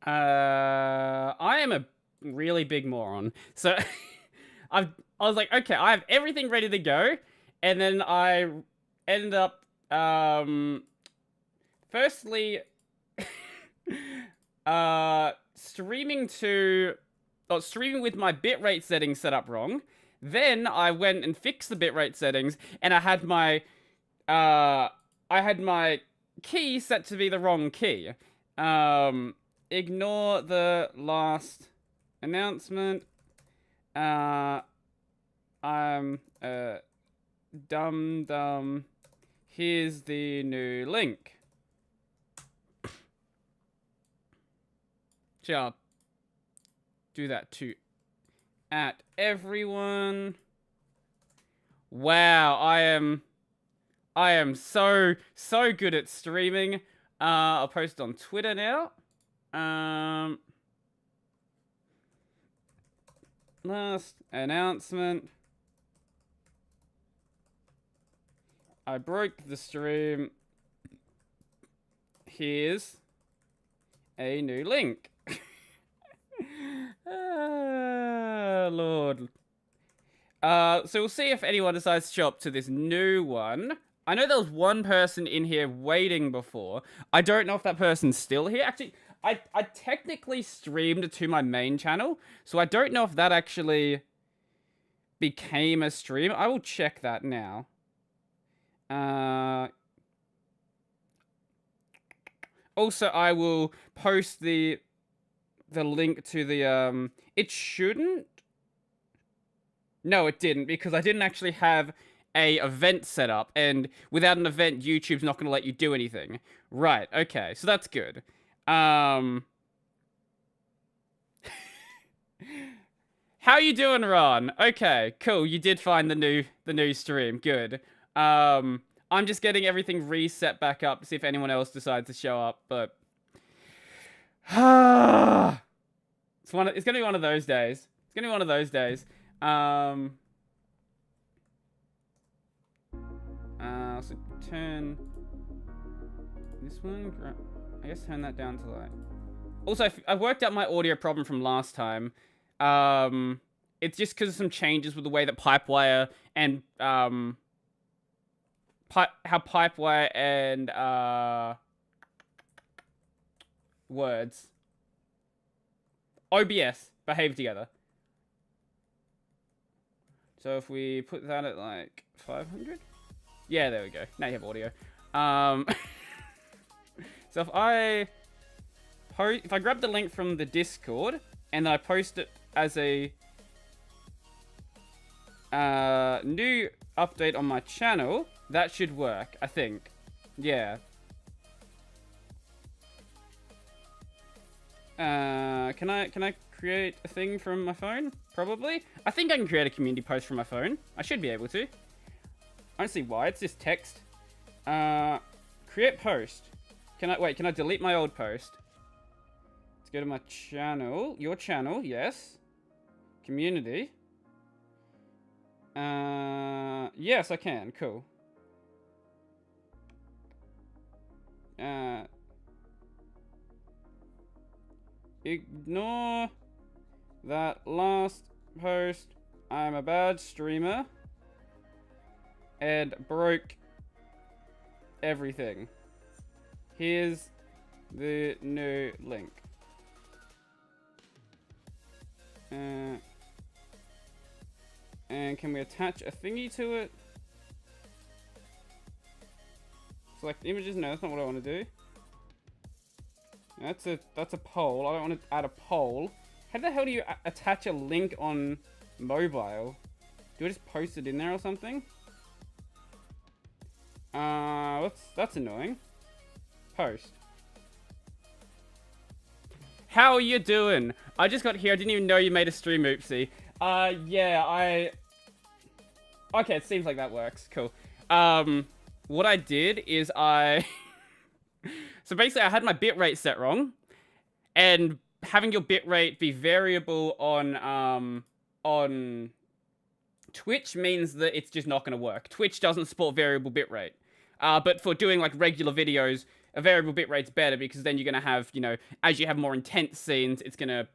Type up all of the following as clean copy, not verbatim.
I am a really big moron. So I was like, okay, I have everything ready to go, and then I ended up firstly streaming with my bitrate settings set up wrong. Then I went and fixed the bitrate settings, and I had my key set to be the wrong key. Ignore the last announcement. I'm dumb. Here's the new link. Shall do that too. At everyone. Wow, I am so good at streaming. I'll post on Twitter now. Last announcement. I broke the stream. Here's a new link. Lord. So we'll see if anyone decides to show up to this new one. I know there was one person in here waiting before. I don't know if that person's still here. Actually, I technically streamed to my main channel, so I don't know if that actually became a stream. I will check that now. Also, I will post the link to the it shouldn't. No, it didn't, because I didn't actually have a event set up, and without an event, YouTube's not going to let you do anything. Right, okay, so that's good. How you doing, Ron? Okay, cool, you did find the new stream, good. I'm just getting everything reset back up to see if anyone else decides to show up, but it's gonna be one of those days. It's gonna be one of those days. So turn this one. I guess turn that down to like. Also, I worked out my audio problem from last time. It's just because of some changes with the way that Pipewire and how Pipewire and words OBS behave together. So if we put that at like 500, yeah, there we go. Now you have audio. So if I grab the link from the Discord and I post it as a new update on my channel, that should work, I think. Yeah. Can I create a thing from my phone? Probably. I think I can create a community post from my phone. I should be able to. I don't see why. It's just text. Create post. Can I delete my old post? Let's go to my channel. Your channel, yes. Community. Yes, I can. Cool. Ignore that last post. I'm a bad streamer. And broke everything. Here's the new link. And can we attach a thingy to it? Select images? No, that's not what I want to do. That's a poll. I don't want to add a poll. How the hell do you attach a link on mobile? Do I just post it in there or something? That's annoying. Post. How are you doing? I just got here. I didn't even know you made a stream, oopsie. Yeah, okay, it seems like that works. Cool. What I did is so basically I had my bitrate set wrong, and having your bitrate be variable on Twitch means that it's just not going to work. Twitch doesn't support variable bitrate. But for doing like regular videos, a variable bitrate's better because then you're going to have, you know, as you have more intense scenes, it's going to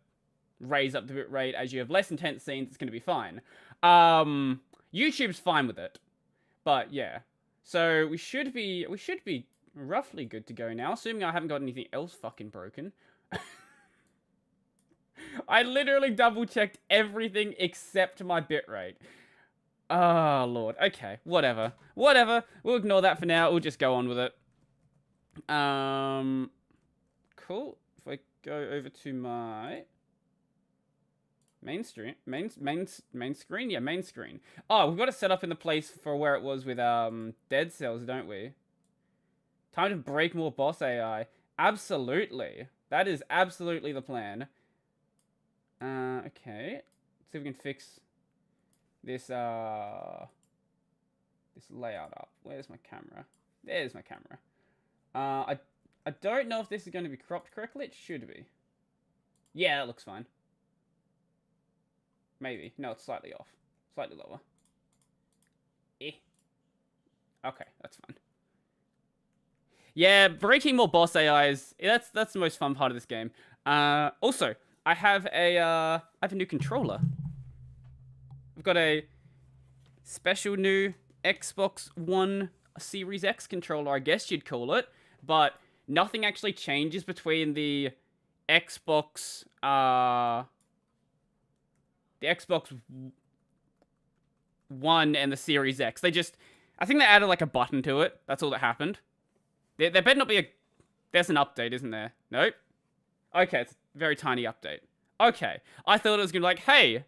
raise up the bitrate. As you have less intense scenes, it's going to be fine. YouTube's fine with it. But yeah. So we should be roughly good to go now, assuming I haven't got anything else fucking broken. I literally double-checked everything except my bitrate. Oh, Lord. Okay, whatever. Whatever. We'll ignore that for now. We'll just go on with it. Cool. If I go over to my main screen. Main screen? Yeah, main screen. Oh, we've got it set up in the place for where it was with Dead Cells, don't we? Time to break more boss AI. Absolutely. That is absolutely the plan. Okay. Let's see if we can fix this, this layout up. Where's my camera? There's my camera. I don't know if this is going to be cropped correctly. It should be. Yeah, that looks fine. Maybe. No, it's slightly off. Slightly lower. Okay, that's fine. Yeah, breaking more boss AIs, that's the most fun part of this game. Also, I have a new controller. I've got a special new Xbox One Series X controller, I guess you'd call it, but nothing actually changes between the Xbox One and the Series X. I think they added like a button to it. That's all that happened. There better not be a... There's an update, isn't there? Nope. Okay, it's a very tiny update. Okay. I thought it was going to be like, hey,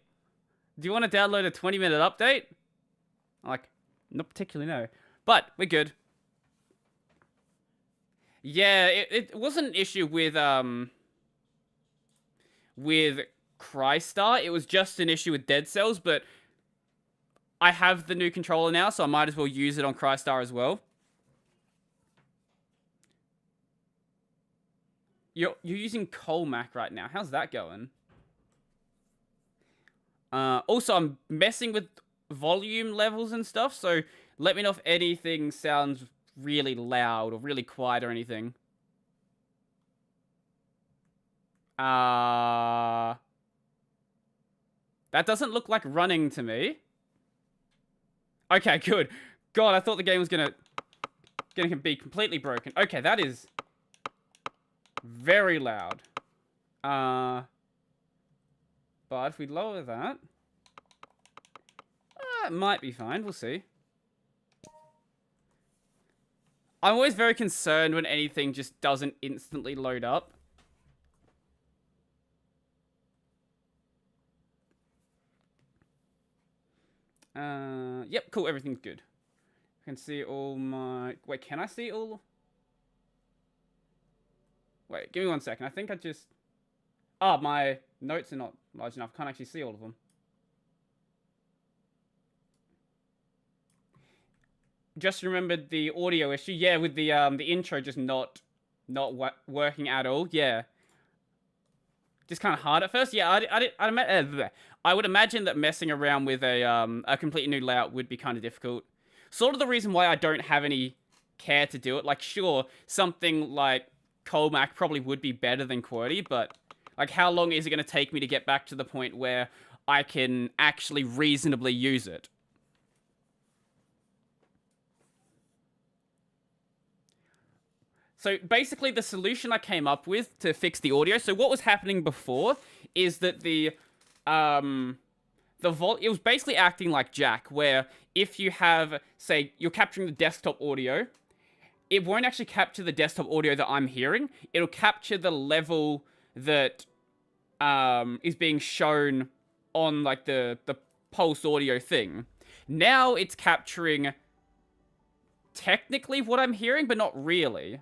do you want to download a 20-minute update? I'm like, not particularly, no. But, we're good. Yeah, it wasn't an issue with Crystar. It was just an issue with Dead Cells, but I have the new controller now, so I might as well use it on Crystar as well. You're using Colmac right now. How's that going? Also, I'm messing with volume levels and stuff, so let me know if anything sounds really loud or really quiet or anything. That doesn't look like running to me. Okay, good. God, I thought the game was gonna be completely broken. Okay, that is very loud. But if we lower that, it might be fine. We'll see. I'm always very concerned when anything just doesn't instantly load up. Yep, cool. Everything's good. I can see all my... Wait, can I see all... Wait, give me 1 second. I think I just... Oh, my notes are not large enough. I can't actually see all of them. Just remembered the audio issue. Yeah, with the intro just not working at all. Yeah. Just kind of hard at first. Yeah, I would imagine that messing around with a completely new layout would be kind of difficult. Sort of the reason why I don't have any care to do it. Like, sure, something like Colmac probably would be better than QWERTY, but like, how long is it going to take me to get back to the point where I can actually reasonably use it? So basically, the solution I came up with to fix the audio. So what was happening before is that it was basically acting like Jack, where if you have, say, you're capturing the desktop audio, it won't actually capture the desktop audio that I'm hearing. It'll capture the level that is being shown on like the pulse audio thing. Now it's capturing technically what I'm hearing, but not really.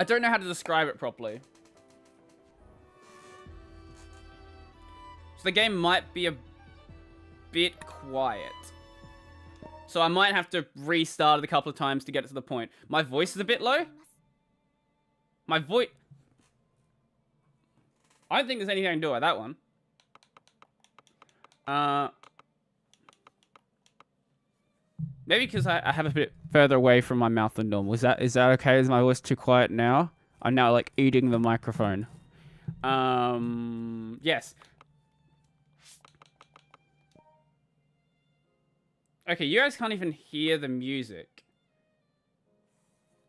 I don't know how to describe it properly. So the game might be a bit quiet. So I might have to restart it a couple of times to get it to the point. My voice is a bit low. My voice... I don't think there's anything I can do about that one. Maybe because I have a bit further away from my mouth than normal. Is that okay? Is my voice too quiet now? I'm now like eating the microphone. Yes. Okay, you guys can't even hear the music.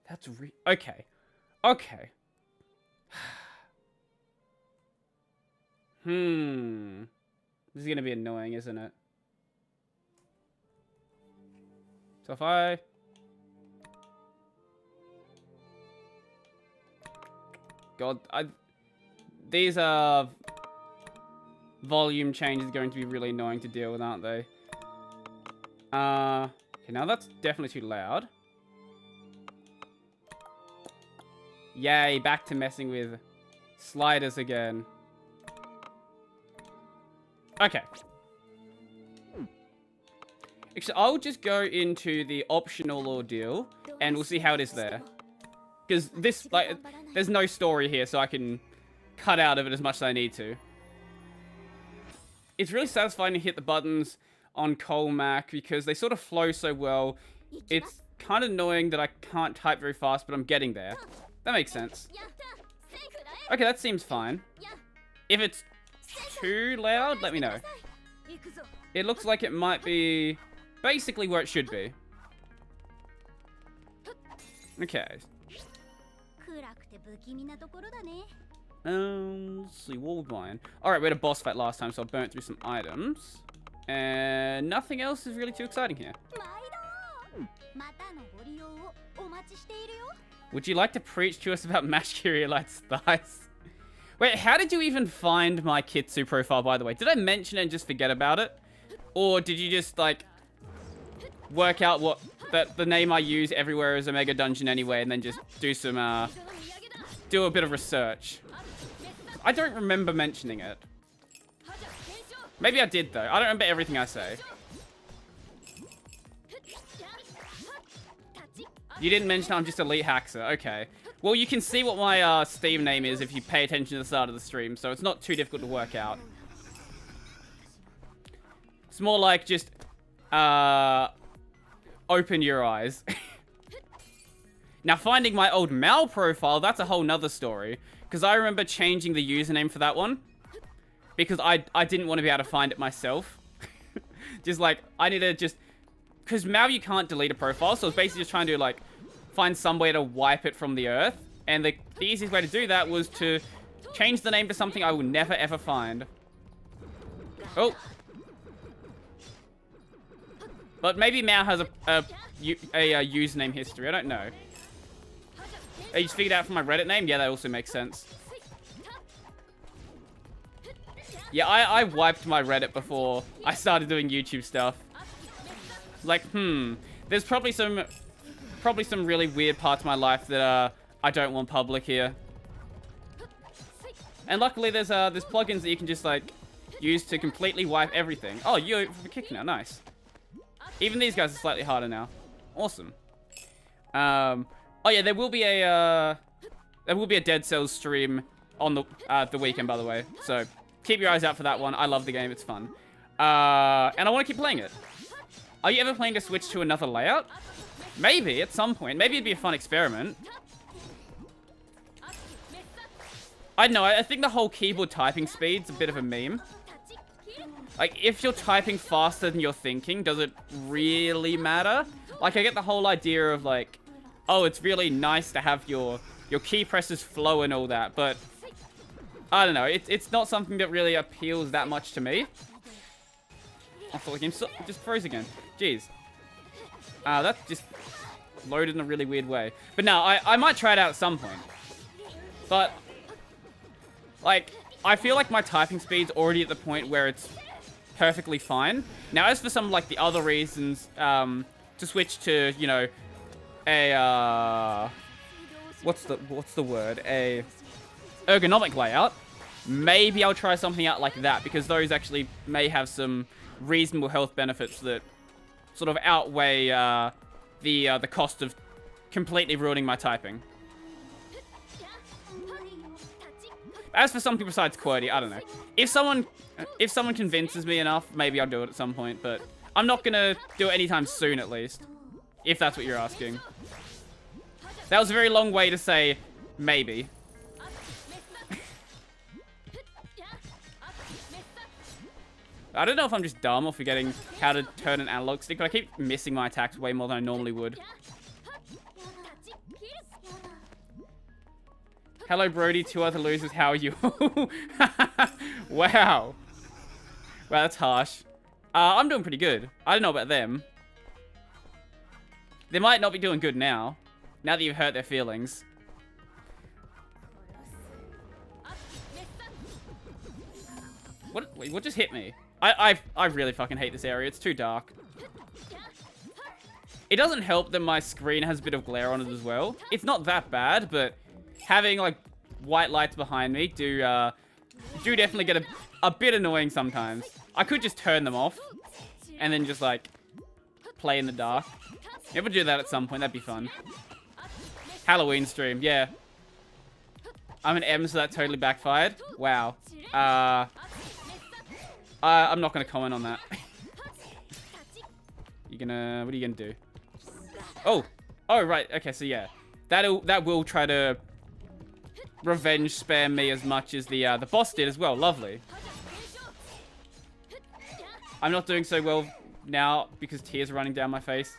That's okay. Okay. This is gonna be annoying, isn't it? So if I... God, these volume changes are going to be really annoying to deal with, aren't they? Okay, now that's definitely too loud. Yay, back to messing with sliders again. Okay. Actually, I'll just go into the optional ordeal, and we'll see how it is there. Because this, like, there's no story here, so I can cut out of it as much as I need to. It's really satisfying to hit the buttons on Colmac because they sort of flow so well. It's kind of annoying that I can't type very fast, but I'm getting there. That makes sense. Okay, that seems fine. If it's too loud, let me know. It looks like it might be basically where it should be. Okay. Let's see, what we're buying. Alright, we had a boss fight last time, so I burnt through some items. And nothing else is really too exciting here. Would you like to preach to us about Mashkirielite's thighs? Wait, how did you even find my Kitsu profile, by the way? Did I mention it and just forget about it? Or did you just, like, work out what the name I use everywhere is Omega Dungeon anyway, and then just do some, do a bit of research? I don't remember mentioning it. Maybe I did, though. I don't remember everything I say. You didn't mention I'm just Elite Haxer. Okay. Well, you can see what my Steam name is if you pay attention to the start of the stream, so it's not too difficult to work out. It's more like just, open your eyes. Now, finding my old Mal profile, that's a whole nother story. Because I remember changing the username for that one. Because I didn't want to be able to find it myself. Just like, I need to just... Because Mal, you can't delete a profile, so I was basically just trying to, like, find some way to wipe it from the earth. And the easiest way to do that was to change the name to something I will never, ever find. Oh. But maybe Mal has a username history. I don't know. You just figured out from my Reddit name? Yeah, that also makes sense. Yeah, I wiped my Reddit before I started doing YouTube stuff. Like, there's probably some really weird parts of my life that I don't want public here. And luckily there's plugins that you can just like use to completely wipe everything. Oh, you're for kick now, nice. Even these guys are slightly harder now. Awesome. Oh yeah, there will be a Dead Cells stream on the weekend, by the way. So keep your eyes out for that one. I love the game; it's fun, and I want to keep playing it. Are you ever planning to switch to another layout? Maybe at some point. Maybe it'd be a fun experiment. I don't know. I think the whole keyboard typing speed's a bit of a meme. Like, if you're typing faster than you're thinking, does it really matter? Like, I get the whole idea of, like, oh, it's really nice to have your key presses flow and all that, but I don't know. It's not something that really appeals that much to me. I thought the game just froze again. Jeez. That just loaded in a really weird way. But no, I might try it out at some point. But, like, I feel like my typing speed's already at the point where it's perfectly fine. Now, as for some, like, the other reasons to switch to, you know, a, what's the word? A ergonomic layout. Maybe I'll try something out like that, because those actually may have some reasonable health benefits that sort of outweigh the cost of completely ruining my typing. As for something besides QWERTY, I don't know. If someone convinces me enough, maybe I'll do it at some point, but I'm not gonna do it anytime soon, at least. If that's what you're asking. That was a very long way to say maybe. I don't know if I'm just dumb or forgetting how to turn an analog stick, but I keep missing my attacks way more than I normally would. Hello, Brody. 2 other losers. How are you? Wow. Wow, that's harsh. I'm doing pretty good. I don't know about them. They might not be doing good now. Now that you've hurt their feelings. What? Wait, what just hit me? I really fucking hate this area. It's too dark. It doesn't help that my screen has a bit of glare on it as well. It's not that bad, but having like white lights behind me do definitely get a bit annoying sometimes. I could just turn them off and then just like play in the dark. You ever do that at some point? That'd be fun. Halloween stream, yeah. I'm an M, so that totally backfired. Wow. I'm not gonna comment on that. What are you gonna do? Oh, right. Okay, so yeah, that will try to revenge spam me as much as the boss did as well. Lovely. I'm not doing so well now because tears are running down my face.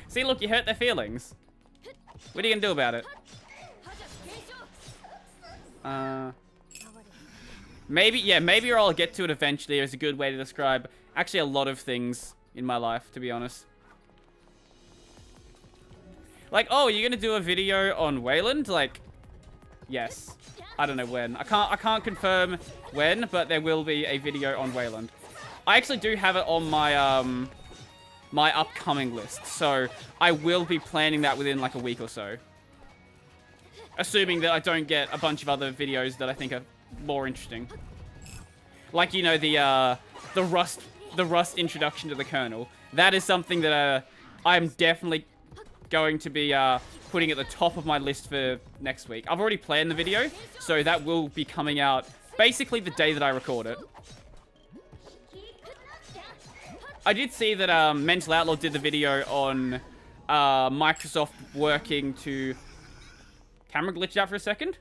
See, look, you hurt their feelings. What are you gonna do about it? Maybe or I'll get to it eventually is a good way to describe actually a lot of things in my life, to be honest. Like, oh, you're gonna do a video on Wayland? Like, yes. I don't know when. I can't confirm when, but there will be a video on Wayland. I actually do have it on my my upcoming list, so I will be planning that within like a week or so. Assuming that I don't get a bunch of other videos that I think are more interesting. Like, you know, the Rust introduction to the kernel. That is something that I'm definitely going to be putting at the top of my list for next week. I've already planned the video, so that will be coming out basically the day that I record it. I did see that Mental Outlaw did the video on Microsoft working to... Camera glitched out for a second?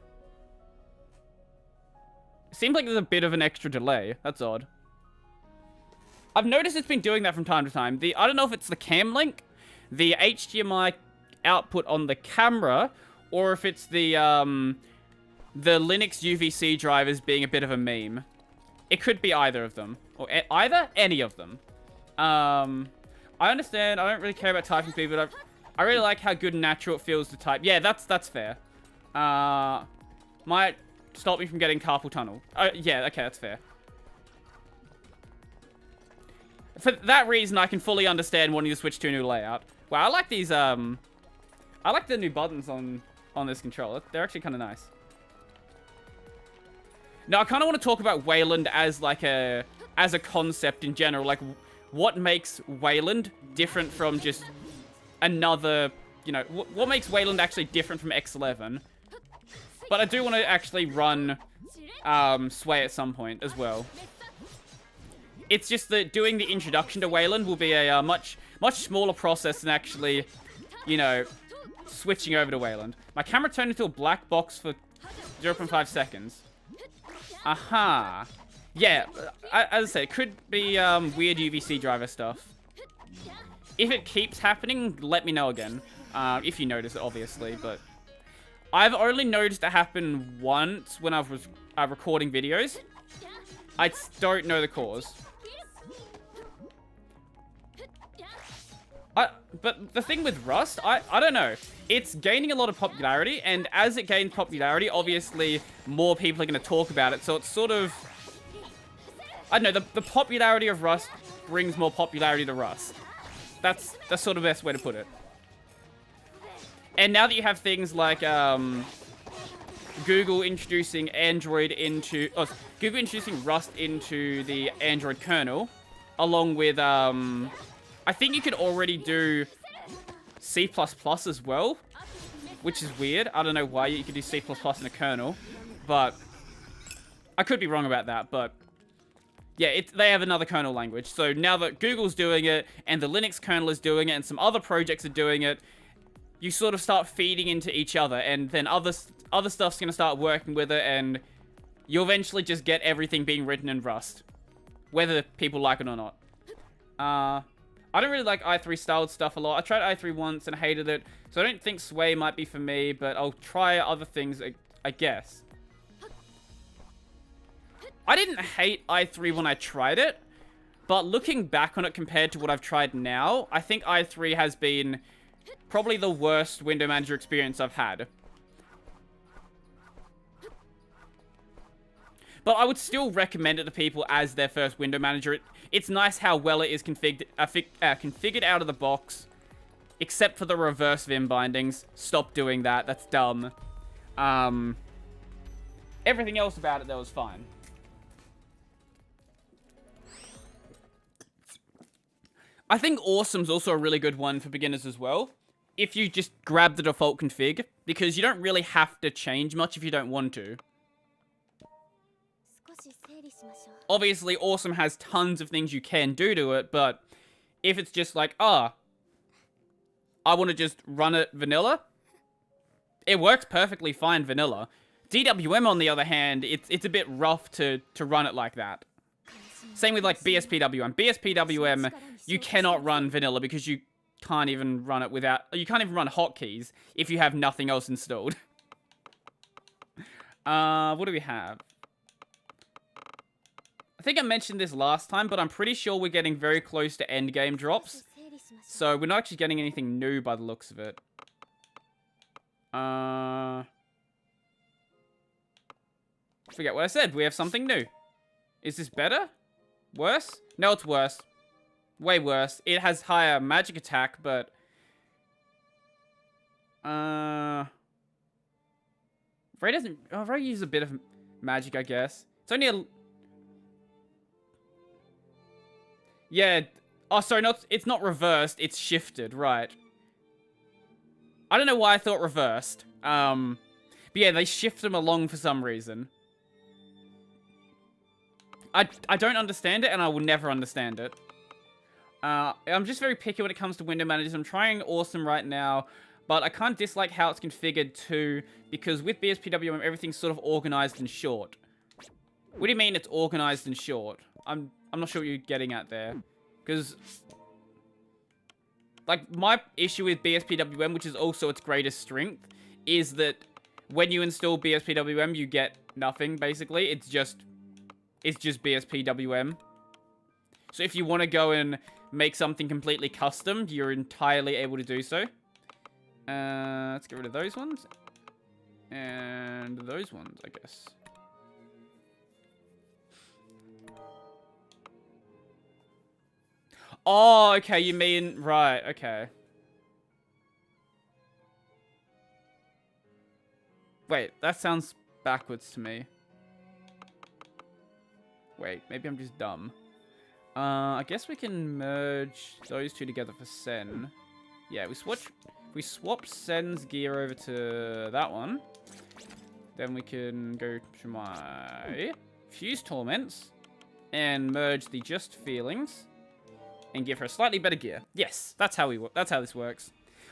Seems like there's a bit of an extra delay. That's odd. I've noticed it's been doing that from time to time. I don't know if it's the cam link, the HDMI output on the camera, or if it's the Linux UVC drivers being a bit of a meme. It could be either of them. Or any of them. I understand. I don't really care about typing speed, but I really like how good and natural it feels to type. Yeah, that's fair. Might stop me from getting carpal tunnel. Yeah, okay, that's fair. For that reason, I can fully understand wanting to switch to a new layout. Wow, I like these, I like the new buttons on this controller. They're actually kind of nice. Now, I kind of want to talk about Wayland as like as a concept in general. Like, what makes Wayland different from just another, you know, what makes Wayland actually different from X11? But I do want to actually run Sway at some point as well. It's just that doing the introduction to Wayland will be a much smaller process than actually, you know, switching over to Wayland. My camera turned into a black box for 0.5 seconds. Aha. Yeah, as I said, it could be weird UVC driver stuff. If it keeps happening, let me know again. If you notice it, obviously, but... I've only noticed it happen once when I was recording videos. I don't know the cause. But the thing with Rust, I don't know. It's gaining a lot of popularity, and as it gains popularity, obviously, more people are going to talk about it. So it's sort of... I don't know, the popularity of Rust brings more popularity to Rust. That's sort of the best way to put it. And now that you have things like Google introducing Google introducing Rust into the Android kernel, along with I think you could already do C++ as well, which is weird. I don't know why you could do C++ in a kernel, but I could be wrong about that. But Yeah, they have another kernel language. So now that Google's doing it, and the Linux kernel is doing it, and some other projects are doing it, you sort of start feeding into each other, and then other stuff's going to start working with it, and you'll eventually just get everything being written in Rust. Whether people like it or not. I don't really like i3 styled stuff a lot. I tried i3 once and hated it, so I don't think Sway might be for me, but I'll try other things, I guess. I didn't hate i3 when I tried it, but looking back on it compared to what I've tried now, I think i3 has been probably the worst window manager experience I've had. But I would still recommend it to people as their first window manager. It's nice how well it is configured out of the box, except for the reverse Vim bindings. Stop doing that. That's dumb. Everything else about it, though, was fine. I think Awesome's also a really good one for beginners as well. If you just grab the default config, because you don't really have to change much if you don't want to. Obviously, Awesome has tons of things you can do to it, but if it's just like, I want to just run it vanilla, it works perfectly fine vanilla. DWM, on the other hand, it's a bit rough to run it like that. Same with, like, BSPWM. BSPWM, you cannot run vanilla because you can't even run it without... You can't even run hotkeys if you have nothing else installed. What do we have? I think I mentioned this last time, but I'm pretty sure we're getting very close to endgame drops. So we're not actually getting anything new by the looks of it. Forget what I said. We have something new. Is this better? Worse? No, it's worse. Way worse. It has higher magic attack, but... Ray doesn't... Oh, Ray uses a bit of magic, I guess. It's only a... Yeah. Oh, sorry, it's not reversed. It's shifted, right. I don't know why I thought reversed. But yeah, they shift them along for some reason. I don't understand it, and I will never understand it. I'm just very picky when it comes to window managers. I'm trying Awesome right now, but I can't dislike how it's configured too, because with BSPWM, everything's sort of organized and short. What do you mean it's organized and short? I'm not sure what you're getting at there. Because, like, my issue with BSPWM, which is also its greatest strength, is that when you install BSPWM, you get nothing, basically. It's just BSPWM. So if you want to go and make something completely custom, you're entirely able to do so. Let's get rid of those ones. And those ones, I guess. Oh, okay, you mean... Right, okay. Wait, that sounds backwards to me. Wait, maybe I'm just dumb. I guess we can merge those two together for Sen. Yeah, we swap Sen's gear over to that one. Then we can go to my Fuse Torments and merge the Just Feelings and give her a slightly better gear. Yes, that's how this works.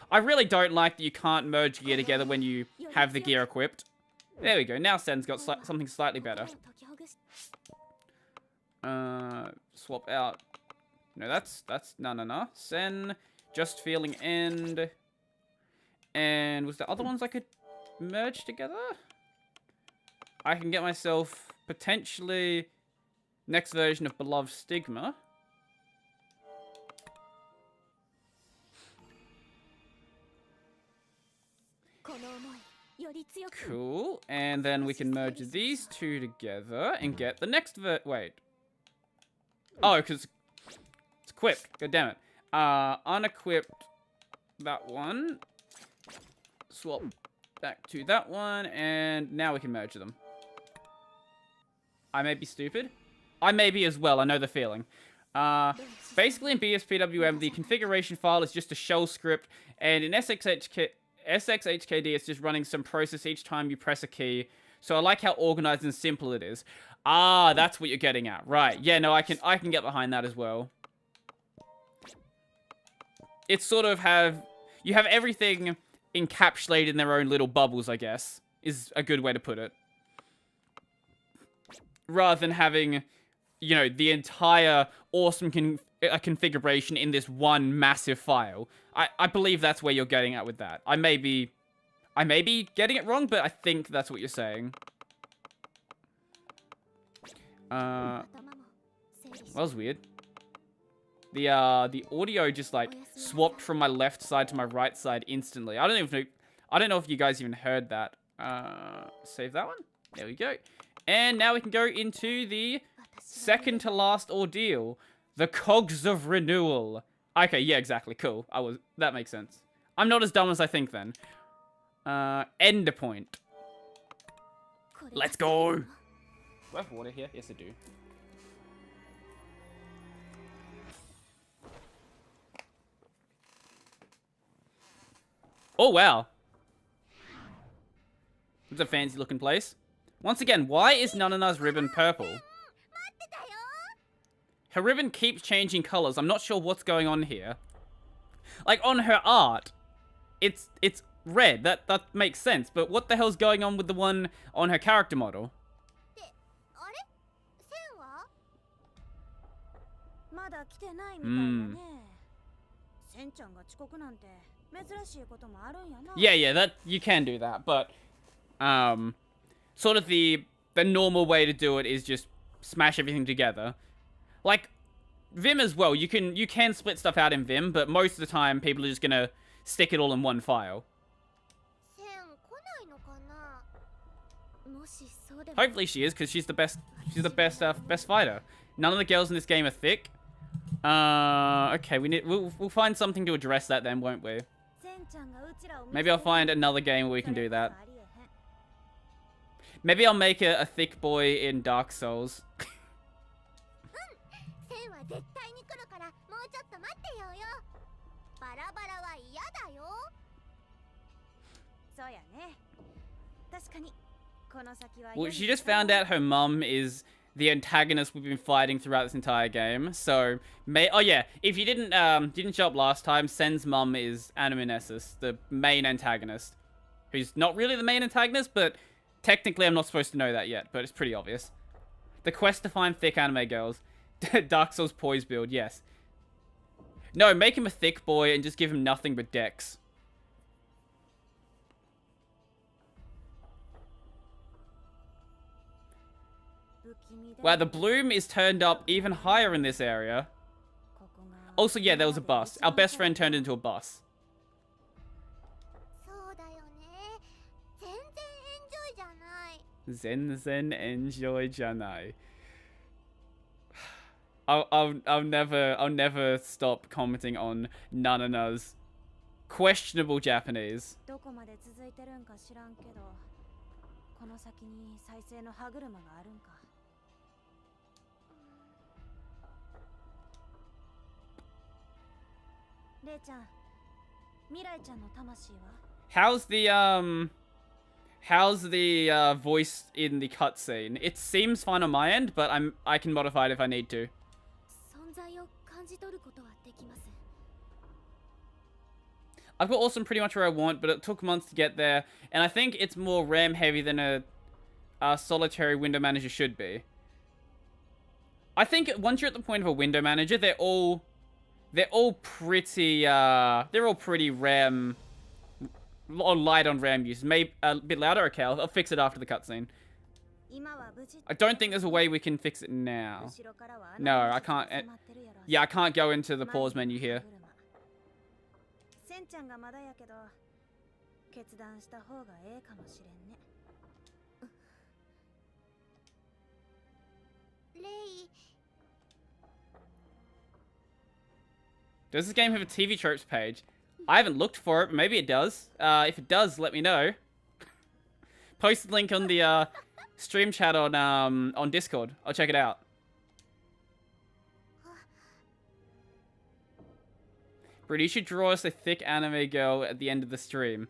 I really don't like that you can't merge gear together when you have the gear equipped. There we go. Now Sen's got something slightly better. Swap out. No, that's no. Sen, Just Feeling End. And was there other ones I could merge together? I can get myself potentially next version of Beloved Stigma. Cool. And then we can merge these two together and get the next wait. Oh, because it's equipped. God damn it. Unequipped that one. Swap back to that one. And now we can merge them. I may be stupid. I may be as well. I know the feeling. Basically in BSPWM, the configuration file is just a shell script. And in SXHKD, it's just running some process each time you press a key. So I like how organized and simple it is. Ah, that's what you're getting at. Right. Yeah, no, I can get behind that as well. It's sort of you have everything encapsulated in their own little bubbles, I guess, is a good way to put it. Rather than having, you know, the entire awesome configuration in this one massive file. I believe that's where you're getting at with that. I may be getting it wrong, but I think that's what you're saying. That was weird. The audio just like swapped from my left side to my right side instantly. I don't know if you guys even heard that. Save that one. There we go. And now we can go into the second to last ordeal, the cogs of renewal. Okay, yeah, exactly. Cool. That makes sense. I'm not as dumb as I think then. Ender point. Let's go. Do I have water here? Yes, I do. Oh, wow. It's a fancy looking place. Once again, why is Nanana's ribbon purple? Her ribbon keeps changing colors. I'm not sure what's going on here. Like, on her art, it's red. That makes sense. But what the hell's going on with the one on her character model? Yeah, that you can do that, but sort of the normal way to do it is just smash everything together. Like Vim as well, you can split stuff out in Vim, but most of the time people are just gonna stick it all in one file. Hopefully she is, because she's the best. She's the best fighter. None of the girls in this game are thick. Okay, we'll find something to address that then, won't we? Maybe I'll find another game where we can do that. Maybe I'll make a thick boy in Dark Souls. Well, she just found out her mum is the antagonist we've been fighting throughout this entire game. So, oh yeah, if you didn't show up last time, Sen's mum is Animanessus, the main antagonist. Who's not really the main antagonist, but technically I'm not supposed to know that yet, but it's pretty obvious. The quest to find thick anime girls. Dark Souls poise build, yes. No, make him a thick boy and just give him nothing but dex. Wow, the bloom is turned up even higher in this area. Also, yeah, there was a bus. Our best friend turned into a bus. Zen enjoy janai. I'll never stop commenting on Nanana's questionable Japanese. How's the voice in the cutscene? It seems fine on my end, but I can modify it if I need to. I've got Awesome pretty much where I want, but it took months to get there, and I think it's more RAM heavy than a solitary window manager should be. I think once you're at the point of a window manager, they're all pretty RAM, or light on RAM use. Maybe a bit louder. Okay, I'll fix it after the cutscene. I don't think there's a way we can fix it now. No, I can't. Yeah, I can't go into the pause menu here. Does this game have a TV tropes page? I haven't looked for it, but maybe it does. If it does, let me know. Post the link on the stream chat on Discord. I'll check it out. Brit, you should draw us a thick anime girl at the end of the stream.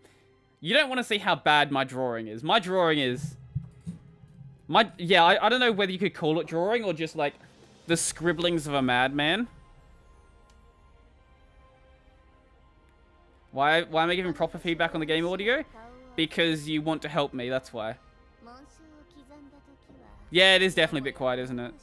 You don't want to see how bad my drawing is. My drawing is Yeah, I don't know whether you could call it drawing or just like the scribblings of a madman. Why am I giving proper feedback on the game audio? Because you want to help me, that's why. Yeah, it is definitely a bit quiet, isn't it?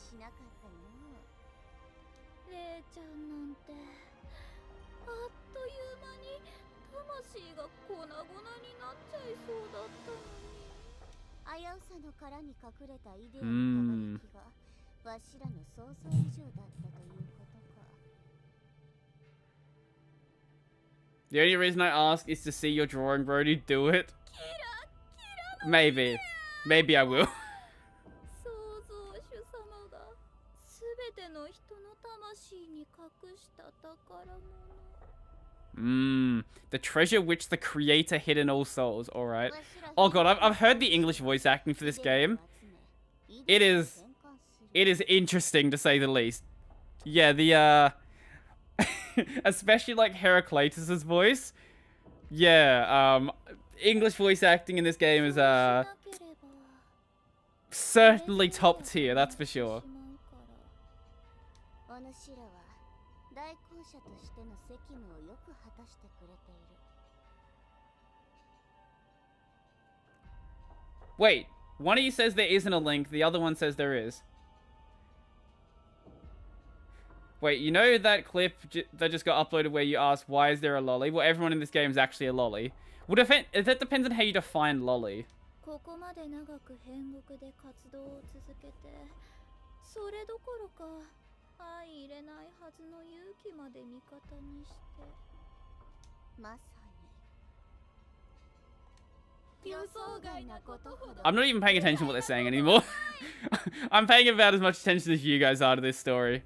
The only reason I ask is to see your drawing, Brody. Do it. Maybe. Maybe I will. The treasure which the creator hid in all souls. Alright. Oh god, I've heard the English voice acting for this game. It is interesting to say the least. Yeah, the especially like Heraclitus's voice. Yeah, English voice acting in this game is certainly top tier, that's for sure. Wait, one of you says there isn't a link, the other one says there is. Wait, you know that clip that just got uploaded where you asked, why is there a lolly? Well, everyone in this game is actually a lolly. Well, that depends on how you define lolly. I'm not even paying attention to what they're saying anymore. I'm paying about as much attention as you guys are to this story.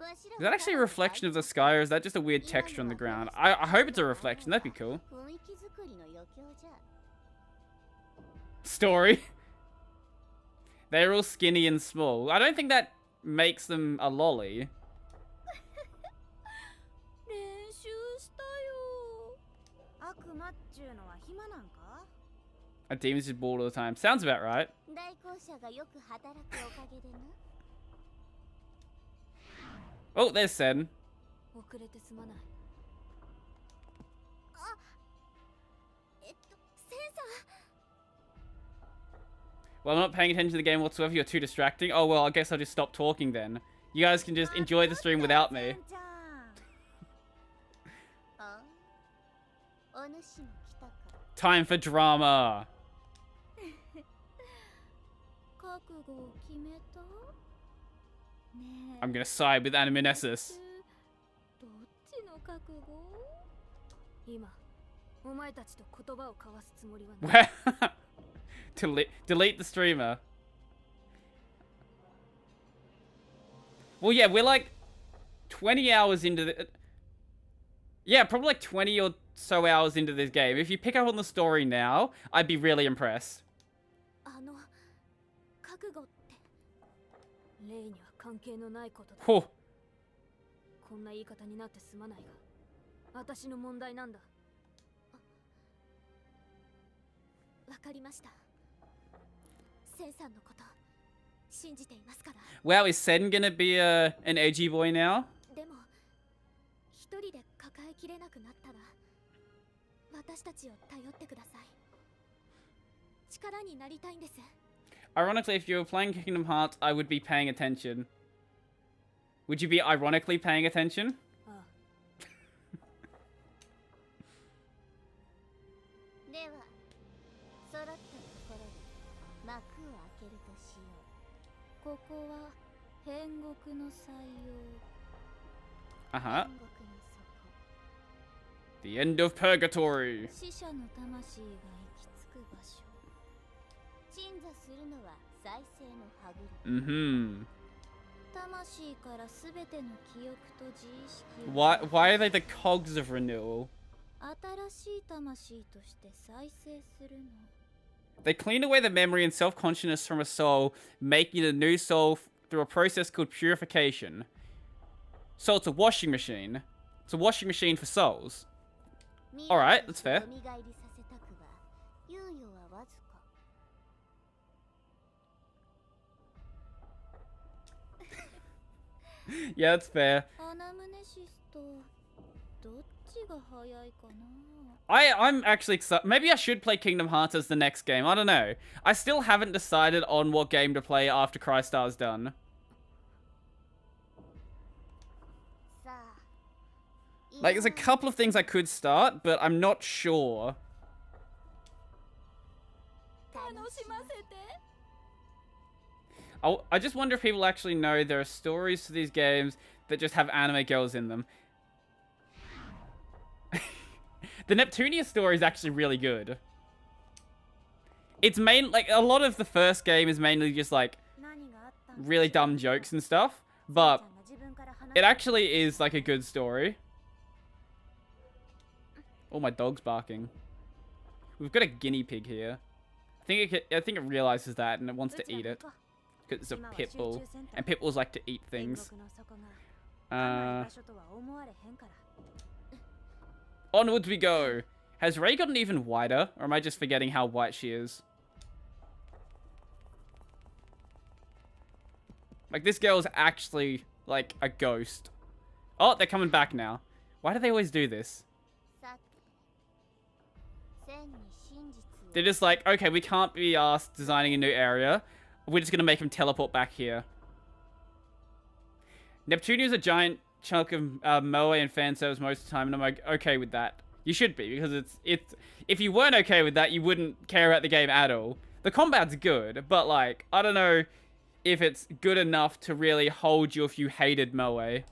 Is that actually a reflection of the sky, or is that just a weird texture on the ground? I hope it's a reflection. That'd be cool. Story. They're all skinny and small. I don't think that makes them a lolly. A demon's just bored all the time. Sounds about right. Oh, there's Sen. Well, I'm not paying attention to the game whatsoever. You're too distracting. Oh, well, I guess I'll just stop talking then. You guys can just enjoy the stream without me. Time for drama. I'm gonna side with Animenesis. Delete the streamer. Well, yeah, we're like 20 hours into the... Yeah, probably like 20 or so hours into this game. If you pick up on the story now, I'd be really impressed. Whew. Wow, is Sen gonna be an edgy boy now? Ironically, if you were playing Kingdom Hearts, I would be paying attention. Would you be ironically paying attention? Uh-huh. The end of purgatory. Mm-hmm. Why are they the cogs of renewal? They clean away the memory and self-consciousness from a soul, making it a new soul through a process called purification. So it's a washing machine. It's a washing machine for souls. Alright, that's fair. Yeah, that's fair. I'm actually excited. Maybe I should play Kingdom Hearts as the next game. I don't know. I still haven't decided on what game to play after Crystar's done. Like, there's a couple of things I could start, but I'm not sure. I just wonder if people actually know there are stories to these games that just have anime girls in them. The Neptunia story is actually really good. It's like, a lot of the first game is mainly just, like, really dumb jokes and stuff. But it actually is, like, a good story. Oh, my dog's barking. We've got a guinea pig here. I think it realizes that and it wants to eat it. Because it's a pit bull. And pit bulls like to eat things. Onwards we go. Has Rei gotten even whiter? Or am I just forgetting how white she is? Like, this girl is actually, like, a ghost. Oh, they're coming back now. Why do they always do this? They're just like, okay, we can't be asked designing a new area. We're just going to make him teleport back here. Neptunia is a giant chunk of moe and fan service most of the time, and I'm like, okay with that. You should be, because it's if you weren't okay with that, you wouldn't care about the game at all. The combat's good, but, like, I don't know if it's good enough to really hold you if you hated moe.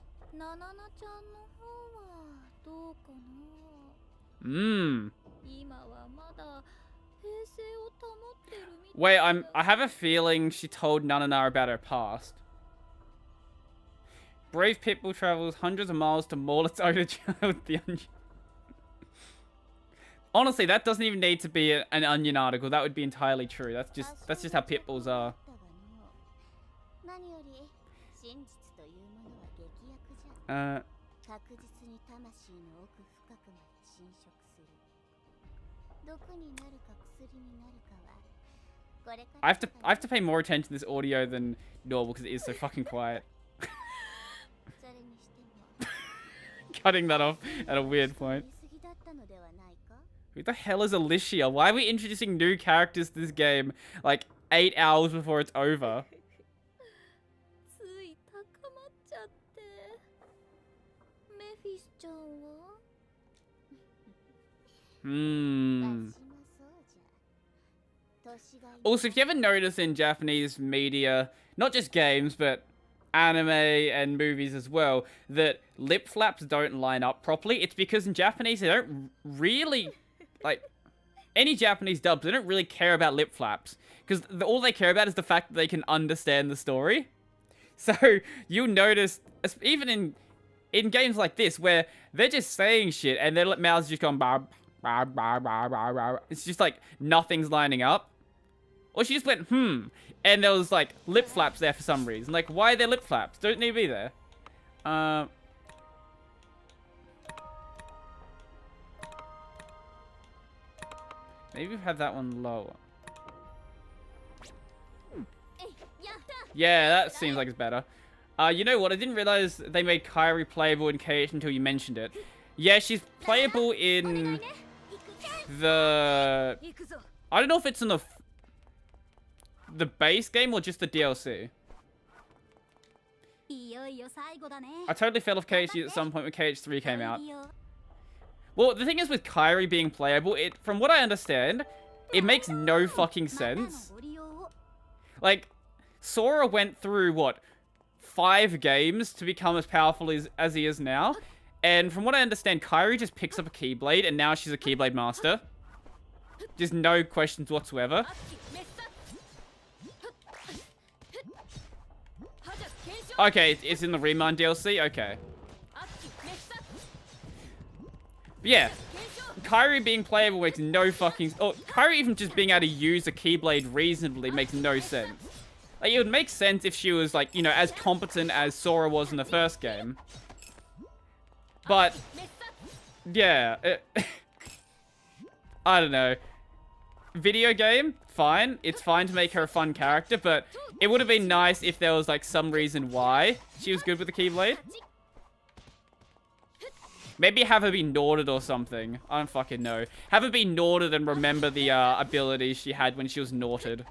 Wait, I have a feeling she told Nanana about her past. Brave Pitbull travels hundreds of miles to maul its owner with the onion. Honestly, that doesn't even need to be an Onion article. That would be entirely true. That's just how pitbulls are. I have to pay more attention to this audio than normal because it is so fucking quiet. Cutting that off at a weird point. Who the hell is Alicia? Why are we introducing new characters to this game like 8 hours before it's over? Also, if you ever notice in Japanese media, not just games, but anime and movies as well, that lip flaps don't line up properly, it's because in Japanese, they don't really, like, any Japanese dubs, they don't really care about lip flaps. Because all they care about is the fact that they can understand the story. So, you'll notice, even in games like this, where they're just saying shit, and their mouths just going, bah, bah, bah, bah, bah, bah. It's just like, nothing's lining up. Or she just went, and there was, like, lip flaps there for some reason. Like, why are there lip flaps? Don't need to be there. Maybe we've had that one lower. Yeah, that seems like it's better. You know what? I didn't realize they made Kairi playable in KH until you mentioned it. Yeah, she's playable in the... I don't know if it's in the base game or just the DLC. I totally fell off KH at some point when KH3 came out. Well, the thing is with Kairi being playable, from what I understand, it makes no fucking sense. Like, Sora went through, what, 5 games to become as powerful as he is now. And from what I understand, Kairi just picks up a Keyblade, and now she's a Keyblade master. Just no questions whatsoever. Okay, it's in the Remind DLC? Okay. But yeah, Kairi being playable makes no fucking... Oh, Kairi even just being able to use a Keyblade reasonably makes no sense. Like, it would make sense if she was, like, you know, as competent as Sora was in the first game. But, yeah. I don't know. Video game, fine. It's fine to make her a fun character, but it would have been nice if there was, like, some reason why she was good with the Keyblade. Maybe have her be Norded or something. I don't fucking know. Have her be Norded and remember the abilities she had when she was Norted.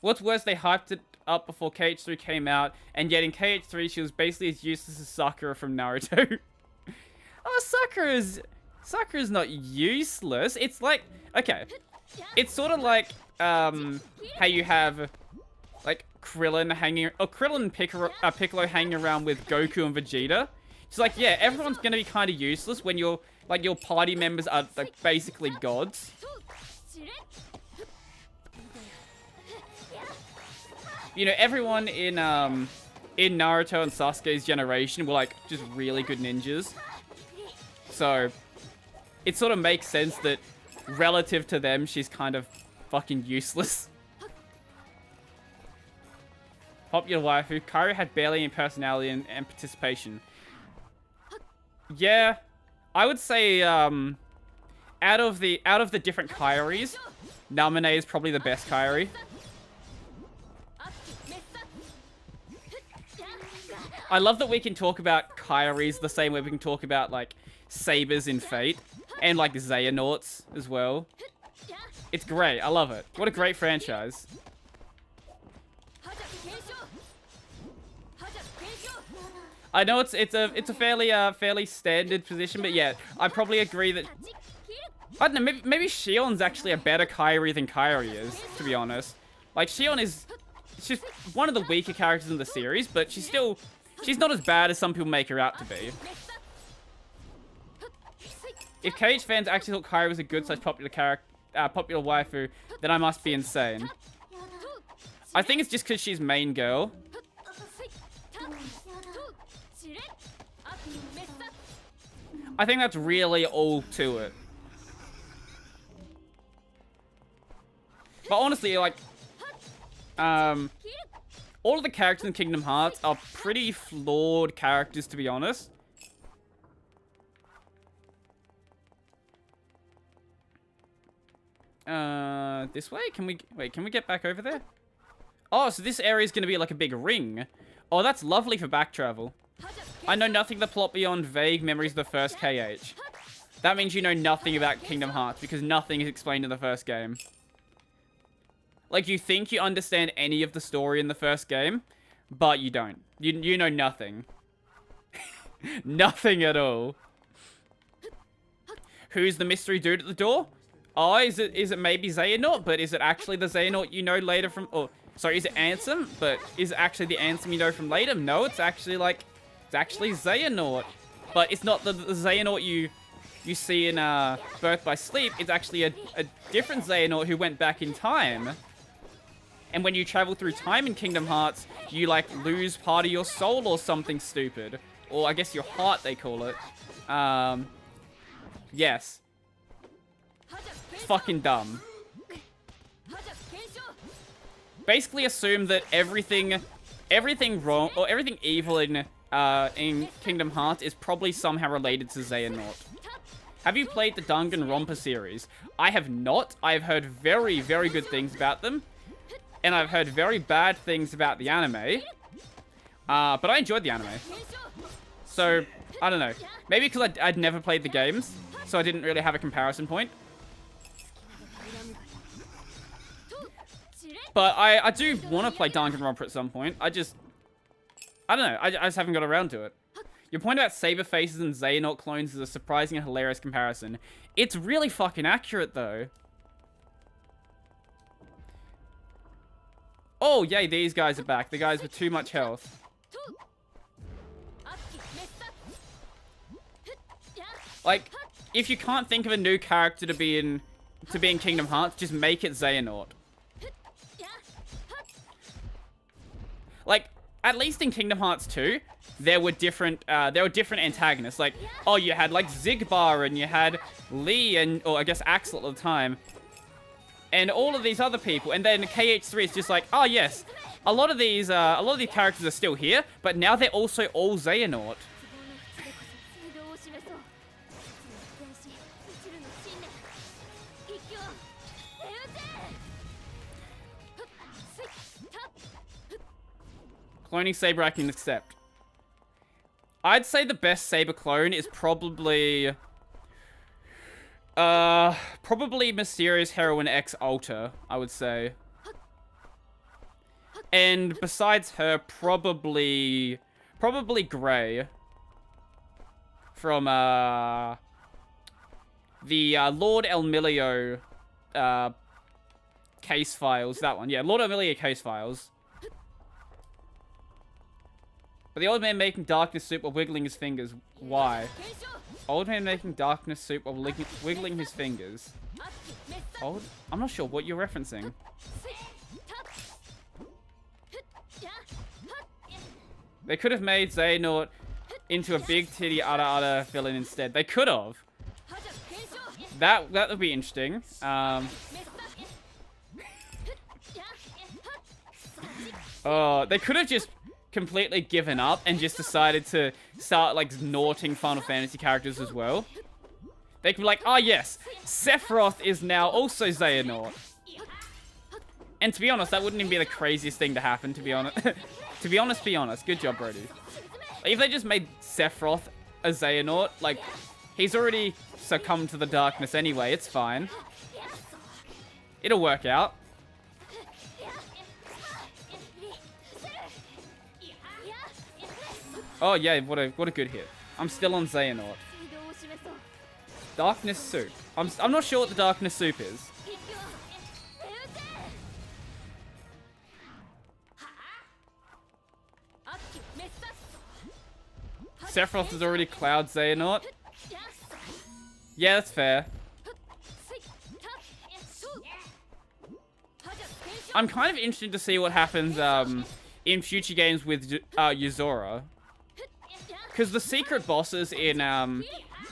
What's worse, they hyped it up before KH3 came out, and yet in KH3 she was basically as useless as Sakura from Naruto. Oh, Sakura's not useless. It's like, okay. It's sort of like, how you have, like, Krillin and Piccolo hanging around with Goku and Vegeta. It's like, yeah, everyone's gonna be kind of useless when your party members are, like, basically gods. You know, everyone in Naruto and Sasuke's generation were, like, just really good ninjas. So, it sort of makes sense that, relative to them, she's kind of fucking useless. Popular waifu, Kairi had barely any personality and participation. Yeah, I would say, out of the different Kairis, Namine is probably the best Kairi. I love that we can talk about Kairis the same way we can talk about, like, Sabers in Fate. And, like, Xehanorts as well. It's great. I love it. What a great franchise. I know it's a fairly standard position, but yeah, I probably agree that... I don't know, maybe Shion's actually a better Kairi than Kairi is, to be honest. Like, Shion is... She's one of the weaker characters in the series, but she's not as bad as some people make her out to be. If KH fans actually thought Kairi was a good such popular waifu, then I must be insane. I think it's just because she's main girl. I think that's really all to it. But honestly, like, all of the characters in Kingdom Hearts are pretty flawed characters, to be honest. This way? Can we get back over there? Oh, so this area is going to be like a big ring. Oh, that's lovely for back travel. I know nothing of the plot beyond vague memories of the first KH. That means you know nothing about Kingdom Hearts, because nothing is explained in the first game. Like, you think you understand any of the story in the first game, but you don't. You know nothing. Nothing at all. Who's the mystery dude at the door? Oh, is it maybe Xehanort? But is it actually the Xehanort you know later from... Oh, sorry, is it Ansem? But is it actually the Ansem you know from later? No, it's actually like... It's actually Xehanort. But it's not the Xehanort you see in Birth by Sleep. It's actually a different Xehanort who went back in time. And when you travel through time in Kingdom Hearts, you, like, lose part of your soul or something stupid. Or I guess your heart, they call it. Yes. It's fucking dumb. Basically assume that everything wrong, or everything evil in Kingdom Hearts is probably somehow related to Xehanort. Have you played the Danganronpa series? I have not. I've heard very, very good things about them. And I've heard very bad things about the anime. But I enjoyed the anime. So, I don't know. Maybe because I'd never played the games, so I didn't really have a comparison point. But I do want to play Danganronpa at some point. I don't know. I just haven't got around to it. Your point about Saber Faces and Xehanort clones is a surprising and hilarious comparison. It's really fucking accurate, though. Oh, yay, these guys are back. The guys with too much health. Like, if you can't think of a new character to be in Kingdom Hearts, just make it Xehanort. Like, at least in Kingdom Hearts 2, there were different antagonists. Like, oh, you had, like, Xigbar, and you had Lee, or I guess Axel at the time. And all of these other people. And then KH3 is just like, oh, yes, a lot of these characters are still here, but now they're also all Xehanort. Cloning Saber I can accept. I'd say the best Saber clone is probably Mysterious Heroine X Alter, I would say. And besides her, probably Grey from the Lord Elmilio case files. That one, yeah, Lord Elmilio case files. But the old man making darkness soup while wiggling his fingers. Why? Old man making darkness soup while wiggling his fingers. I'm not sure what you're referencing. They could have made Xehanort into a big titty Ada villain instead. They could have. That would be interesting. Oh, they could have just completely given up and just decided to start like Norting Final Fantasy characters as well. They could be like, oh yes, Sephiroth is now also Xehanort. And to be honest, that wouldn't even be the craziest thing to happen, to be honest. To be honest. Good job, Brody. If they just made Sephiroth a Xehanort, like, he's already succumbed to the darkness anyway, it's fine. It'll work out. Oh yeah, what a good hit. I'm still on Xehanort. Darkness Soup. I'm not sure what the Darkness Soup is. Sephiroth is already Cloud Xehanort. Yeah, that's fair. I'm kind of interested to see what happens in future games with Yuzora. Because the secret bosses in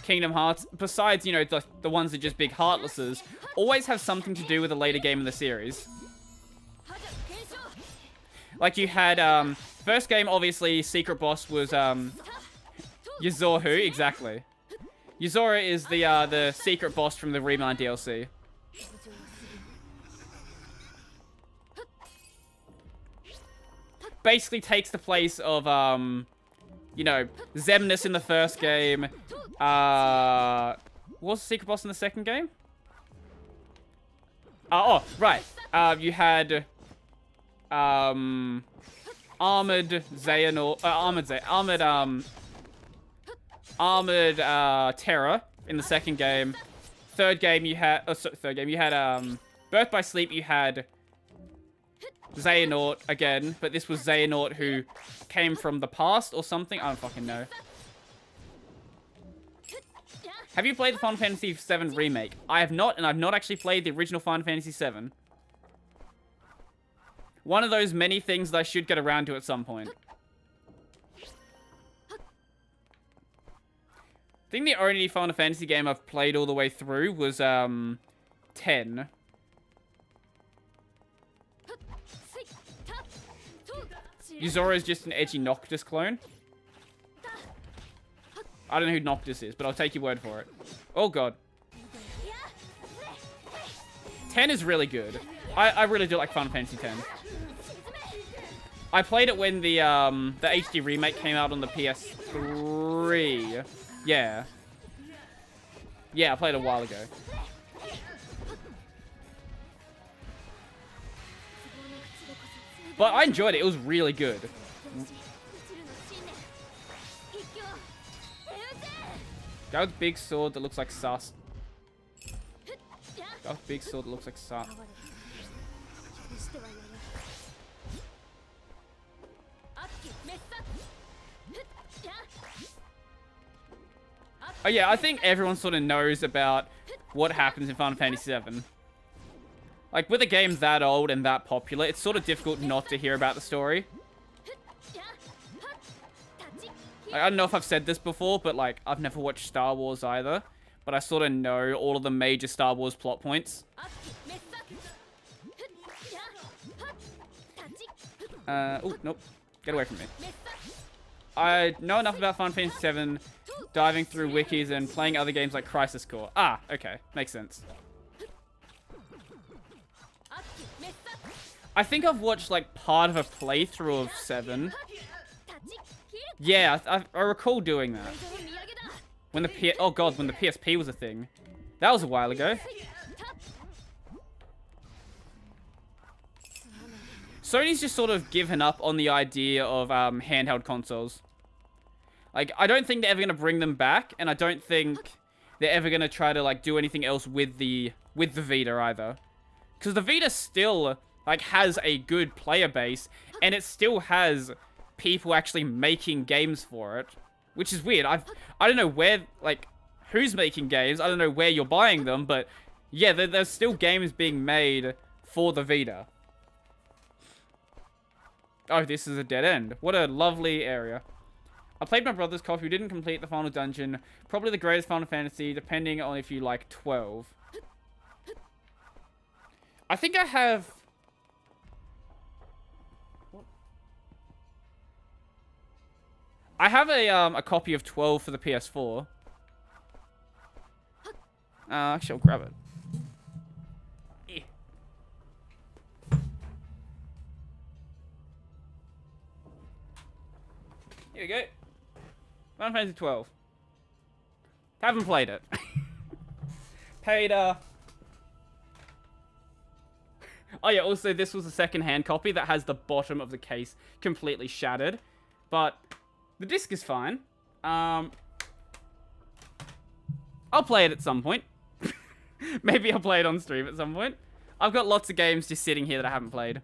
Kingdom Hearts, besides, you know, the ones that are just big Heartlesses, always have something to do with a later game in the series. Like you had, first game, obviously, secret boss was Yuzora, exactly. Yuzora is the secret boss from the Remind DLC. Basically takes the place of, you know, Xemnas in the first game. What was the secret boss in the second game? Oh, right. You had, Armored Xehanort, Armored Terror in the second game. Third game you had, Birth by Sleep. You had Xehanort again, but this was Xehanort who came from the past or something. I don't fucking know. Have you played the Final Fantasy VII Remake? I have not, and I've not actually played the original Final Fantasy VII. One of those many things that I should get around to at some point. I think the only Final Fantasy game I've played all the way through was, 10. Yuzora is just an edgy Noctis clone. I don't know who Noctis is, but I'll take your word for it. Oh god. 10 is really good. I really do like Final Fantasy 10. I played it when the HD remake came out on the PS3. Yeah. Yeah, I played it a while ago. But I enjoyed it. It was really good. Guy with big sword that looks like sus. Guy with big sword that looks like sus. Oh yeah, I think everyone sort of knows about what happens in Final Fantasy VII. Like, with a game that old and that popular, it's sort of difficult not to hear about the story. Like, I don't know if I've said this before, but, like, I've never watched Star Wars either. But I sort of know all of the major Star Wars plot points. Oh, nope. Get away from me. I know enough about Final Fantasy 7, diving through wikis and playing other games like Crisis Core. Ah, okay. Makes sense. I think I've watched, like, part of a playthrough of 7. Yeah, I recall doing that. When the oh god, when the PSP was a thing. That was a while ago. Sony's just sort of given up on the idea of handheld consoles. Like, I don't think they're ever going to bring them back, and I don't think they're ever going to try to, like, do anything else with the Vita either. Because the Vita still, like, has a good player base, and it still has people actually making games for it. Which is weird. I don't know where, like, who's making games. I don't know where you're buying them, but yeah, there's still games being made for the Vita. Oh, this is a dead end. What a lovely area. I played my brother's copy. We didn't complete the final dungeon. Probably the greatest Final Fantasy, depending on if you like 12. I think I have... I have a copy of 12 for the PS4. Actually, I'll grab it. Here we go. Final Fantasy 12. Haven't played it. Paid, Oh yeah, also this was a second-hand copy that has the bottom of the case completely shattered. But the disc is fine. I'll play it at some point. Maybe I'll play it on stream at some point. I've got lots of games just sitting here that I haven't played.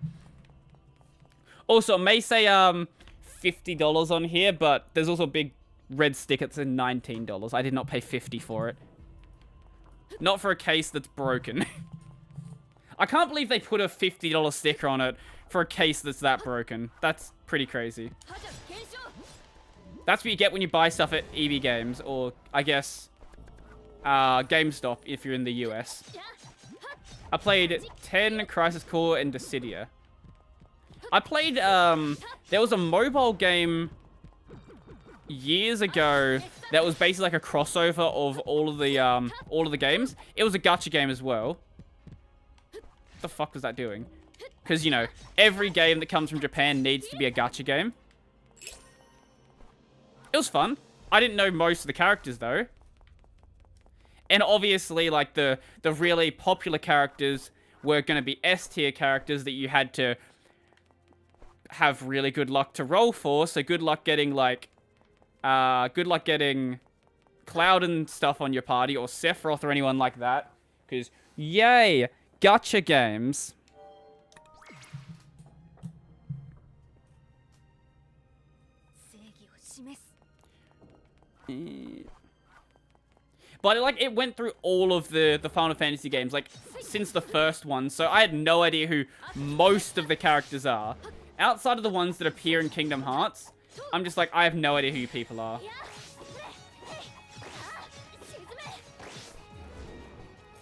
Also, it may say $50 on here, but there's also a big red sticker that says $19. I did not pay $50 for it. Not for a case that's broken. I can't believe they put a $50 sticker on it for a case that's that broken. That's pretty crazy. That's what you get when you buy stuff at EB Games, or I guess GameStop if you're in the US. I played 10, Crisis Core, and Dissidia. I played, there was a mobile game years ago that was basically like a crossover of all of the games. It was a gacha game as well. What the fuck was that doing? Because, you know, every game that comes from Japan needs to be a gacha game. It was fun. I didn't know most of the characters, though. And obviously, like, the really popular characters were going to be S-tier characters that you had to have really good luck to roll for. So good luck getting, like, Cloud and stuff on your party, or Sephiroth or anyone like that. Because, yay, gacha games. But, like, it went through all of the Final Fantasy games, like, since the first one, so I had no idea who most of the characters are. Outside of the ones that appear in Kingdom Hearts, I'm just like, I have no idea who you people are.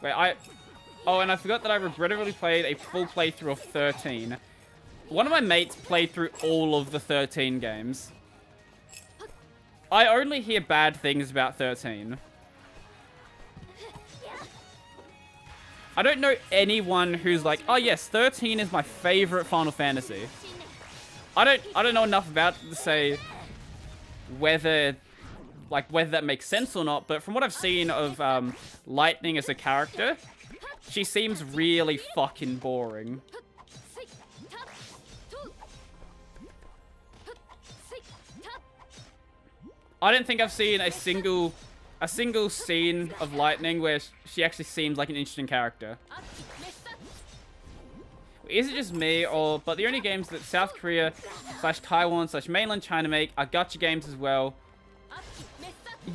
Wait, oh, and I forgot that I regrettably played a full playthrough of 13. One of my mates played through all of the 13 games. I only hear bad things about 13. I don't know anyone who's like, oh yes, 13 is my favorite Final Fantasy. I don't know enough about it to say whether that makes sense or not, but from what I've seen of Lightning as a character, she seems really fucking boring. I don't think I've seen a single scene of Lightning where she actually seems like an interesting character. Is it just me, but the only games that South Korea / Taiwan / mainland China make are gacha games as well?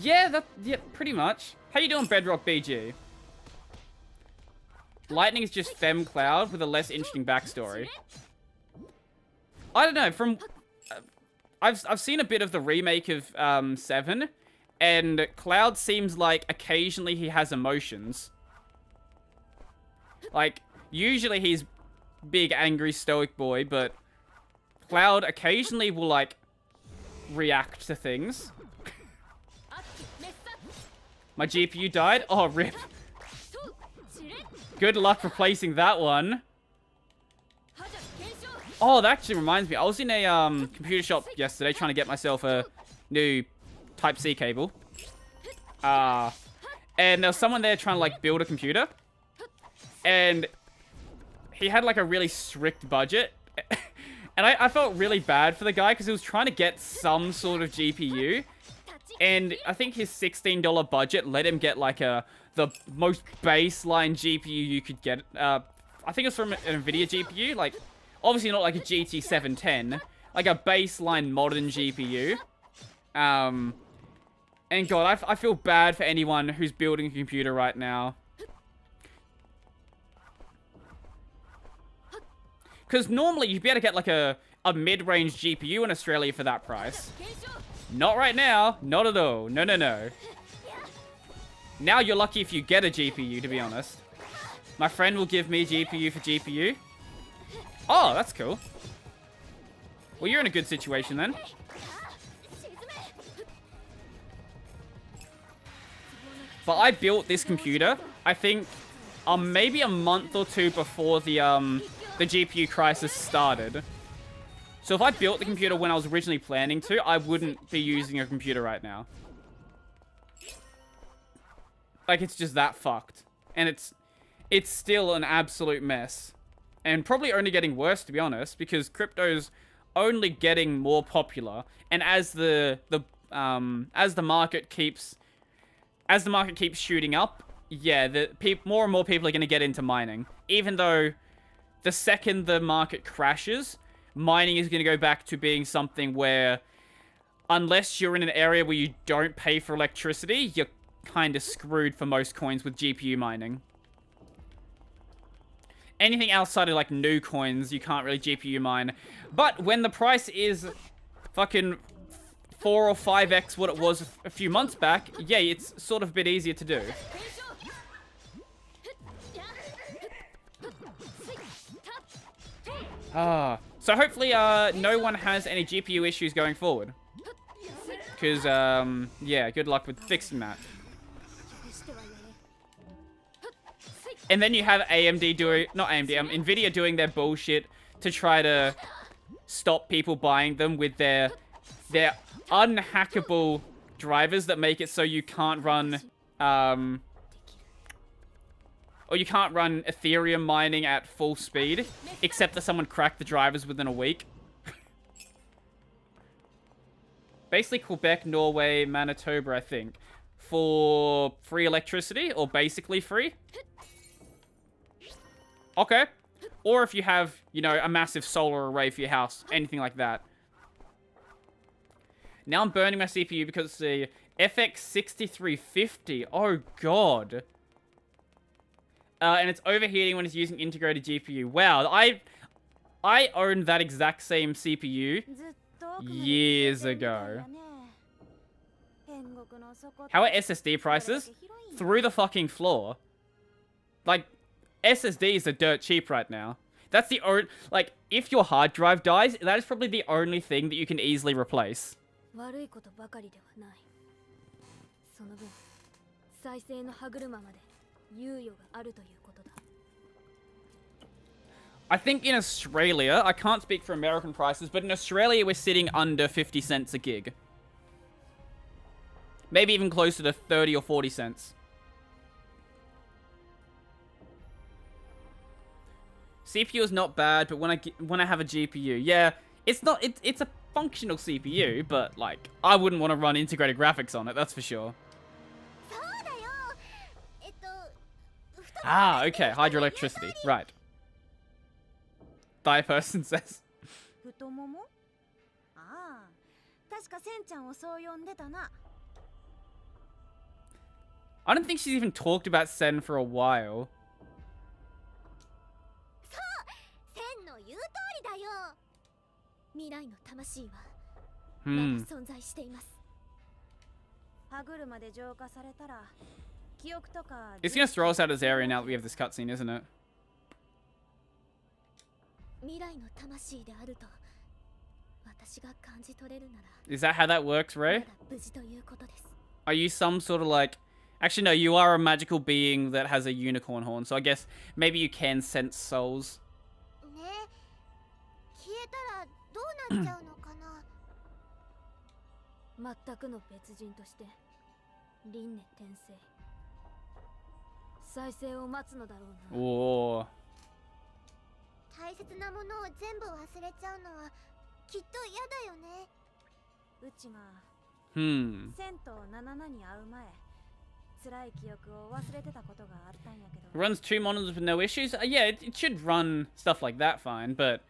Yeah, pretty much. How you doing, Bedrock BG? Lightning is just Femme Cloud with a less interesting backstory. I don't know, I've seen a bit of the remake of 7, and Cloud seems like occasionally he has emotions. Like, usually he's big, angry, stoic boy, but Cloud occasionally will, like, react to things. My GPU died? Oh, rip. Good luck replacing that one. Oh, that actually reminds me. I was in a computer shop yesterday trying to get myself a new Type-C cable. And there was someone there trying to, like, build a computer. And he had, like, a really strict budget. And I felt really bad for the guy because he was trying to get some sort of GPU. And I think his $16 budget let him get, like, the most baseline GPU you could get. I think it's from an NVIDIA GPU. Like, obviously not like a GT 710. Like a baseline modern GPU. And God, I feel bad for anyone who's building a computer right now. Because normally you'd be able to get like a mid-range GPU in Australia for that price. Not right now. Not at all. No, no, no. Now you're lucky if you get a GPU, to be honest. My friend will give me GPU for GPU. Oh, that's cool. Well, you're in a good situation then. But I built this computer, I think, maybe a month or two before the GPU crisis started. So if I built the computer when I was originally planning to, I wouldn't be using a computer right now. Like, it's just that fucked. And it's still an absolute mess. And probably only getting worse, to be honest, because crypto's only getting more popular. And as the market keeps shooting up, yeah, more and more people are going to get into mining. Even though the second the market crashes, mining is going to go back to being something where, unless you're in an area where you don't pay for electricity, you're kind of screwed for most coins with GPU mining. Anything outside of, like, new coins, you can't really GPU mine. But when the price is fucking 4 or 5x what it was a few months back, yeah, it's sort of a bit easier to do. So hopefully, no one has any GPU issues going forward. Because, yeah, good luck with fixing that. And then you have AMD doing, not AMD, NVIDIA doing their bullshit to try to stop people buying them with their unhackable drivers that make it so you can't run, or you can't run Ethereum mining at full speed, except that someone cracked the drivers within a week. Basically Quebec, Norway, Manitoba, I think, for free electricity, or basically free. Okay. Or if you have, you know, a massive solar array for your house, anything like that. Now I'm burning my CPU because it's the FX 6350. Oh, God. And it's overheating when it's using integrated GPU. Wow, I owned that exact same CPU years ago. How are SSD prices? Through the fucking floor. Like, SSDs are dirt cheap right now. That's the only, like, if your hard drive dies, that is probably the only thing that you can easily replace. I think in Australia, I can't speak for American prices, but in Australia we're sitting under 50 cents a gig. Maybe even closer to 30 or 40 cents. CPU is not bad, but when I have a GPU, yeah, it's a functional CPU, but like I wouldn't want to run integrated graphics on it, that's for sure. Ah, okay, hydroelectricity, right. Thai person says. I don't think she's even talked about Sen for a while. It's gonna throw us out of this area now that we have this cutscene, isn't it? Is that how that works, Ray? Are you some sort of like... Actually, no, you are a magical being that has a unicorn horn, so I guess maybe you can sense souls. Oh. Runs 2 monitors with no issues? Yeah, it should run stuff like that fine, but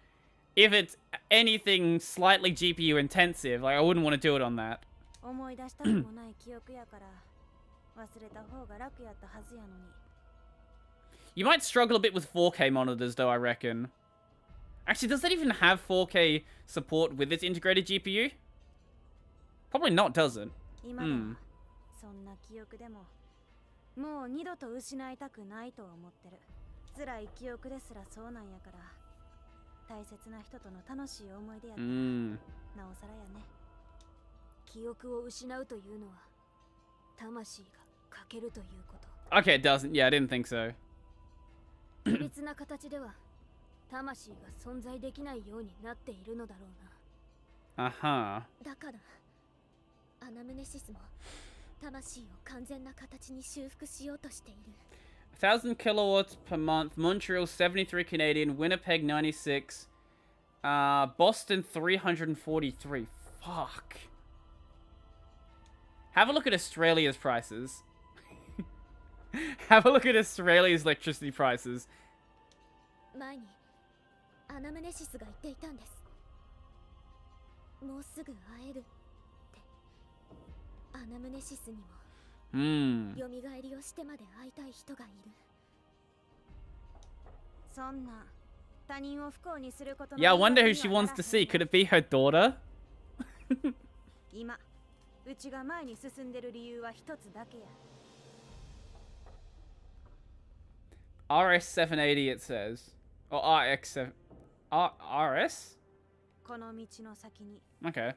if it's anything slightly GPU intensive, like I wouldn't want to do it on that. You might struggle a bit with 4K monitors though, I reckon. Actually, does that even have 4K support with its integrated GPU? Probably not, does it? Hmm. Okay, it doesn't. Yeah, I didn't think so. Uh-huh. 1,000 kilowatts per month. Montreal 73 Canadian. Winnipeg 96. Boston 343. Fuck. Have a look at Australia's prices. Have a look at Australia's electricity prices. Yeah, I wonder who she wants to see. Could it be her daughter? RS780 it says. Or RX7... RS? Okay.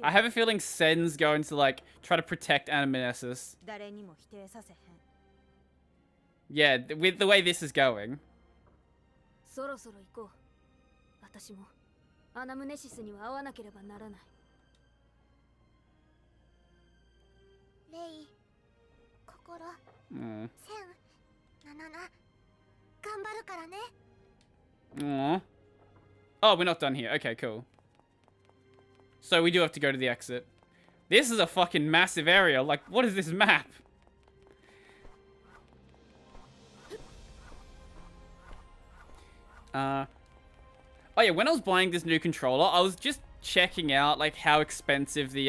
I have a feeling Sen's going to, like, try to protect Anamnesis. Yeah, with the way this is going. Aww. Oh, we're not done here. Okay, cool. So we do have to go to the exit. This is a fucking massive area. Like, what is this map? Oh yeah, when I was buying this new controller, I was just checking out like how expensive the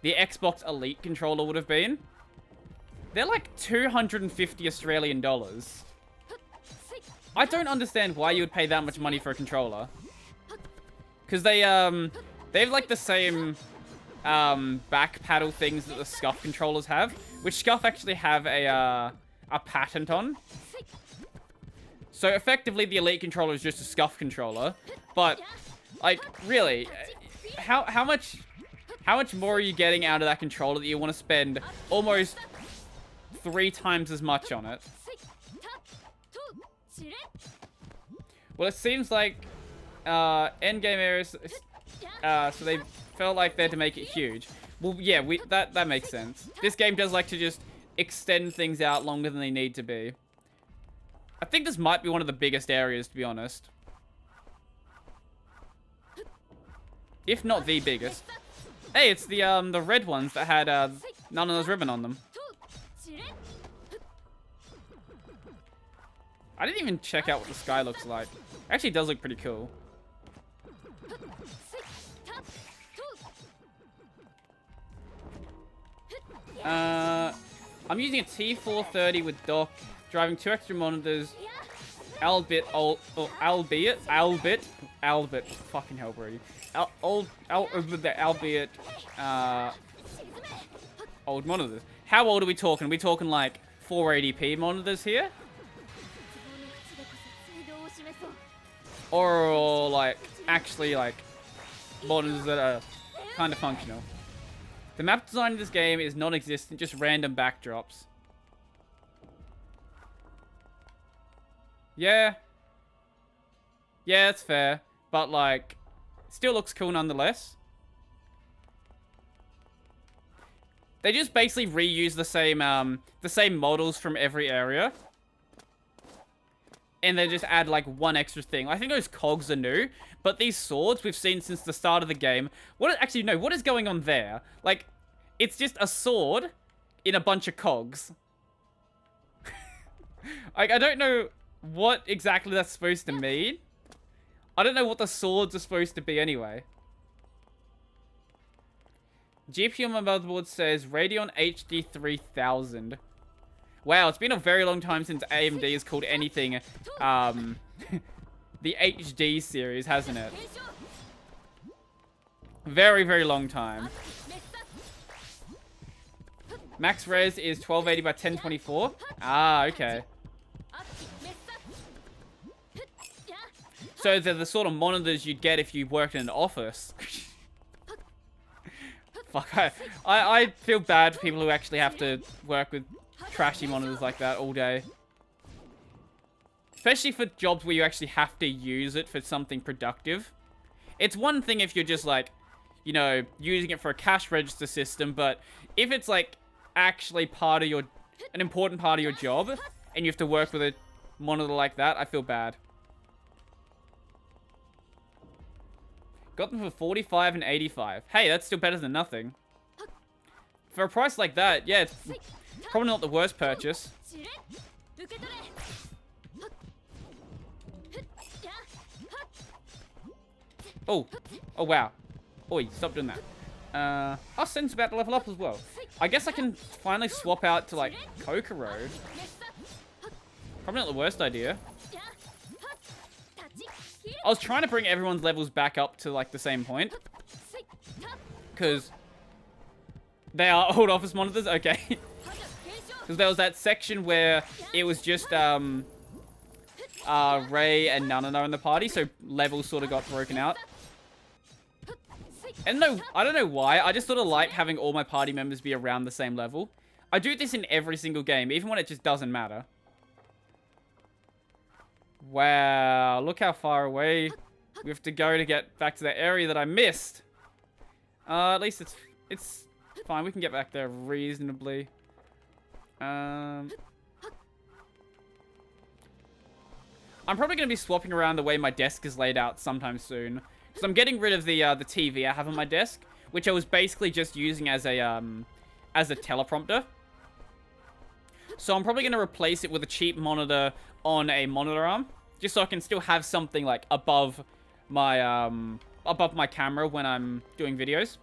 Xbox Elite controller would have been. They're like 250 Australian dollars. I don't understand why you would pay that much money for a controller. Because they have like the same back paddle things that the Scuff controllers have, which Scuff actually have a patent on. So effectively the Elite controller is just a Scuff controller, but like really, how much more are you getting out of that controller that you want to spend almost 3 times as much on it? Well, it seems like endgame areas, so they felt like they had to make it huge. Well, yeah, that makes sense. This game does like to just extend things out longer than they need to be. I think this might be one of the biggest areas, to be honest. If not the biggest. Hey, it's the red ones that had none of those ribbon on them. I didn't even check out what the sky looks like. Actually, it does look pretty cool. I'm using a T430 with dock, driving 2 extra monitors, albeit, fucking hell, Brady. Albeit, old monitors. How old are we talking? Are we talking like 480p monitors here? Or like, actually like, monitors that are kind of functional. The map design in this game is non-existent, just random backdrops. Yeah. Yeah, it's fair. But like, still looks cool nonetheless. They just basically reuse the same models from every area. And they just add like one extra thing. I think those cogs are new, but these swords we've seen since the start of the game. Actually, no, what is going on there? Like, it's just a sword in a bunch of cogs. Like, I don't know what exactly that's supposed to mean. I don't know what the swords are supposed to be anyway. GPU on my motherboard says Radeon HD 3000. Wow, it's been a very long time since AMD has called anything, the HD series, hasn't it? Very, very long time. Max res is 1280 by 1024. Ah, okay. So they're the sort of monitors you'd get if you worked in an office. Fuck, I feel bad for people who actually have to work with trashy monitors like that all day. Especially for jobs where you actually have to use it for something productive. It's one thing if you're just like, you know, using it for a cash register system, but if it's like actually an important part of your job and you have to work with a monitor like that, I feel bad. Got them for 45 and 85. Hey, that's still better than nothing. For a price like that, yeah, it's probably not the worst purchase. Oh. Oh, wow. Oi, stop doing that. Oh, Sen's about to level up as well. I guess I can finally swap out to, like, Kokoro. Probably not the worst idea. I was trying to bring everyone's levels back up to, like, the same point. Because they are old office monitors? Okay. Because there was that section where it was just, Ray and Nanana in the party, so levels sort of got broken out. And no, I don't know why, I just sort of like having all my party members be around the same level. I do this in every single game, even when it just doesn't matter. Wow, look how far away we have to go to get back to the area that I missed. At least it's fine, we can get back there reasonably. I'm probably going to be swapping around the way my desk is laid out sometime soon. Because I'm getting rid of the TV I have on my desk, which I was basically just using as a teleprompter. So I'm probably going to replace it with a cheap monitor on a monitor arm, just so I can still have something like above my camera when I'm doing videos.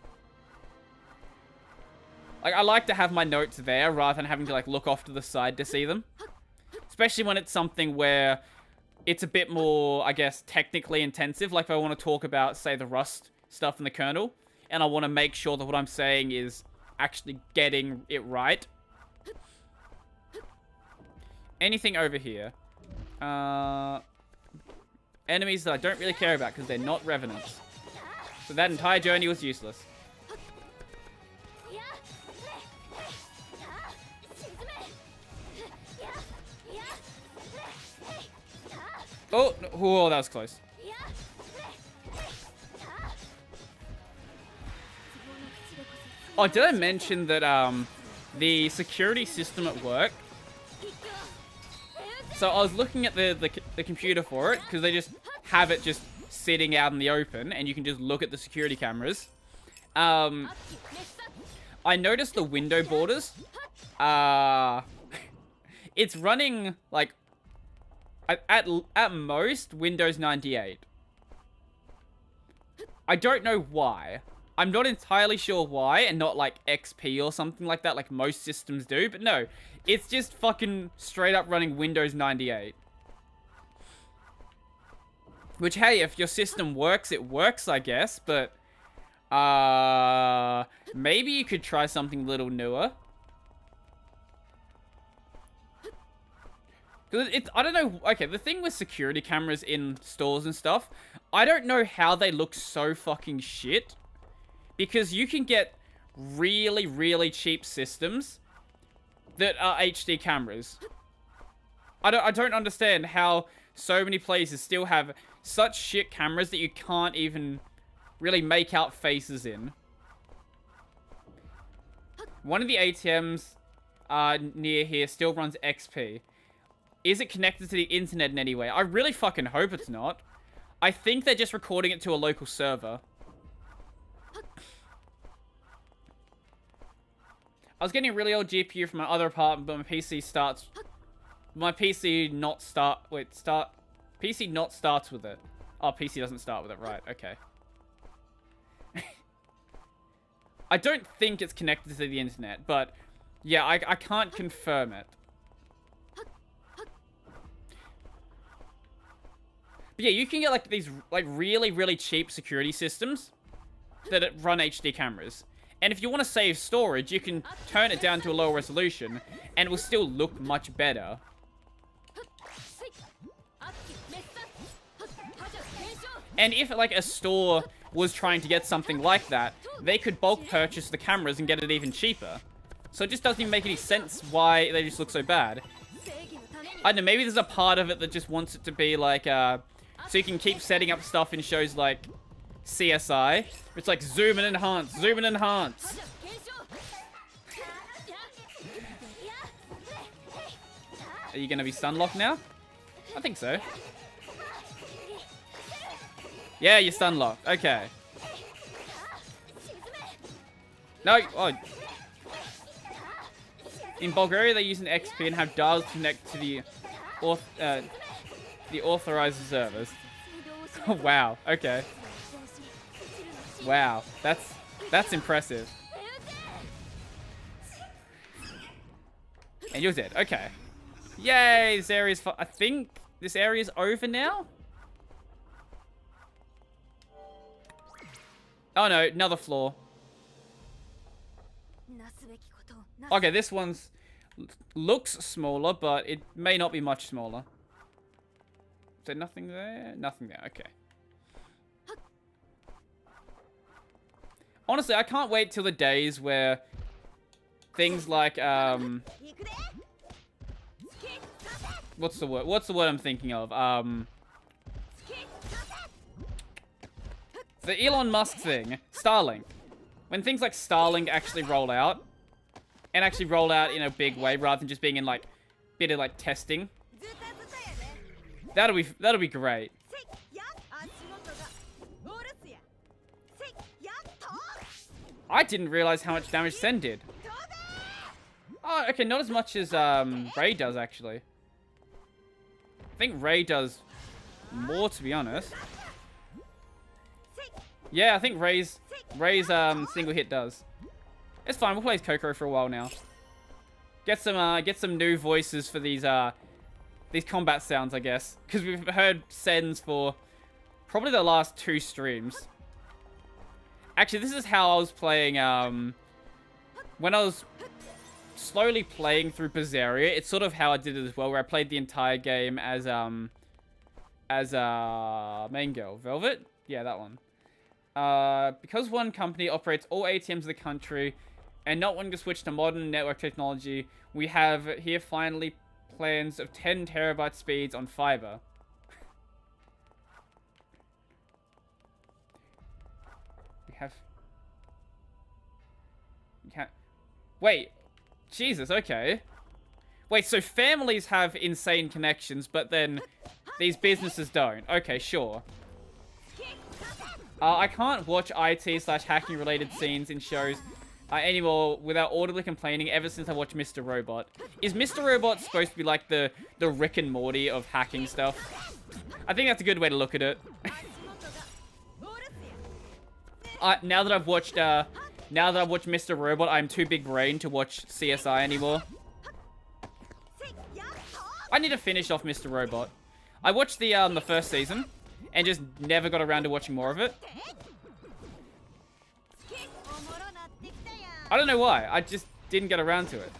Like, I like to have my notes there rather than having to like look off to the side to see them. Especially when it's something where it's a bit more, I guess, technically intensive. Like if I want to talk about, say, the Rust stuff in the kernel, and I want to make sure that what I'm saying is actually getting it right. Anything over here? Enemies that I don't really care about because they're not revenants. So that entire journey was useless. Oh, oh, that was close. Oh, did I mention that the security system at work? So I was looking at the computer for it, because they just have it just sitting out in the open, and you can just look at the security cameras. I noticed the window borders. It's running, like, at most, Windows 98. I don't know why. I'm not entirely sure why, and not like XP or something like that, like most systems do, but no. It's just fucking straight up running Windows 98. Which, hey, if your system works, it works, I guess, but maybe you could try something a little newer. Because I don't know, okay, the thing with security cameras in stores and stuff, I don't know how they look so fucking shit. Because you can get really, really cheap systems that are HD cameras. I don't understand how so many places still have such shit cameras that you can't even really make out faces in. One of the ATMs near here still runs XP. Is it connected to the internet in any way? I really fucking hope it's not. I think they're just recording it to a local server. I was getting a really old GPU from my other apartment, but my PC starts... PC not starts with it. Oh, PC doesn't start with it. Right, okay. I don't think it's connected to the internet, but... yeah, I can't confirm it. But yeah, you can get like these like really, really cheap security systems that run HD cameras. And if you want to save storage, you can turn it down to a lower resolution and it will still look much better. And if like a store was trying to get something like that, they could bulk purchase the cameras and get it even cheaper. So it just doesn't even make any sense why they just look so bad. I don't know, maybe there's a part of it that just wants it to be like, so you can keep setting up stuff in shows like CSI. It's like zoom and enhance, zoom and enhance. Are you gonna be stun locked now? I think so. Yeah, you're stun locked. Okay. No, oh. In Bulgaria, they use an XP and have dials connect to the authorized servers. Oh, wow. Okay. Wow. That's impressive. And you're dead. Okay. Yay! This area's I think this area's over now? Oh no, another floor. Okay, this one's looks smaller, but it may not be much smaller. Is there nothing there? Nothing there, okay. Honestly, I can't wait till the days where things like, what's the word? What's the word I'm thinking of? The Elon Musk thing, Starlink. When things like Starlink actually roll out, and actually roll out in a big way rather than just being in like bit of like testing. That'll be great. I didn't realize how much damage Sen did. Oh, okay, not as much as Ray does actually. I think Ray does more, to be honest. Yeah, I think Ray's single hit does. It's fine. We'll play as Coco for a while now. Get some new voices for these combat sounds, I guess, because we've heard Sen's for probably the last 2 streams. Actually, this is how I was playing. When I was slowly playing through Berseria, it's sort of how I did it as well, where I played the entire game as main girl, Velvet. Yeah, that one. Because one company operates all ATMs of the country and not wanting to switch to modern network technology, we have here finally plans of 10 terabyte speeds on fiber. We can't... Wait. Jesus, okay. Wait, so families have insane connections, but then these businesses don't. Okay, sure. I can't watch IT/hacking related scenes in shows anymore without audibly complaining ever since I watched Mr. Robot. Is Mr. Robot supposed to be like the Rick and Morty of hacking stuff? I think that's a good way to look at it. Now that I've watched Mr. Robot, I'm too big brain to watch CSI anymore. I need to finish off Mr. Robot. I watched the first season and just never got around to watching more of it. I don't know why. I just didn't get around to it.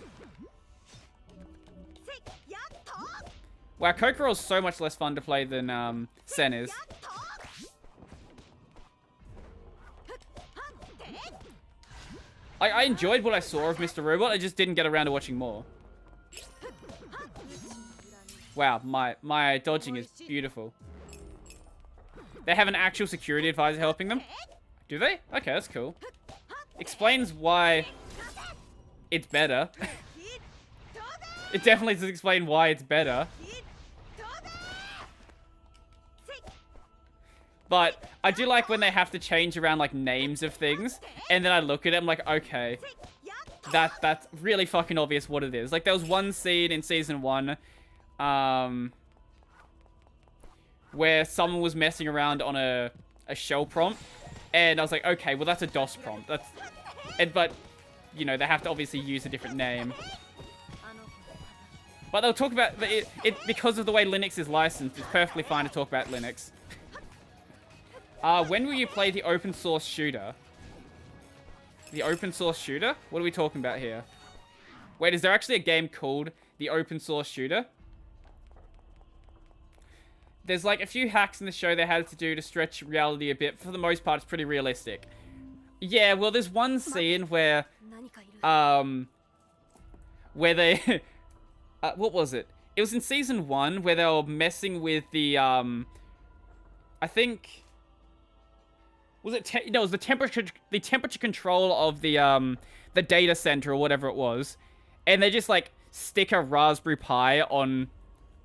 Wow, Kokoral's so much less fun to play than Sen is. I enjoyed what I saw of Mr. Robot, I just didn't get around to watching more. Wow, my dodging is beautiful. They have an actual security advisor helping them? Do they? Okay, that's cool. Explains why it's better. It definitely does explain why it's better. But I do like when they have to change around like names of things, and then I look at it, I'm like, okay, that's really fucking obvious what it is. Like there was one scene in season 1, where someone was messing around on a shell prompt, and I was like, okay, well that's a DOS prompt. But you know they have to obviously use a different name. But they'll talk about it because of the way Linux is licensed. It's perfectly fine to talk about Linux. When will you play the open source shooter? The open source shooter? What are we talking about here? Wait, is there actually a game called the open source shooter? There's like a few hacks in the show they had to do to stretch reality a bit. For the most part, it's pretty realistic. Yeah, well, there's one scene where they... what was it? It was in season 1 where they were messing with the, I think... Was it? No, it was the temperature control of the data center or whatever it was, and they just like stick a Raspberry Pi on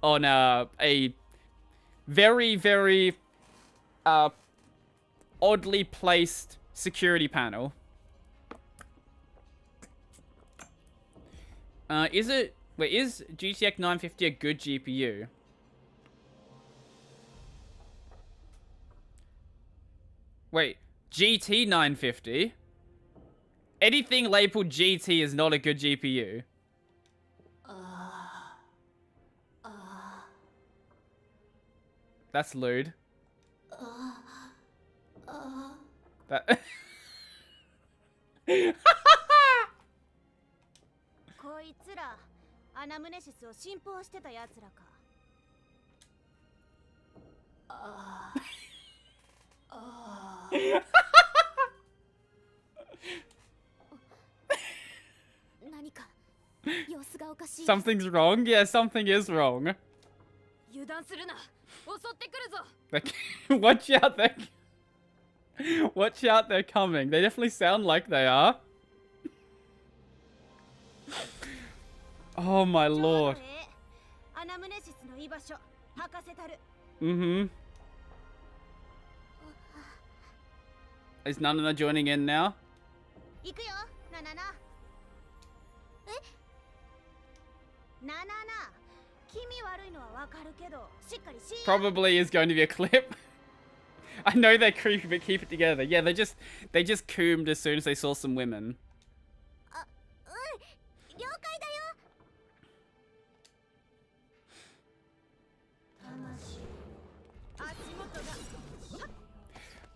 a very, very oddly placed security panel. Is GTX 950 a good GPU? Wait, GT 950? Anything labeled GT is not a good GPU. That's lewd. That... Something's wrong? Yeah, something is wrong. Watch out, watch out, they're coming. They definitely sound like they are. Oh my lord. Mm-hmm. Is Nana joining in now? Probably is going to be a clip. I know they're creepy, but keep it together. Yeah, they just coomed as soon as they saw some women.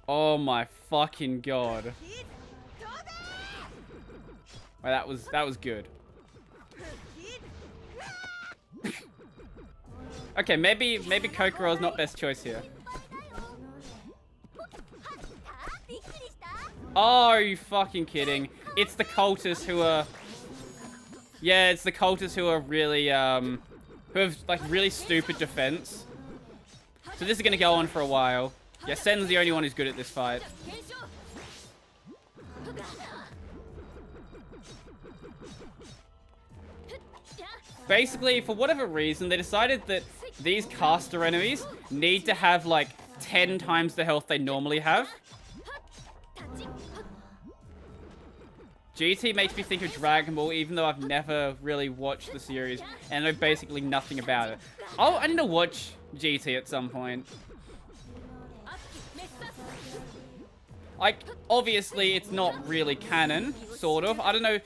Oh my fucking god. Well, that was good. Okay, maybe Kokoral's not best choice here. Oh, are you fucking kidding? It's the cultists who are... Yeah, it's the cultists who are really, who have, like, really stupid defense. So this is gonna go on for a while. Yeah, Sen's the only one who's good at this fight. Basically, for whatever reason, they decided that these caster enemies need to have, like, 10 times the health they normally have. GT makes me think of Dragon Ball, even though I've never really watched the series, and I know basically nothing about it. Oh, I need to watch GT at some point. Like, obviously, it's not really canon, sort of. I don't know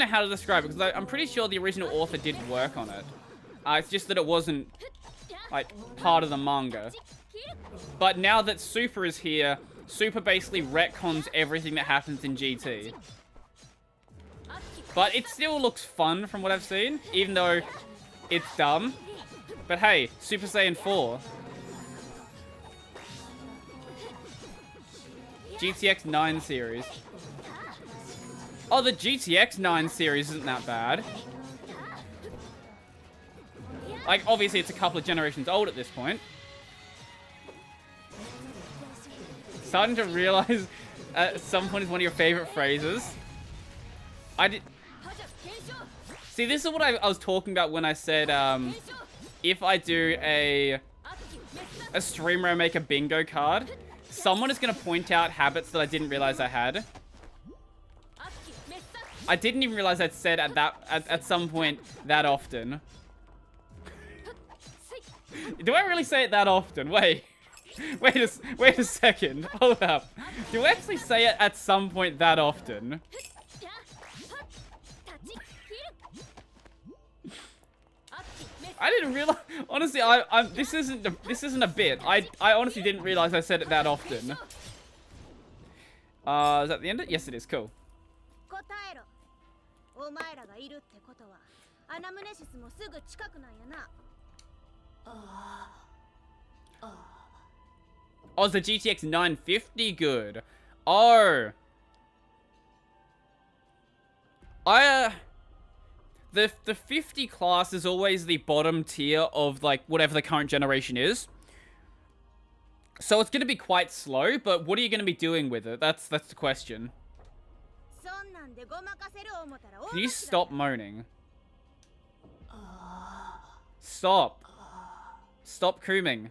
how to describe it, because I'm pretty sure the original author did work on it. It's just that it wasn't, like, part of the manga. But now that Super is here, Super basically retcons everything that happens in GT. But it still looks fun from what I've seen, even though it's dumb. But hey, Super Saiyan 4. GTX 9 series. Oh, the GTX 9 series isn't that bad. Like, obviously it's a couple of generations old at this point. Starting to realize at some point is one of your favorite phrases. See, this is what I was talking about when I said, if I do a stream where I make a bingo card, someone is going to point out habits that I didn't realize I had. I didn't even realize I'd said at some point that often. Do I really say it that often? Wait a second. Hold up. Do I actually say it at some point that often? I didn't realize. Honestly, this isn't a bit. I honestly didn't realize I said it that often. Is that the end of it? Yes, it is. Cool. Oh, is the GTX 950 good? Oh. The 50 class is always the bottom tier of, like, whatever the current generation is. So it's going to be quite slow, but what are you going to be doing with it? That's the question. Can you stop moaning? Stop. Stop crooming.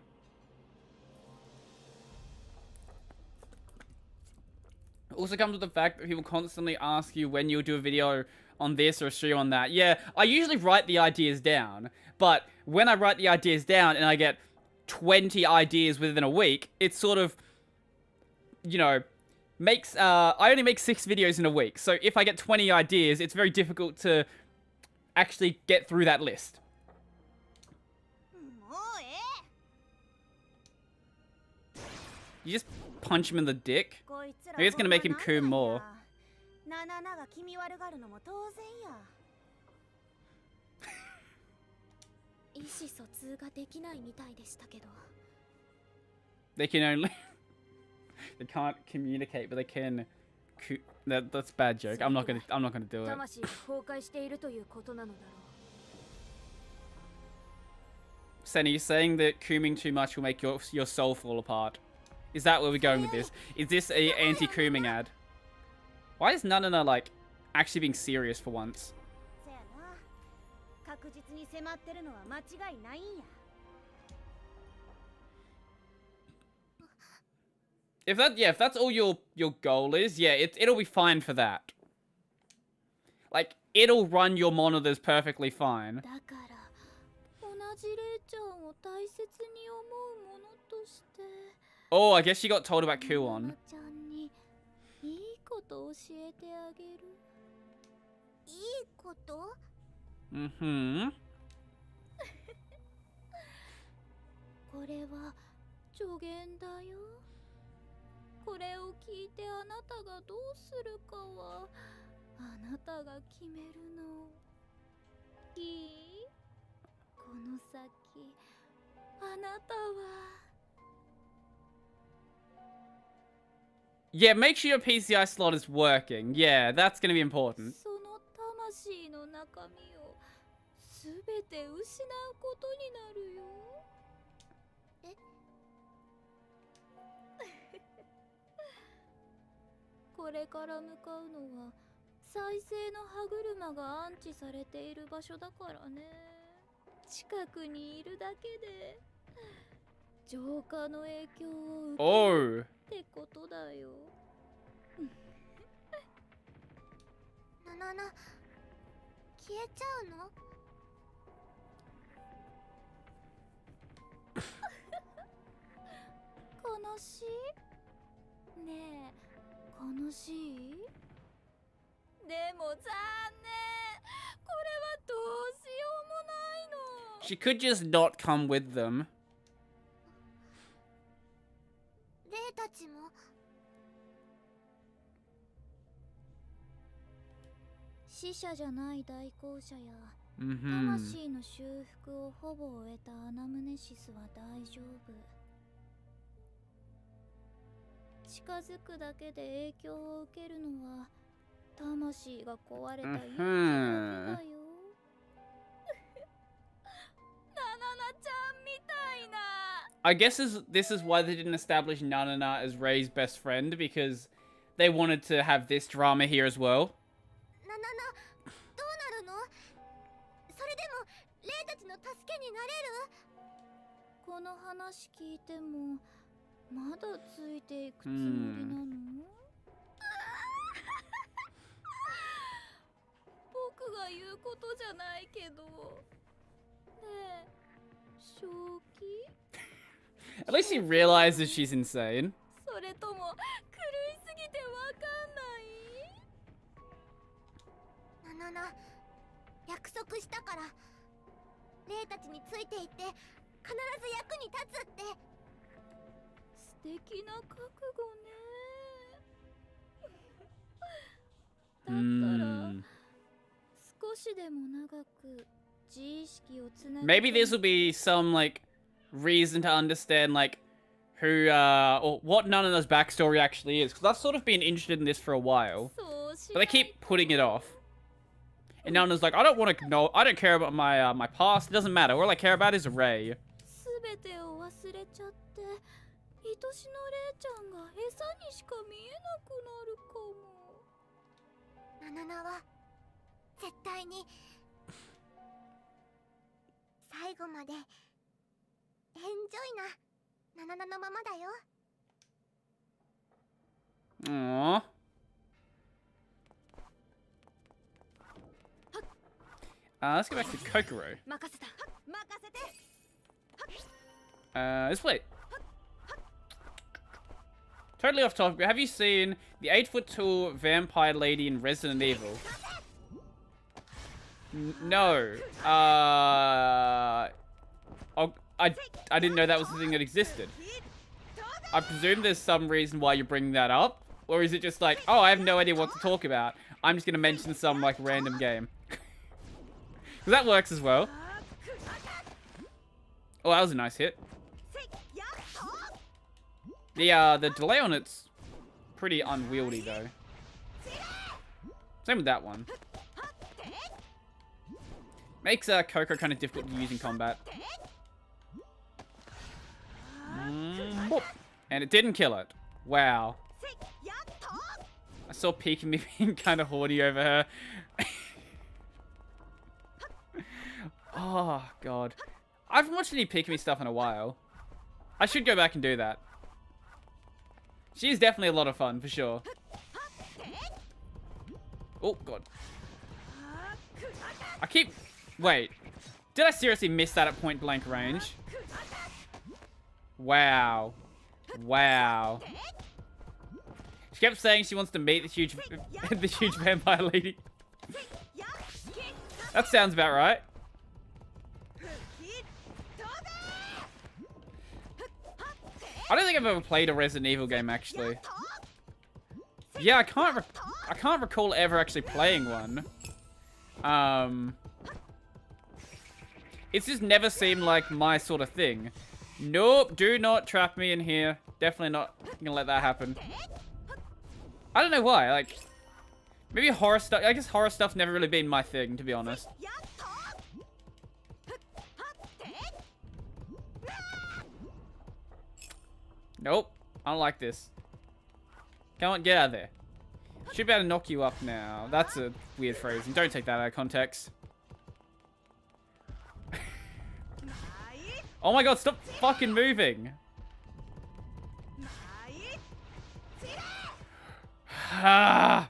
It also comes with the fact that people constantly ask you when you'll do a video on this or a stream on that. Yeah, I usually write the ideas down, but when I write the ideas down and I get 20 ideas within a week, it sort of, you know, makes, I only make 6 videos in a week, so if I get 20 ideas, it's very difficult to actually get through that list. You just punch him in the dick? Maybe it's gonna make him coom more. They can only... they can't communicate, but they can... That's a bad joke. I'm not gonna do it. Senna, you're saying that cooming too much will make your soul fall apart. Is that where we're going with this? Is this a anti-cooming ad? Why is Nanana, like, actually being serious for once? If that's all your goal is, yeah, it'll be fine for that. Like, it'll run your monitors perfectly fine. Oh, I guess she got told about Kuon. Mm-hmm. Yeah, make sure your PCI slot is working. Yeah, that's gonna be important. Oh. She could just not come with them. じゃない代行者や Mm-hmm. 魂の修復をほぼ終えたアナムネシスは大丈夫。近づくだけで影響を受けるのは魂が壊れた勇気だけだよ。ナナナちゃんみたいな。I guess this is why they didn't establish Nanana as Rei's best friend, because they wanted to have this drama here as well. ナナナ、どうなるの？それでもレイたちの助けになれる？この話聞いてもまだついていくつもりなの？僕が言うことじゃないけど。ねえ、正気？ At least he realizes she's insane. それとも狂いすぎてわかんない？ナナナ、約束したからレイたちについていって必ず役に立つって。素敵な覚悟ね。だったら少しでも長く自意識をつなげ。 Maybe this will be some like reason to understand like who or what Nanana's backstory actually is, because I've sort of been interested in this for a while, but they keep putting it off. And Nanana's like, I don't want to know, I don't care about my my past. It doesn't matter. All I care about is Rei. 全てを忘れちゃって愛しのレイちゃんが餌にしか見えなくなるかも。ナナナは絶対に最後までエンジョイなナナナのままだよ。Aww. Let's go back to Kokoro. Let's play. Totally off topic, but have you seen the 8-foot tall vampire lady in Resident Evil? No. I didn't know that was the thing that existed. I presume there's some reason why you're bringing that up. Or is it just like, oh, I have no idea what to talk about. I'm just going to mention some, like, random game. Because that works as well. Oh, that was a nice hit. The delay on it's pretty unwieldy, though. Same with that one. Makes Coco kind of difficult to use in combat. And it didn't kill it. Wow. I saw Pikami being kind of horny over her. Oh, God. I haven't watched any Pikami stuff in a while. I should go back and do that. She's definitely a lot of fun, for sure. Oh, God. I keep... Wait. Did I seriously miss that at point blank range? Wow. Wow. She kept saying she wants to meet the huge vampire lady. That sounds about right. I don't think I've ever played a Resident Evil game, actually. Yeah, I can't recall ever actually playing one. It's just never seemed like my sort of thing. Nope, do not trap me in here. Definitely not gonna let that happen. I don't know why, like... Maybe horror stuff... I guess horror stuff's never really been my thing, to be honest. Nope, I don't like this. Come on, get out of there. Should be able to knock you up now. That's a weird phrasing. Don't take that out of context. Oh my god, stop fucking moving. Ah.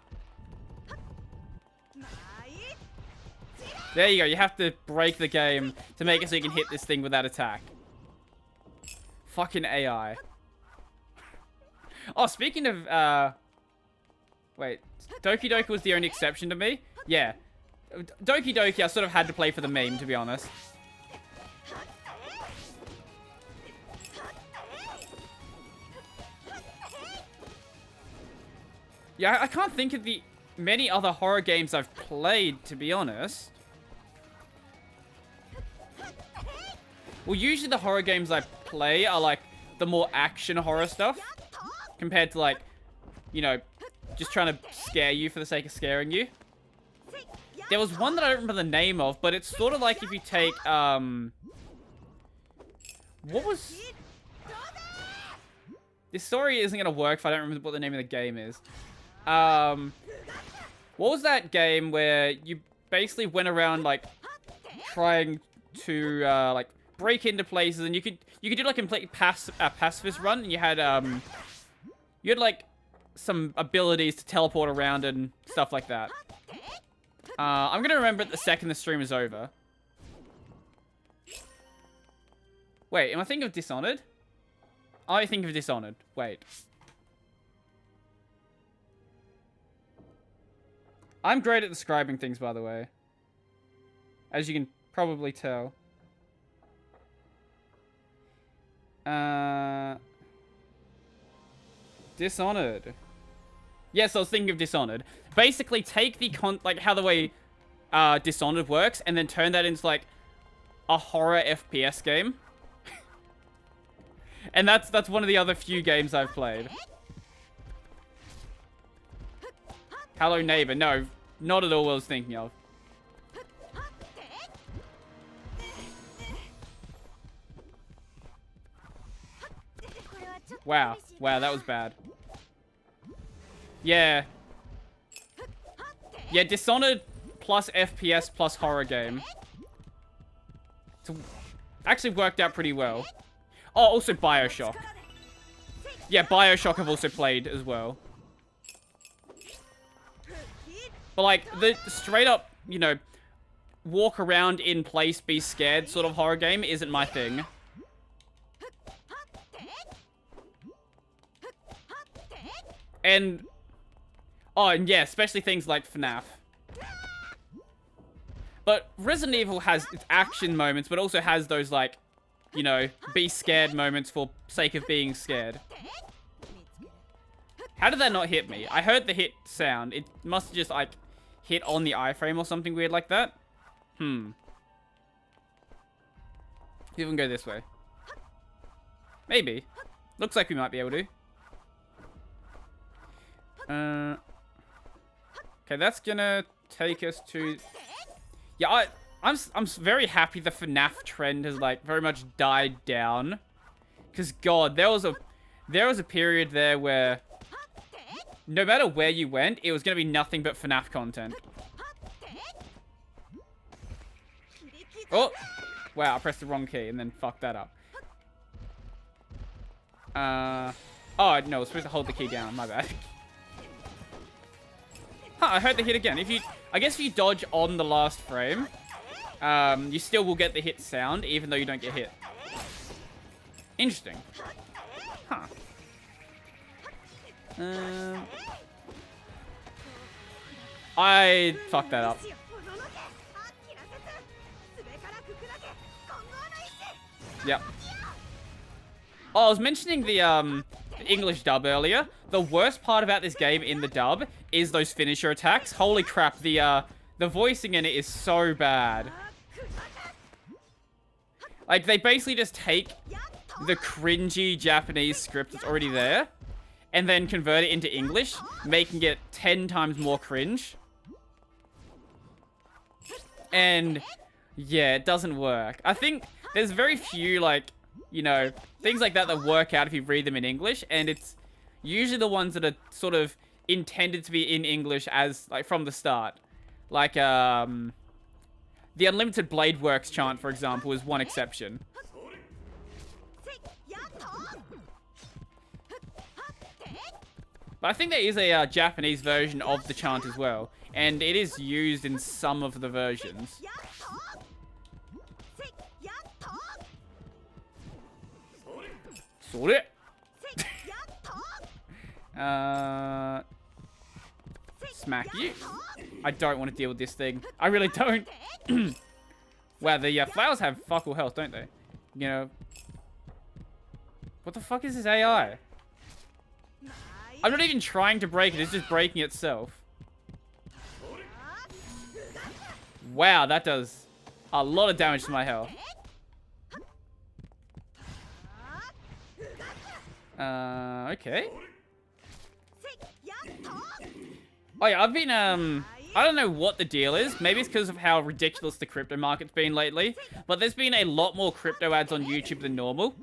There you go, you have to break the game to make it so you can hit this thing with that attack. Fucking AI. Oh, speaking of, wait, Doki Doki was the only exception to me? Yeah. Doki Doki I sort of had to play for the meme, to be honest. Yeah, I can't think of the... many other horror games I've played, to be honest. Well, usually the horror games I play are like the more action horror stuff compared to like, you know, just trying to scare you for the sake of scaring you. There was one that I don't remember the name of, but it's sort of like if you take, what was... This story isn't going to work if I don't remember what the name of the game is. What was that game where you basically went around, like, trying to, like, break into places, and you could do, like, a complete pacifist run, and you had, like, some abilities to teleport around and stuff like that. I'm gonna remember it the second the stream is over. Wait, am I thinking of Dishonored? I think of Dishonored. Wait. I'm great at describing things, by the way. As you can probably tell. Dishonored. Yes, I was thinking of Dishonored. Basically, take the how the way Dishonored works, and then turn that into like a horror FPS game. And that's one of the other few games I've played. Hello Neighbor. No, not at all what I was thinking of. Wow. Wow, that was bad. Yeah. Yeah, Dishonored plus FPS plus horror game. It's actually worked out pretty well. Oh, also BioShock. Yeah, BioShock I've also played as well. But like, the straight up, you know, walk around in place, be scared sort of horror game isn't my thing. And... oh, and yeah, especially things like FNAF. But Resident Evil has its action moments, but also has those, like, you know, be scared moments for sake of being scared. How did that not hit me? I heard the hit sound. It must have just, like, hit on the iframe or something weird like that. See if we can go this way. Maybe. Looks like we might be able to. Okay, that's gonna take us to... yeah, I'm very happy the FNAF trend has, like, very much died down. Because, God, there was a period there where no matter where you went, it was gonna be nothing but FNAF content. Oh! Wow, I pressed the wrong key and then fucked that up. Oh, no, I was supposed to hold the key down. My bad. Huh, I heard the hit again. I guess if you dodge on the last frame, you still will get the hit sound, even though you don't get hit. Interesting. Huh. I fucked that up. Yep. Oh, I was mentioning the English dub earlier. The worst part about this game in the dub is those finisher attacks. Holy crap, the voicing in it is so bad. Like, they basically just take the cringy Japanese script that's already there and then convert it into English, making it 10 times more cringe. And, yeah, it doesn't work. I think there's very few, like, you know, things like that that work out if you read them in English, and it's usually the ones that are sort of intended to be in English as, like, from the start. Like, the Unlimited Blade Works chant, for example, is one exception. But I think there is a Japanese version of the chant as well, and it is used in some of the versions. Sort it. Smack you. I don't want to deal with this thing. I really don't. Wow, the flowers have fuck all health, don't they? You know. What the fuck is this AI? I'm not even trying to break it. It's just breaking itself. Wow, that does a lot of damage to my health. Okay. Oh yeah, I've been, I don't know what the deal is. Maybe it's because of how ridiculous the crypto market's been lately. But there's been a lot more crypto ads on YouTube than normal.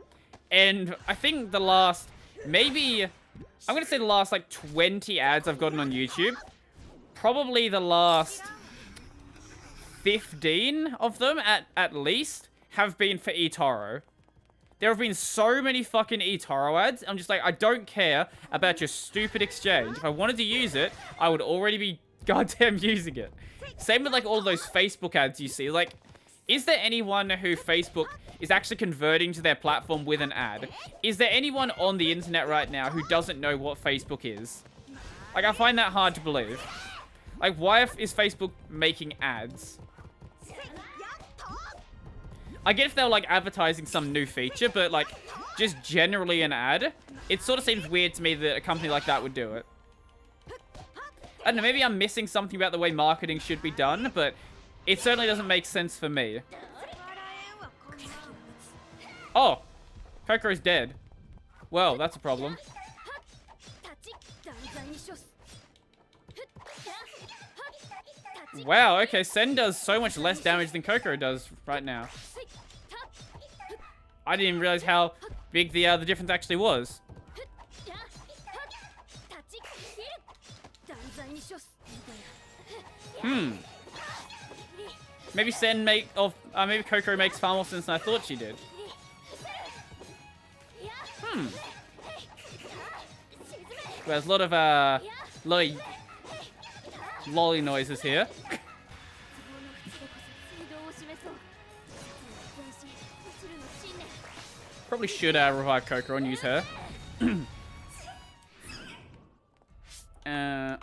And I think the last, maybe, I'm going to say the last, like, 20 ads I've gotten on YouTube. Probably the last 15 of them, at least, have been for eToro. There have been so many fucking eToro ads. I'm just like, I don't care about your stupid exchange. If I wanted to use it, I would already be goddamn using it. Same with, like, all those Facebook ads you see. Like, is there anyone who Facebook is actually converting to their platform with an ad? Is there anyone on the internet right now who doesn't know what Facebook is? Like, I find that hard to believe. Like, why is Facebook making ads? I get if they're, like, advertising some new feature, but, like, just generally an ad, it sort of seems weird to me that a company like that would do it. I don't know, maybe I'm missing something about the way marketing should be done, but it certainly doesn't make sense for me. Oh, Kokoro's dead. Well, that's a problem. Wow, okay, Sen does so much less damage than Kokoro does right now. I didn't even realize how big the difference actually was. Maybe maybe Kokoro makes far more sense than I thought she did. There's a lot of lolly noises here. Probably should revive Kokoro and use her.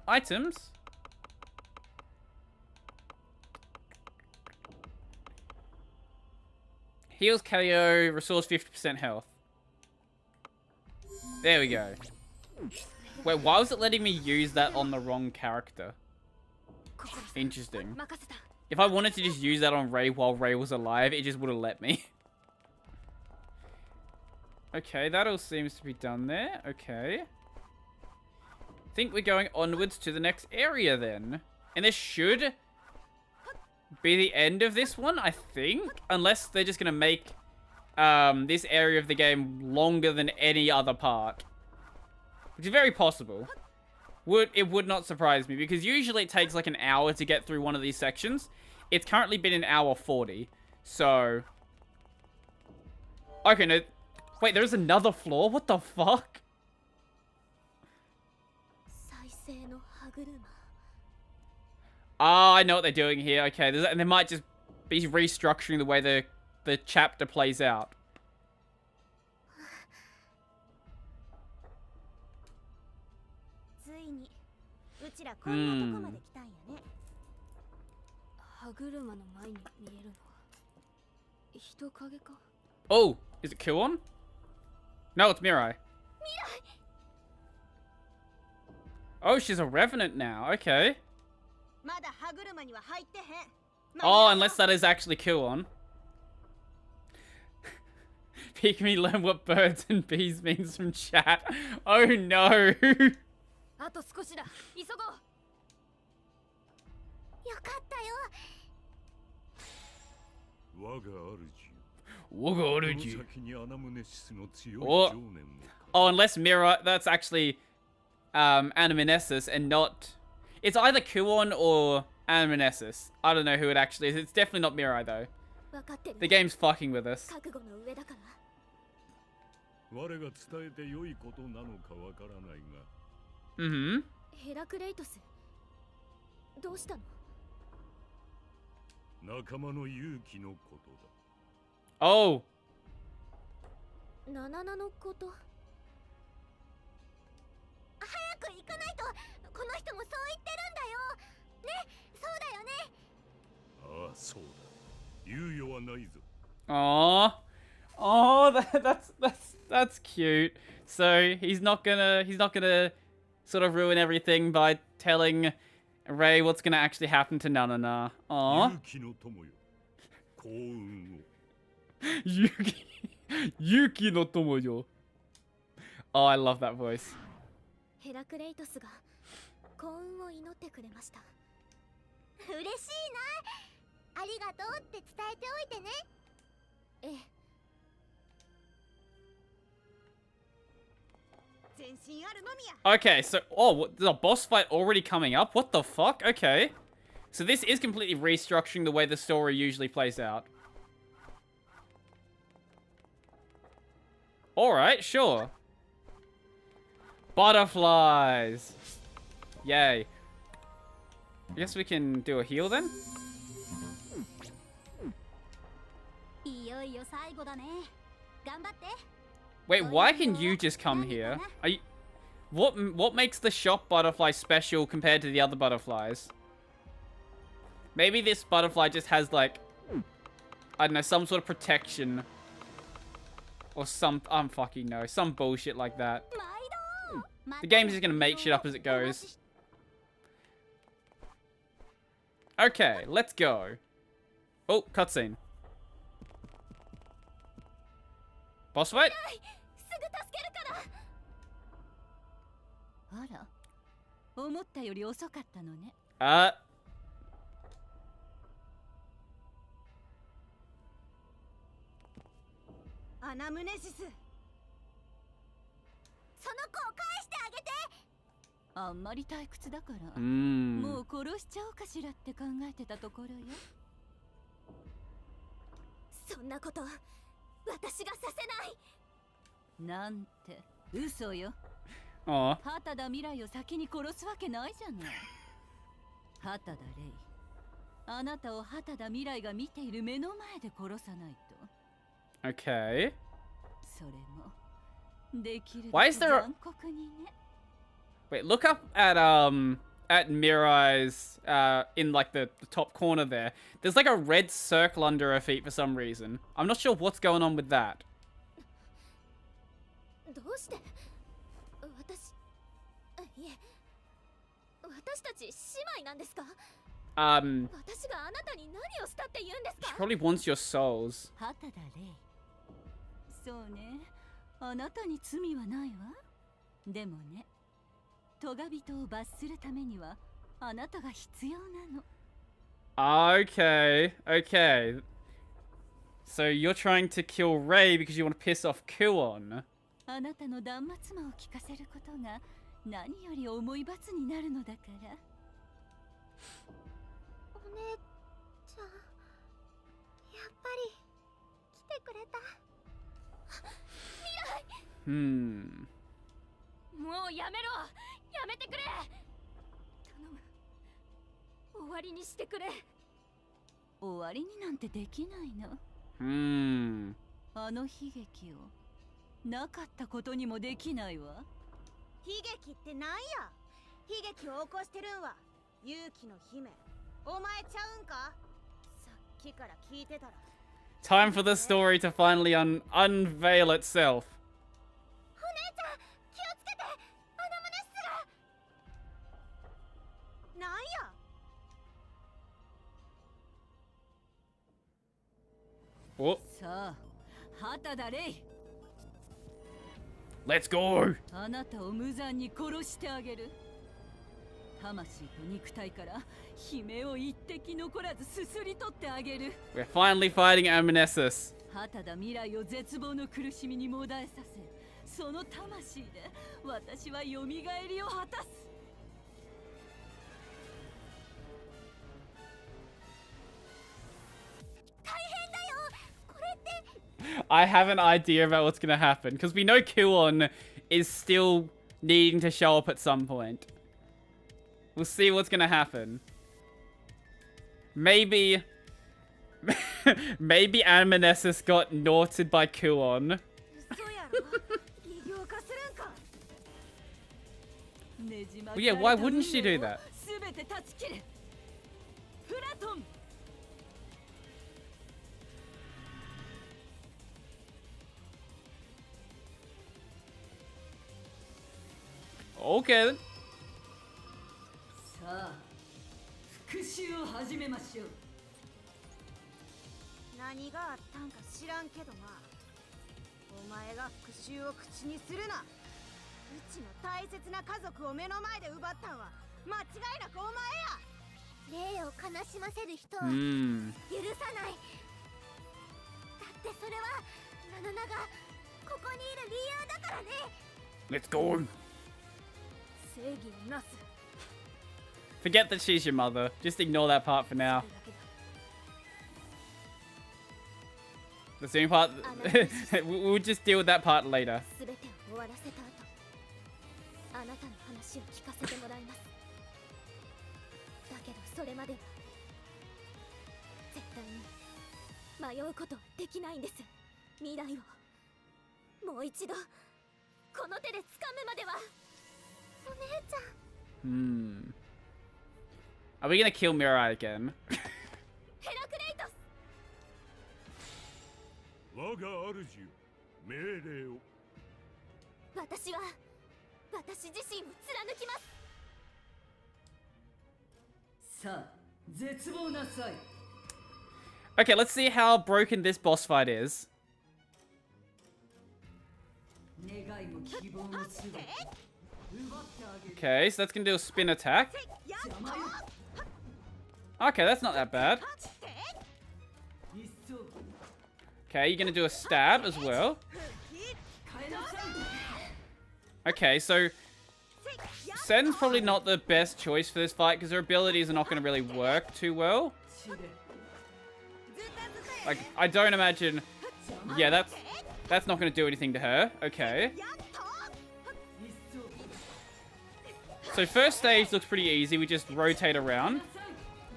Items. Heals KO, restores 50% health. There we go. Wait, why was it letting me use that on the wrong character? Interesting. If I wanted to just use that on Ray while Ray was alive, it just would have let me. Okay, that all seems to be done there. Okay. I think we're going onwards to the next area then. And this should be the end of this one, I think. Unless they're just going to make this area of the game longer than any other part. Which is very possible. It would not surprise me, because usually it takes like an hour to get through one of these sections. It's currently been an hour 40. So... Okay, no... Wait, there's another floor? What the fuck? Oh, I know what they're doing here. Okay, and they might just be restructuring the way the chapter plays out. Oh, is it Kuon? No, it's Mirai. Oh, she's a revenant now. Okay. Oh, unless that is actually Kuon. Pygmy learn what birds and bees means from chat. Oh no. Oh, unless Mirai, that's actually Anaminesis and not... It's either Kuon or Anaminesis. I don't know who it actually is. It's definitely not Mirai though. The game's fucking with us. Mm-hmm. Oh. Aww. Oh, that's cute. So he's not gonna sort of ruin everything by telling Ray, what's gonna actually happen to Nanana? Aww. Yuki no Tomoyo. Oh, I love that voice. ヘラクレイトスが幸運を祈ってくれました。嬉しいな。ありがとうって伝えておいてね。ええ。 Okay, so the boss fight already coming up? What the fuck? Okay. So this is completely restructuring the way the story usually plays out. Alright, sure. Butterflies. Yay. I guess we can do a heal then? Wait, why can you just come here? Are you... What makes the shop butterfly special compared to the other butterflies? Maybe this butterfly just has, like, I don't know, some sort of protection. Or some, I'm fucking no, some bullshit like that. The game's just gonna make shit up as it goes. Okay, let's go. Oh, cutscene. Boss fight? Aw. 畑田未来を先に殺すわけないじゃない。畑田レイ、あなたを畑田未来が見ている目の前で殺さないと。Okay. それもできる Why is there... 残酷にね。 Wait, look up at Mirai's in like the top corner there. There's like a red circle under her feet for some reason. I'm not sure what's going on with that. どうしていえ、私たち姉妹なんですか？私があなたに何をしたって言うんですか？ She probably wants your souls. 畑田レイ、そうね、あなたに罪はないわ。でもね、トガ人を罰するためにはあなたが必要なの。Okay, okay. So you're trying to kill Ray because you want to piss off Kuon. あなたの断末魔を聞かせることが何より重い罰になるのだから。お姉ちゃん、やっぱり来てくれた。未来。もうやめろ、やめてくれ。頼む、終わりにしてくれ。終わりになんてできないの。あの悲劇をなかったことにもできないわ。悲劇ってなんや？悲劇を起こしてるんは勇気の姫、お前ちゃうんか？さっきから聞いてたら。Time for the story to finally unveil itself. お姉ちゃん、気をつけて。アナムネスが。なんや？お。さあ、畑田レイ。Let's go! あなたを無残に殺してあげる。魂と肉体から悲鳴を一滴残らずすすり取ってあげる。We're finally fighting Amnesis. 畑田未来を絶望の苦しみにもだえさせ、その魂で私は蘇りを果たす。大変だよ。これって。I have an idea about what's gonna happen, because we know Kuon is still needing to show up at some point. We'll see what's gonna happen. Maybe... Maybe Amnesis got naughted by Kuon. Well, yeah, why wouldn't she do that? Okay then. さあ、習を始めましょう。何があったんか知らんけどな。お前が復讐を口にするな。うちの大切な家族を目の前で奪ったんは間違いなくお前や。霊を悲しませる人を許うん。さない。だってそれはナナナがここにいる理由だからね。 Let's go. 正義をなす。 Forget that she's your mother. Just ignore that part for now. それだけだ。 The second part, we'll just deal with that part later. すべてを終わらせた後、あなたの話を聞かせてもらいます。だけどそれまでは絶対に迷うことはできないんです。未来をもう一度この手で掴むまでは。お姉ちゃん。Hmm. Are we gonna kill Mirai again? ヘラクレイトス。我が主よ、命令を。私は私自身を貫きます。さあ、絶望なさい。 Okay, let's see how broken this boss fight is. 願いも希望もすべて奪ってあげる。 Okay, so that's gonna do a spin attack. 邪魔よ。 Okay, that's not that bad. 一層 Okay, you're gonna do a stab as well. 変えなさい。 Okay, so Sen's probably not the best choice for this fight because her abilities are not going to really work too well. 血で Like, I don't imagine... Yeah, that's not going to do anything to her. Okay. 一層 So first stage looks pretty easy. We just rotate around.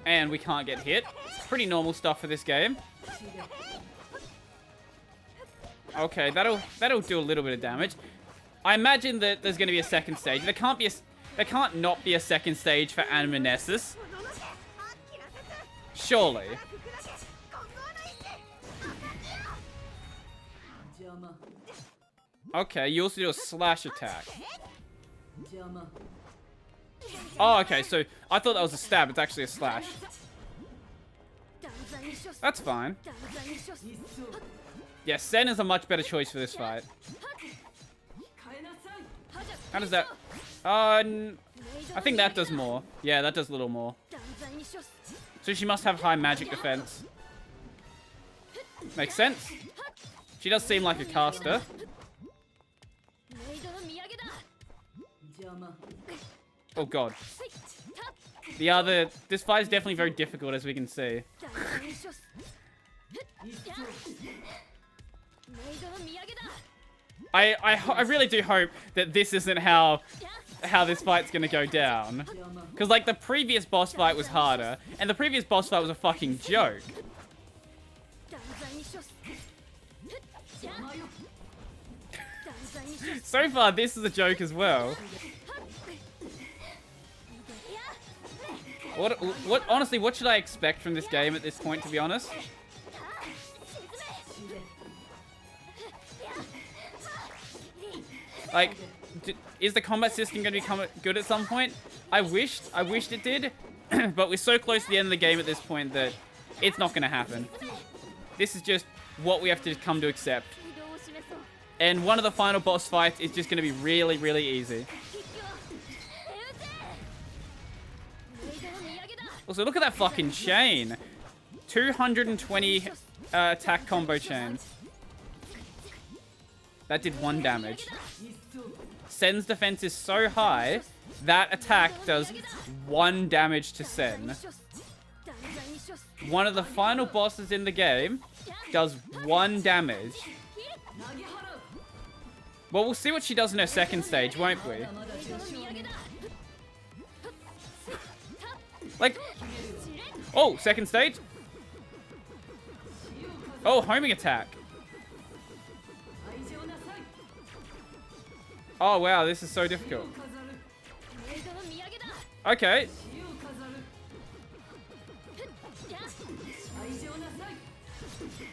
And we can't get hit. Pretty normal stuff for this game. 血で Okay, that'll do a little bit of damage. I imagine that there's going to be a second stage. There can't not be a second stage for Animanesis. Surely. 邪魔 Okay, you also do a slash attack. 邪魔 Oh, okay, so I thought that was a stab. It's actually a slash. That's fine. 一層 Yeah, Sen is a much better choice for this fight. 変えなさい。 How does that... I think that does more. Yeah, that does a little more. So she must have high magic defense. Makes sense. She does seem like a caster. 邪魔 Oh god. The other... This fight is definitely very difficult, as we can see. 一層 I really do hope that this isn't how this fight's gonna go down. 邪魔 Because, like, the previous boss fight was harder, and the previous boss fight was a fucking joke. 邪魔よ So far, this is a joke as well. Honestly, what should I expect from this game at this point, to be honest? 血で Like, is the combat system going to become good at some point? I wished it did, but we're so close to the end of the game at this point that it's not going to happen. This is just what we have to come to accept. And one of the final boss fights is just going to be really, really easy. Also, look at that fucking chain. 220 attack combo chain. That did 1 damage. 一層 Sen's defense is so high, that attack does 1 damage to Sen. One of the final bosses in the game does 1 damage. 投げ払う Well, we'll see what she does in her second stage, won't we? まだまだ序章に Like, oh, second stage. Oh, homing attack. 愛情なさい Oh, wow, this is so difficult. 飾る Okay, 死を飾る愛情なさい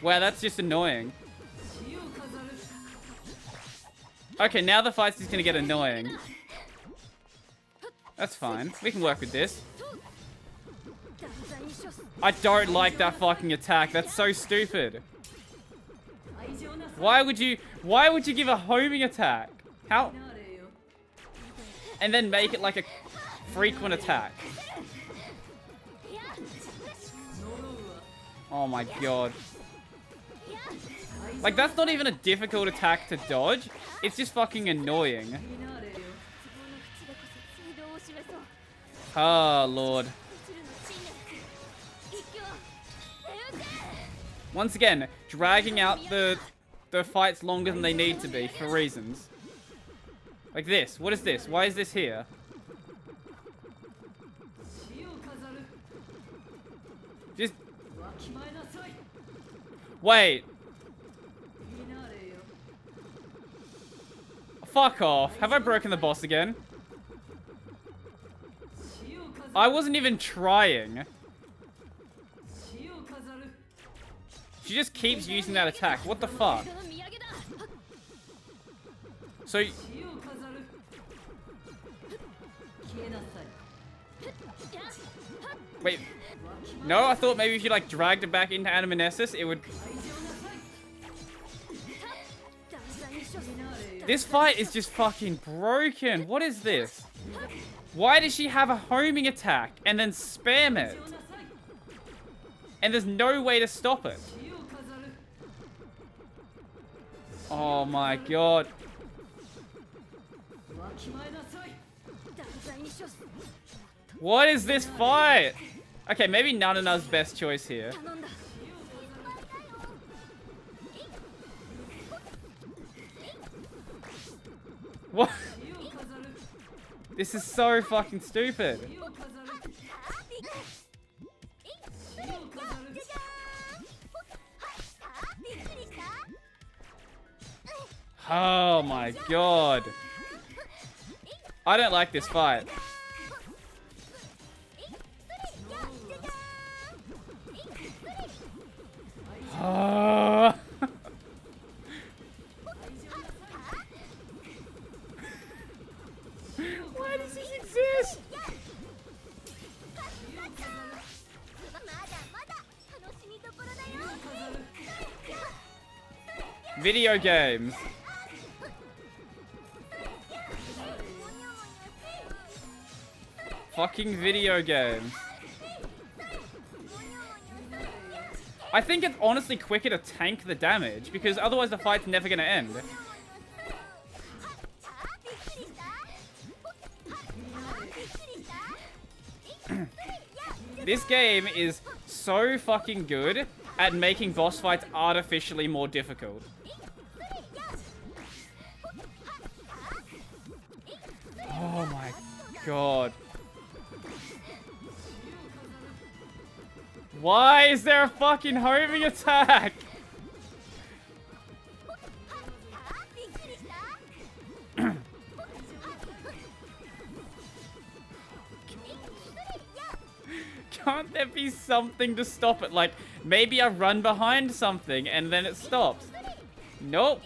wow, that's just annoying. 死を飾る Okay, now the fight's just gonna get annoying. That's fine. We can work with this. I don't like that fucking attack. That's so stupid. Why would you give a homing attack? How? And then make it like a frequent attack. Oh my god. Like, that's not even a difficult attack to dodge. It's just fucking annoying. Oh, Lord. Once again, dragging out the fights longer than they need to be for reasons. Like this. What is this? Why is this here? Just... Wait. Fuck off. Have I broken the boss again? I wasn't even trying. She just keeps using that attack. What the fuck? So... Wait. No, I thought maybe if you like dragged it back into Animanessus, it would... This fight is just fucking broken. What is this? Why does she have a homing attack and then spam it? And there's no way to stop it. Oh my god. What is this fight? Okay, maybe Nanana's best choice here. What? This is so fucking stupid. Oh my god. I don't like this fight. Oh. Why does this exist? Video games. Fucking video games. I think it's honestly quicker to tank the damage, because otherwise the fight's never gonna end. This game is so fucking good at making boss fights artificially more difficult. Oh my god. Why is there a fucking homing attack? Can't there be something to stop it? Like, maybe I run behind something and then it stops. Nope.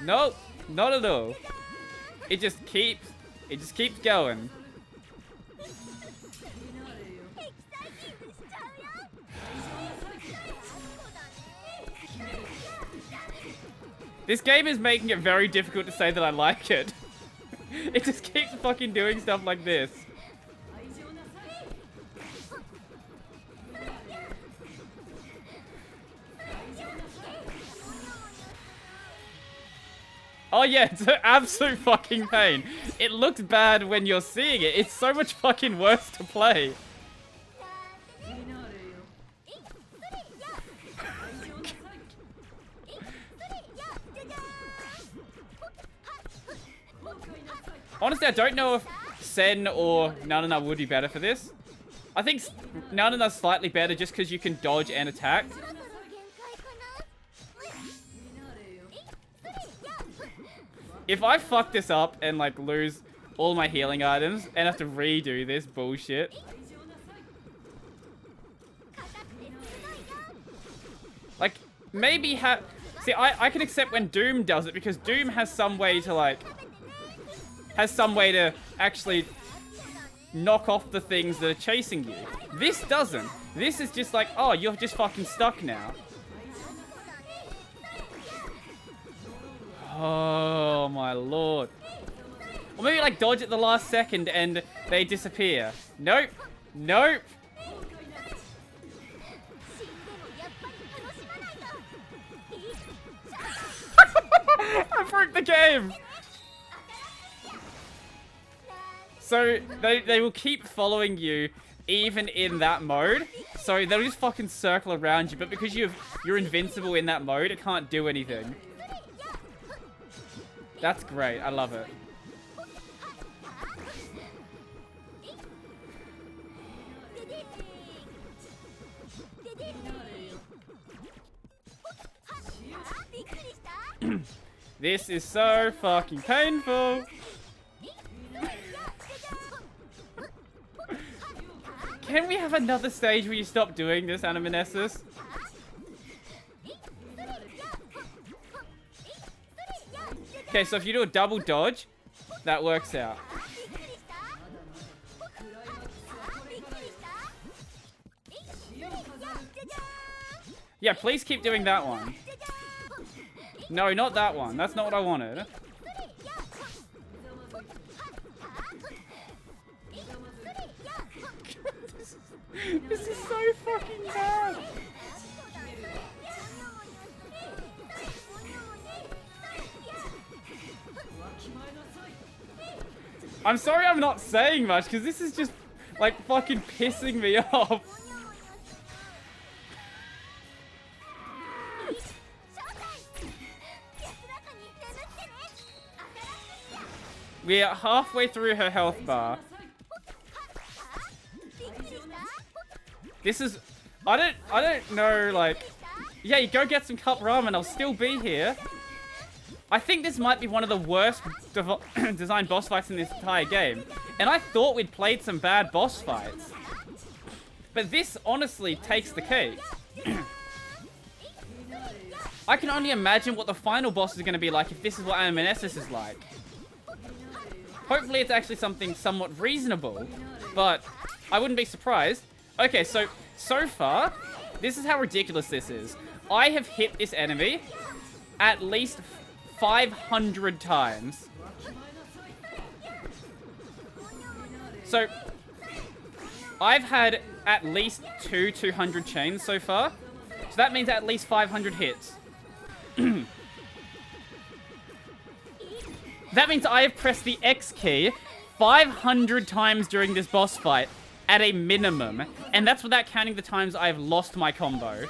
Nope. Not at all. It just keeps going. This game is making it very difficult to say that I like it. It just keeps fucking doing stuff like this. Oh yeah, it's an absolute fucking pain. It looks bad when you're seeing it. It's so much fucking worse to play. Honestly, I don't know if Sen or Nanana would be better for this. I think Nanana's slightly better just because you can dodge and attack. If I fuck this up and like lose all my healing items and have to redo this bullshit. Like, maybe see, I can accept when Doom does it because Doom has some way to like... actually knock off the things that are chasing you. This doesn't. This is just like, oh, you're just fucking stuck now. Oh my lord. Or maybe like dodge at the last second and they disappear. Nope. Nope. I broke the game. So they will keep following you even in that mode. So they'll just fucking circle around you, but because you're invincible in that mode, it can't do anything. That's great. I love it. This is so fucking painful. Can we have another stage where you stop doing this, Animanessus? Okay, so if you do a double dodge, that works out. Yeah, please keep doing that one. No, not that one. That's not what I wanted. This is so fucking bad. I'm sorry I'm not saying much, because this is just, like, fucking pissing me off. We are halfway through her health bar. This is... I don't know, like... Yeah, you go get some cup ramen, I'll still be here. I think this might be one of the worst designed boss fights in this entire game. And I thought we'd played some bad boss fights. But this honestly takes the cake. I can only imagine what the final boss is going to be like if this is what Animanessus is like. Hopefully it's actually something somewhat reasonable, but I wouldn't be surprised. Okay, so far, this is how ridiculous this is. I have hit this enemy at least 500 times. So, I've had at least 200 chains so far. So that means at least 500 hits. That means I have pressed the X key 500 times during this boss fight at a minimum. And that's without counting the times I've lost my combo.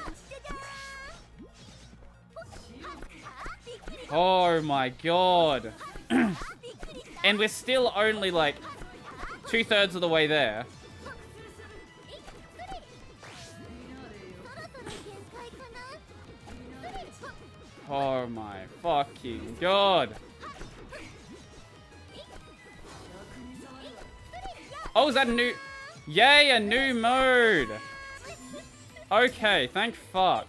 Oh my god. And we're still only like 2/3 of the way there. Oh my fucking god. Oh, is that a new... Yay, a new mode. Okay, thank fuck.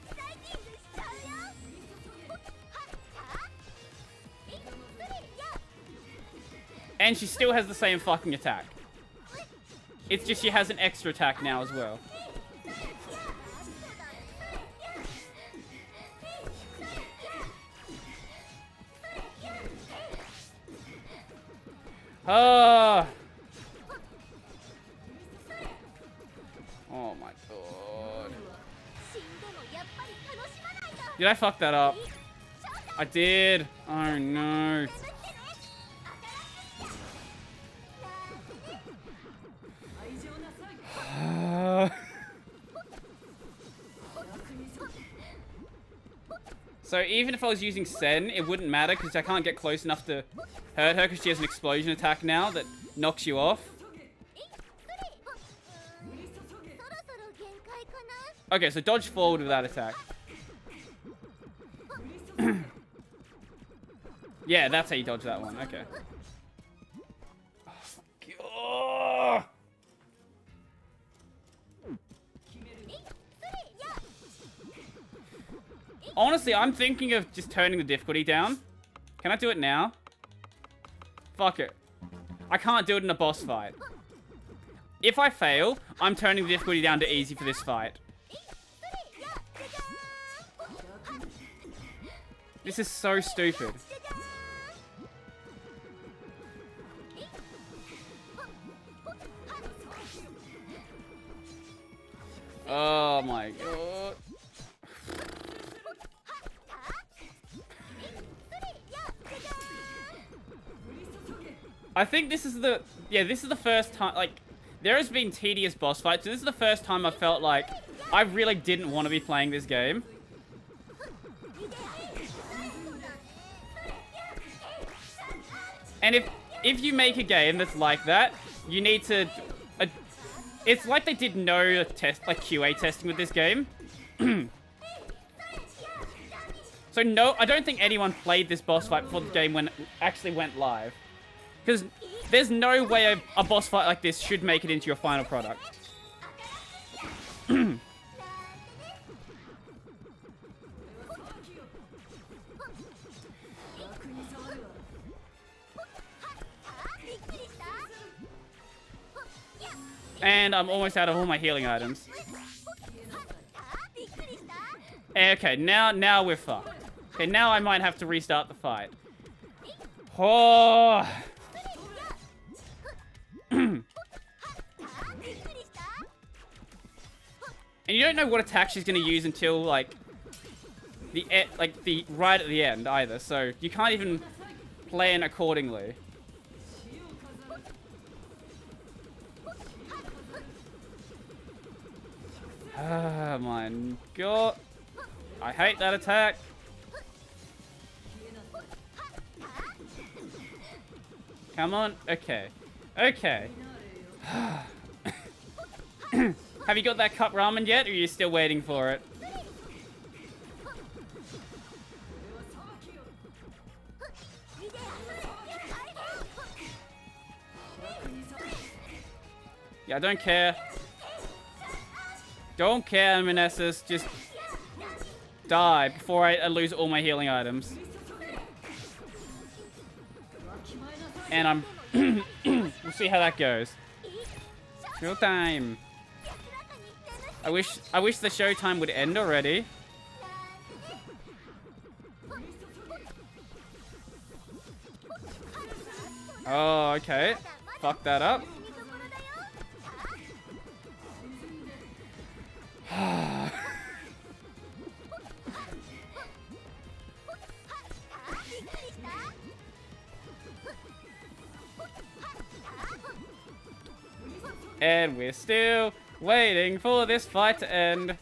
And she still has the same fucking attack. It's just she has an extra attack now as well. Ah. Oh my god. Did I fuck that up? I did. Oh no. So even if I was using Sen, it wouldn't matter because I can't get close enough to hurt her because she has an explosion attack now that knocks you off. Okay, so dodge forward with that attack. Yeah, that's how you dodge that one. Okay. Oh, honestly, I'm thinking of just turning the difficulty down. Can I do it now? Fuck it. I can't do it in a boss fight. if I fail, I'm turning the difficulty down to easy for this fight. This is so stupid. Oh my god. I think this is the first time, like, there has been tedious boss fights, and this is the first time I felt like I really didn't want to be playing this game. And if you make a game that's like that, you need to... it's like they did no QA testing with this game. So no, I don't think anyone played this boss fight before the game actually went live. Because there's no way a boss fight like this should make it into your final product. And I'm almost out of all my healing items. Okay, now we're fucked. Okay, now I might have to restart the fight. Oh. And you don't know what attack she's gonna use until right at the end either, so you can't even plan accordingly. Oh my god. I hate that attack. Come on. Okay. Okay. Have you got that cup ramen yet, or are you still waiting for it? Yeah, I don't care. Don't care, Manessus. Just die before I lose all my healing items. And I'm... we'll see how that goes. Showtime. I wish the showtime would end already. Oh, okay. Fuck that up. And we're still waiting for this fight to end.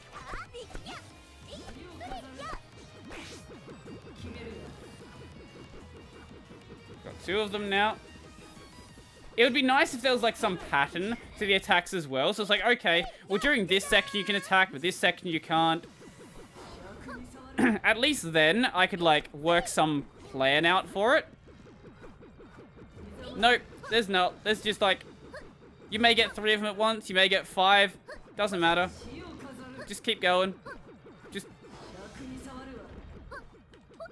Got two of them now. It would be nice if there was like some pattern to the attacks as well. So it's like, okay, well during this section you can attack, but this section you can't. At least then I could like work some plan out for it. Nope, there's not. There's just like, you may get 3 of them at once, you may get 5. Doesn't matter. Just keep going. Just...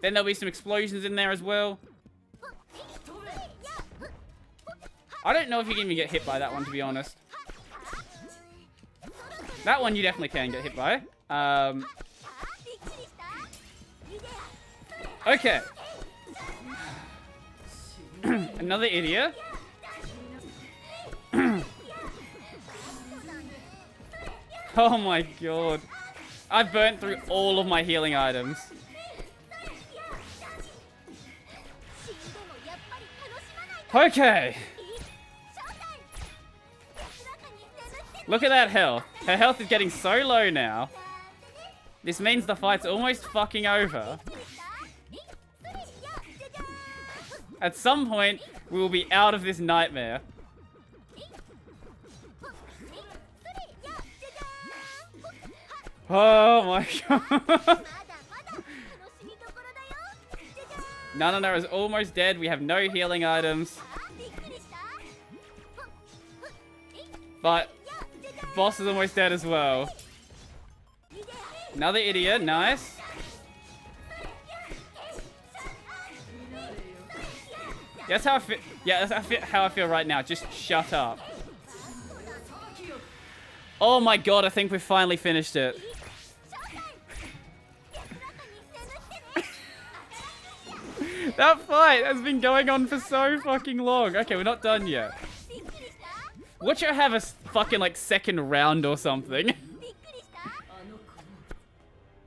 Then there'll be some explosions in there as well. I don't know if you can even get hit by that one, to be honest. That one you definitely can get hit by. Okay. Another idiot. Oh my god. I've burnt through all of my healing items. Okay. Look at that health. Her health is getting so low now. This means the fight's almost fucking over. At some point, we will be out of this nightmare. Oh my god. Nana is almost dead. We have no healing items. But boss is almost dead as well. Another idiot. Nice. That's how I feel. Yeah, that's how I feel right now. Just shut up. Oh my god, I think we finally finished it. That fight has been going on for so fucking long. Okay, we're not done yet. Watch it have a fucking like second round or something.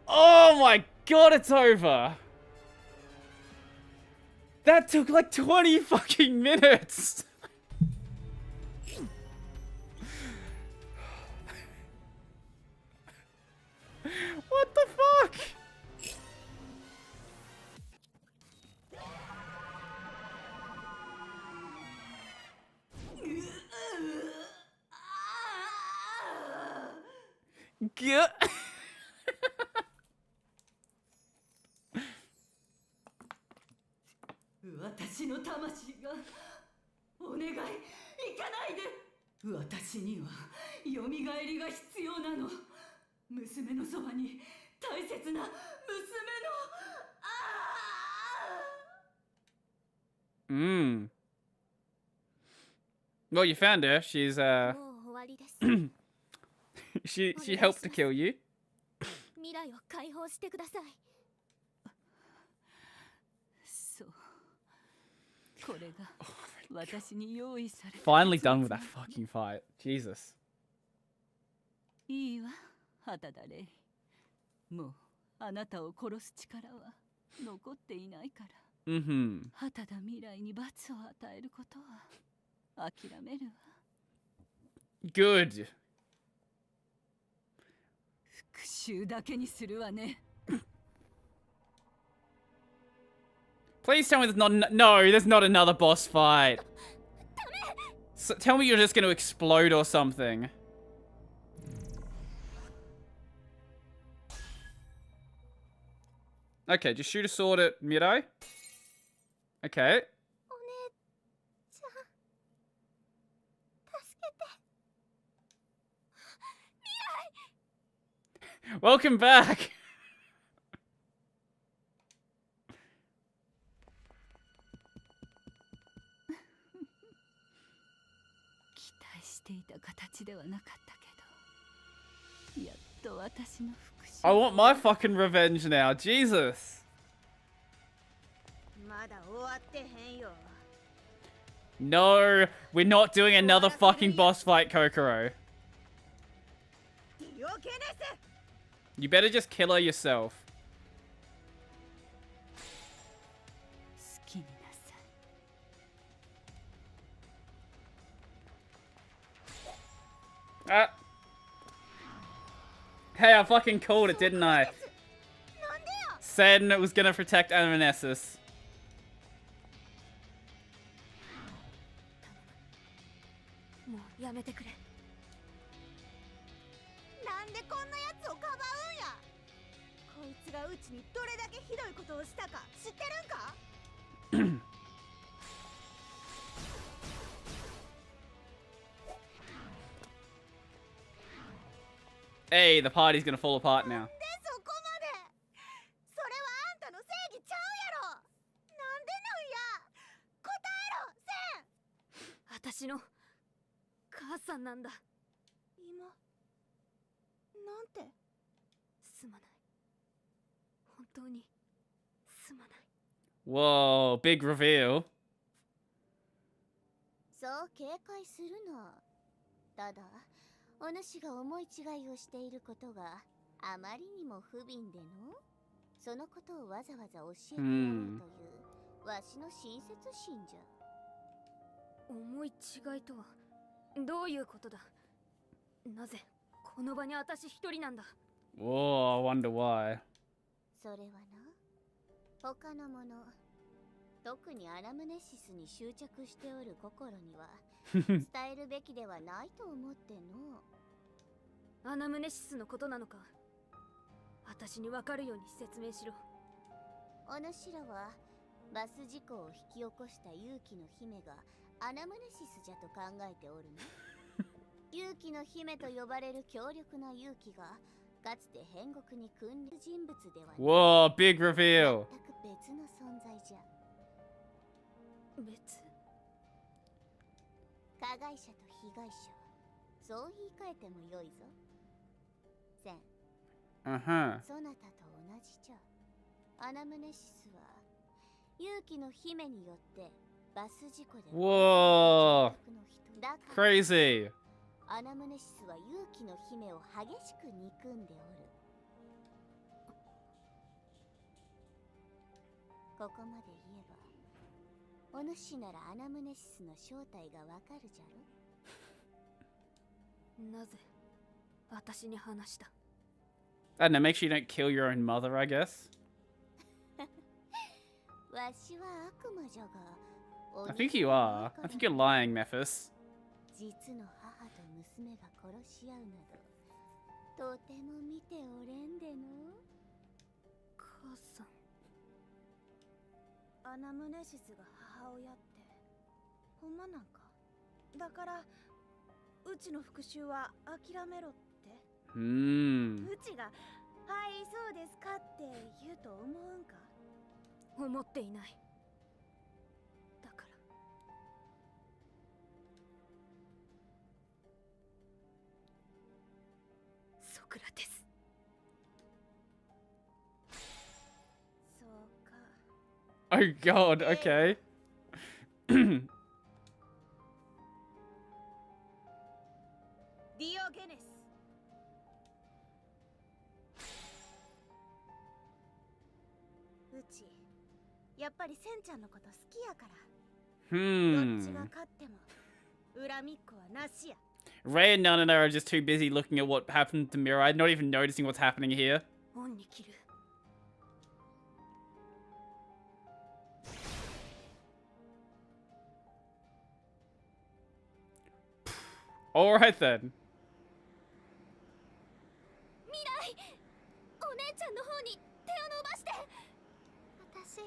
Oh my god, it's over. That took like 20 fucking minutes. What the fuck? G- 私の魂がお願い行かないで。私には蘇りが必要なの。娘のそばに大切な娘の。Mm. Well, you found her. She's もう終わりです。 she helped to kill you. 未来を解放してください。そう。これが私に用意された。 Finally done with that fucking fight. Jesus. いいわ、旗だレイ。もうあなたを殺す力は残っていないから。Mm-hmm. 旗だ未来に罰を与えることは諦めるわ。 Good. 復讐だけにするわね。 Please tell me there's not no, there's not another boss fight. So, tell me you're just going to explode or something. Okay, just shoot a sword at Mirai. Okay. お姉ちゃん、助けて。 Welcome back. 期待していた形ではなかったけど、やっと私の復讐。 I want my fucking revenge now. Jesus. まだ終わってへんよ。 No, we're not doing another fucking boss fight, Kokoro. ディオゲネス You better just kill her yourself. 好きになさい。 Ah. Hey, I fucking called it, didn't I? なんでよ。 Said it was gonna protect Amanesis. もうやめてくれ。なんでこんなやつをかばうんや。こいつがうちにどれだけひどいことをしたか知ってるんか。 Hey, the party's gonna fall apart now. でそこまで。それはあんたの正義ちゃうやろ。なんでなんや。答えろ、セン。私の母さんなんだ。今なんて。すまない。本当にすまない。 Whoa, big reveal. そう警戒するな。ただ、お主が思い違いをしていることがあまりにも不憫での、そのことをわざわざ教えてやろうというわしの親切心じゃ。思い違いとはどういうことだ。なぜこの場に私一人なんだ。 Whoa, I wonder why. それはな、他の者、特にアナムネシスに執着しておる心には伝えるべきではないと思っての。アナムネシスのことなのか。私に分かるように説明しろ。お主らはバス事故を引き起こした勇気の姫がアナムネシスじゃと考えておるの。勇気の姫と呼ばれる強力な勇気がかつて変国に君臨人物ではない。 Whoa, big reveal. 全く別の存在じゃ。別。加害者と被害者はそう言い換えてもよいぞ。セン、 Uh-huh. そなたと同じじゃ。アナムネシスは勇気の姫によってバス事故で Whoa. だから Crazy. アナムネシスは勇気の姫を激しく憎んでおる。ここまで言えば、お主ならアナムネシスの正体がわかるじゃろ。なぜ私に話した？ I don't know, make sure you don't kill your own mother, I guess. わしは悪魔じゃが、 I think you are. I think you're lying, Mephis. 実の母と娘が殺し合うなど、とても見ておれんでの。母さん。アナムネシスが母親ってほんまなんか？だからうちの復讐は諦めろって？うちが「はいそうですか」って言うと思うんか？思っていない。だからソクラテス。そうか。 Oh god, okay. ディオゲネス。うちやっぱりセンちゃんのこと好きやから。どっちが勝っても恨みっこはなしや。 Ray and Nana are just too busy looking at what happened to Mirai, not even noticing what's happening here. オンに切る。Alright then. 未来、お姉ちゃんの方に手を伸ばして。私、分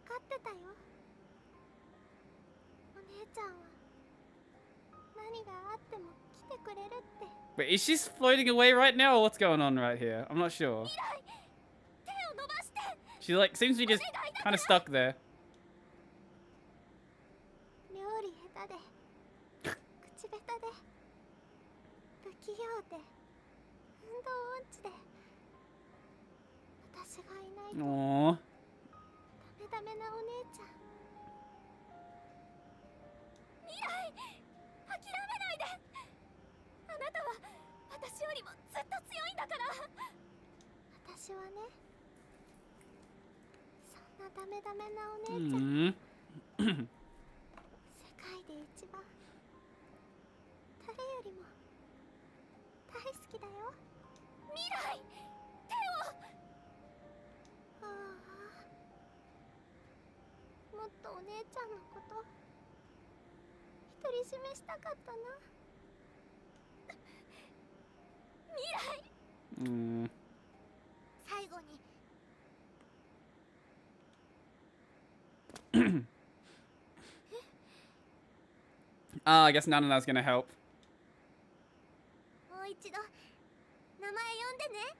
かってたよ。お姉ちゃんは何があっても来てくれるって。 Wait, is she floating away right now or what's going on right here? I'm not sure. 未来、手を伸ばして。 She like seems to be just kind of stuck there. 料理下手で、口下手で、不器用で、運動音痴で、私がいないと Aww. ダメなお姉ちゃん。未来、諦めないで。あなたは私よりもずっと強いんだから。私はね、そんなダメなお姉ちゃん。世界で一番誰よりも大好きだよ。未来、手を。ああ、もっとお姉ちゃんのこと独り占めしたかったな。未来、最後に I guess Nanana's gonna help. もう一度名前呼んでね。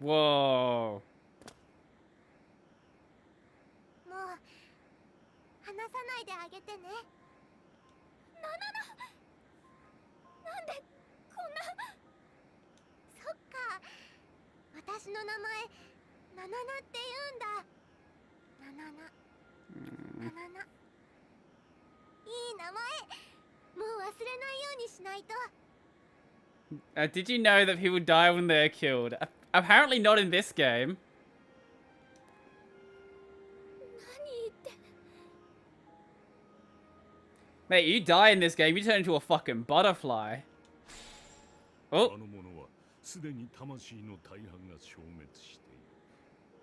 Whoa. もう離さないであげてね。なんでこんな。そっか、私の名前ナナナって言うんだ。ナナナナナナ、いい名前。もう忘れないようにしないと。 Did you know that people die when they're killed? Apparently not in this game. 何言って。 Mate, you die in this game, you turn into a fucking butterfly. あ Oh, の者はすでに魂の大半が消滅している。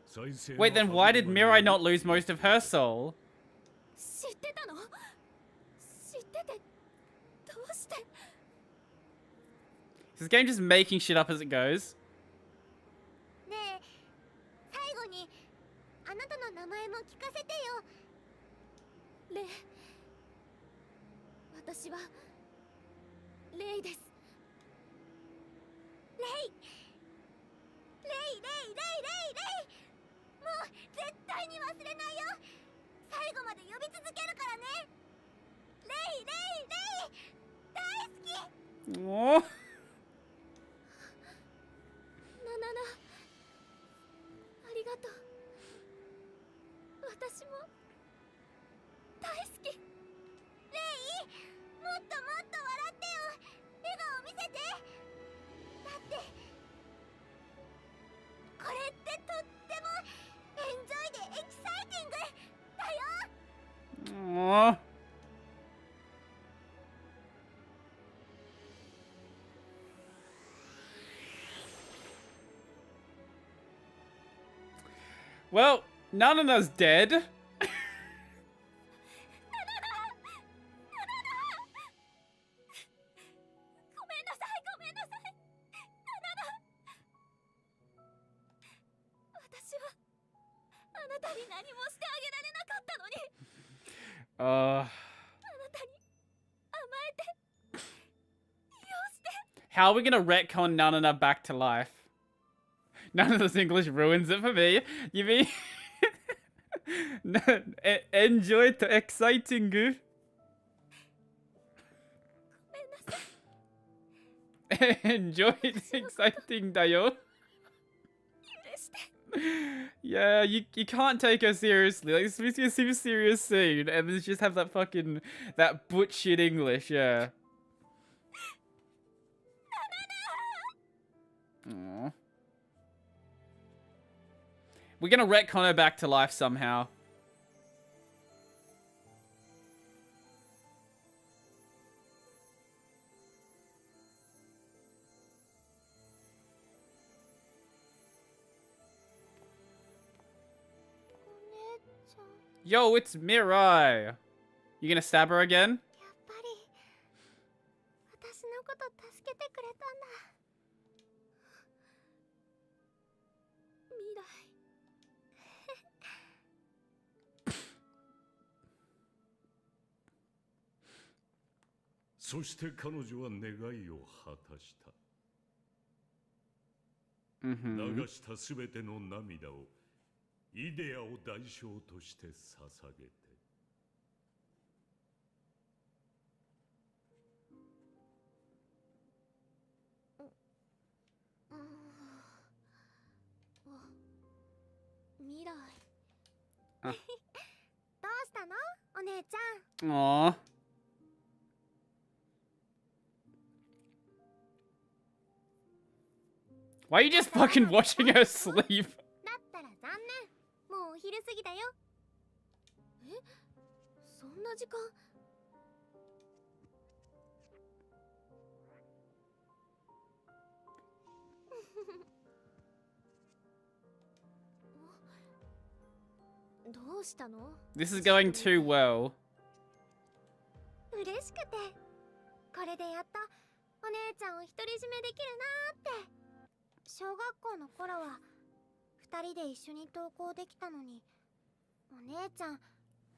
再生の wait, then why did Mirai not lose most of her soul? 知ってたの？知っててどうして？ Is this game just making shit up as it goes? ねえ、最後にあなたの名前も聞かせてよ。レイ、私はレイです。レイ、レイ、レイ、レイ、レイ。後まで呼び続けるからね。レイレイレイ、大好き。 Oh. ナナナ、ありがとう。私も大好き。レイ、もっともっと笑ってよ。笑顔見せて。だってこれってとってもエンジョイでエキサイティングだよ。 Oh. Well, Nanana's dead. ごめんなさい、ごめんなさい。ナナナ、私はあなたに何もしてあげられなかったのに。あなたに甘えて、利用して。 How are we gonna retcon Nanana back to life? None of this English ruins it for me. You mean no, enjoy the exciting good. ごめんなさい。 Enjoy the exciting dayo. 許して。 Yeah, you can't take her seriously. Like, it's supposed to be a super serious scene, and then just have that fucking that butch shit English. Yeah. Aww. We're gonna retcon her back to life somehow. Yo, it's Mirai. You gonna stab her again? やっぱり私のこと助けてくれたんだ。未来。そして彼女は願いを果たした。 Mm-hmm. 流したすべての涙をイデアを代償として捧げて。未来。あどうしたの、お姉ちゃん。 Aww. Why are you just fucking watching her sleep? だったら残念。もうお昼過ぎだよ。え、そんな時間。どうしたの？ This is going too well. 嬉しくて、これでやっとお姉ちゃんを独り占めできるなーって。小学校の頃は2人で一緒に登校できたのに、お姉ちゃん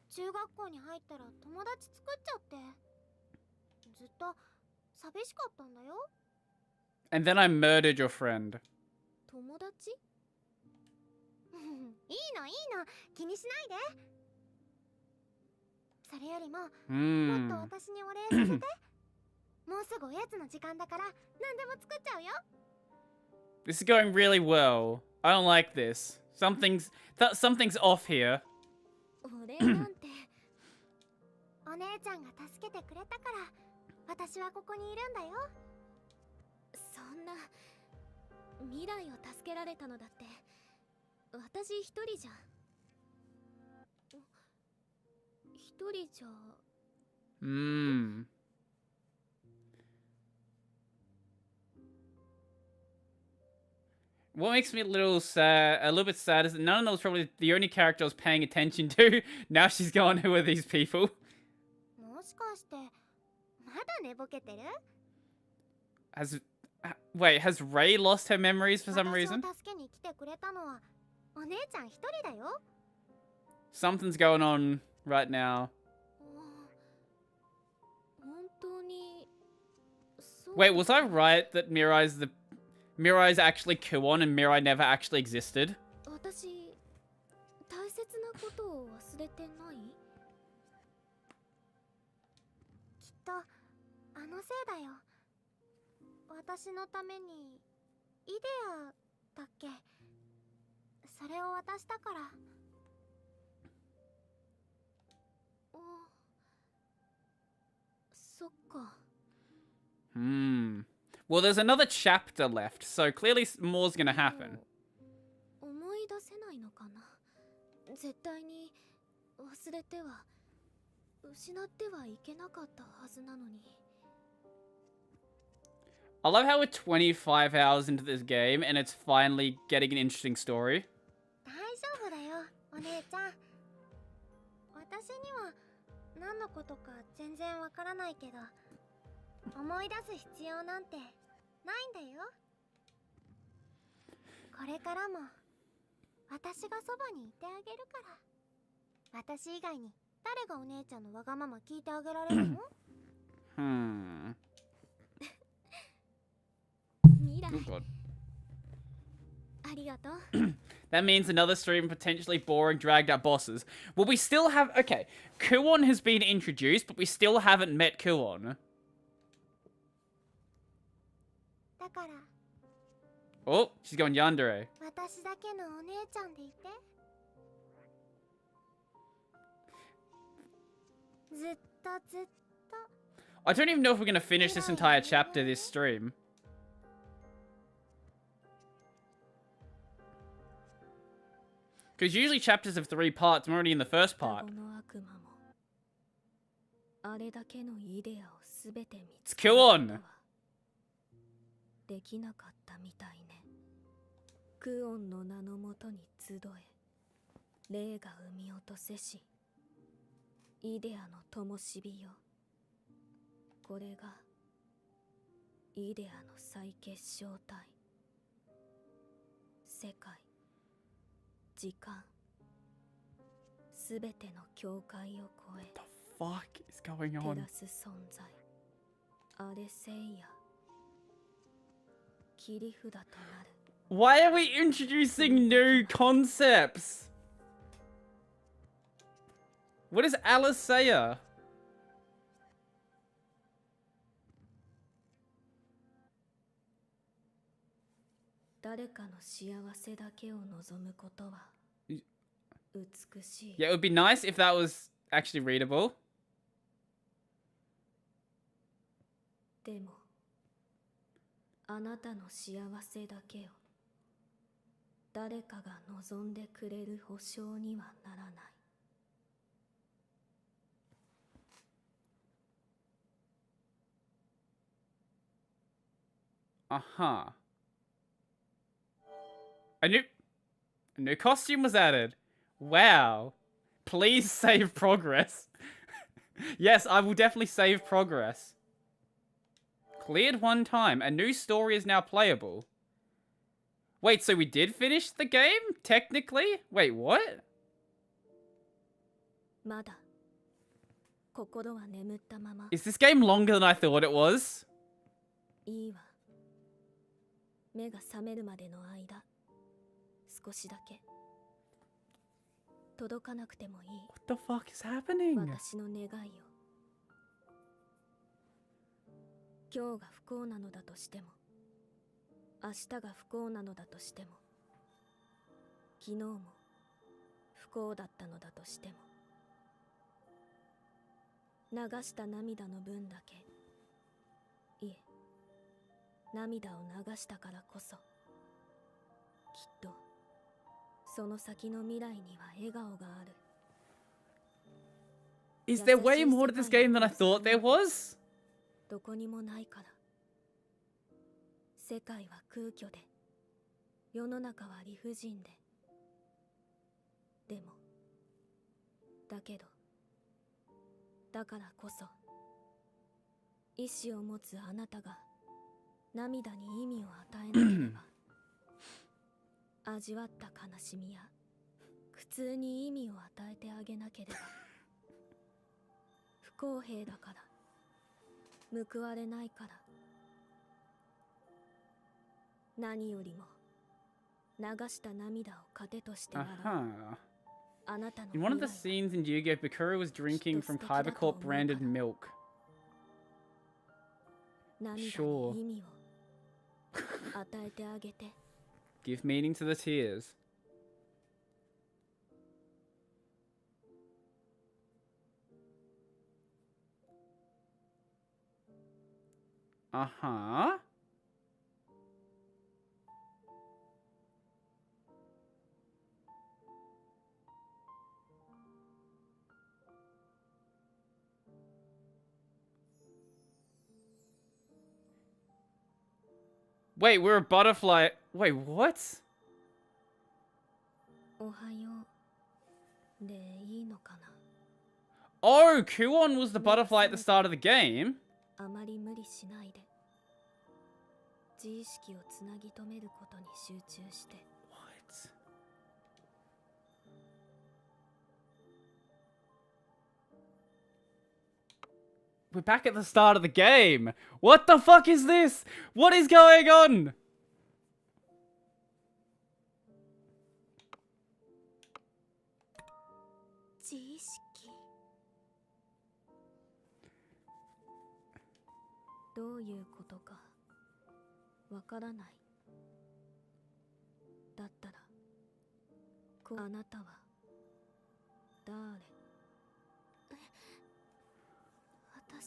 中学校に入ったら友達作っちゃって、ずっと寂しかったんだよ。 And then I murdered your friend. 友達？いいのいいの、気にしないで。それよりも、もっ Hmm. と私にお礼させて。もうすぐおやつの時間だから何でも作っちゃうよ。 This is going really well. I don't like this. Something's off here. お礼なんてお姉ちゃんが助けてくれたから私はここにいるんだよ。そんな、未来を助けられたのだって私一人じゃ。一人じゃ。 Hmm. What makes me a little bit sad is that Nana was probably the only character I was paying attention to. Now she's gone, who are these people? もしかしてまだ寝ぼけてる？ Wait, has Ray lost her memories for some 私 reason? を助けに来てくれたのはお姉ちゃん一人だよ。 Something's going on right now. 本当に。 Wait, was I right that Mirai's actually Kuon and Mirai never actually existed? 私大切なことを忘れてない？あのせいだよ。私のためにイデアだっけ、それを渡したから。お、そっか。Well, there's another chapter left, so clearly more's gonna happen. 思い出せないのかな。絶対に忘れては失ってはいけなかったはずなのに。I love how we're 25 hours into this game and it's finally getting an interesting story. 大丈夫だよ、お姉ちゃん。私には何のことか全然わからないけど、思い出す必要なんてないんだよ。これからも私がそばにいてあげるから。私以外に誰がお姉ちゃんのわがまま聞いてあげられるの？未来。 Oh god. ありがとう。 That means another stream of potentially boring, dragged out bosses. Well, we still have... Okay, Kuon has been introduced, but we still haven't met Kuon. だから Oh, she's going yandere. 私だけのお姉ちゃんでいて。ずっとずっと。 I don't even know if we're going to finish this entire chapter this stream. Because usually chapters have 3 parts. I'm already in the first part. It's Kuon! できなかったみたいね。クオンの名のもとに集え、霊が生み落とせし、イデアの灯火よ。これがイデアの再結晶体。世界、時間、すべての境界を超え、 What the fuck is going 照 on? らす存在。アレセイヤ。切り札となる。 Why are we introducing new concepts? What is Aliceia? 誰かの幸せだけを望むことは美しい。 Yeah, it would be nice if that was actually readable. でもあなたの幸せだけを誰かが望んでくれる保証にはならない。 Uh-huh. A new costume was added. Wow. Please save progress. Yes, I will definitely save progress. Cleared one time. A new story is now playable. Wait, so we did finish the game? Technically? Wait, what? まだ心は眠ったまま。 Is this game longer than I thought it was? いいわ。目が覚めるまでの間、少しだけ届かなくてもいい。 What the fuck is happening? 私の願いよ。今日が不幸なのだとしても、明日が不幸なのだとしても、昨日も不幸だったのだとしても、流した涙の分だけ、いえ、涙を流したからこそ、きっとその先の未来には笑顔がある。 Is there way more to this game than I thought there was? どこにもないから。世界は空虚で、世の中は理不尽で。でも、だけど、だからこそ、意志を持つあなたが涙に意味を与えなければ、味わった悲しみや苦痛に意味を与えてあげなければ、不公平だから、報われないから、何よりも流した涙を糧として笑う。 Uh-huh. あなたの In one of the 未来は scenes in Yu-Gi-Oh! Bakura was drinking from Kybercorp branded milk. Sure. Give meaning to the tears. Uh-huh. Wait, we're a butterfly. Wait, what? Oh, Kuon was the butterfly at the start of the game. What? We're back at the start of the game. What the fuck is this? What is going on?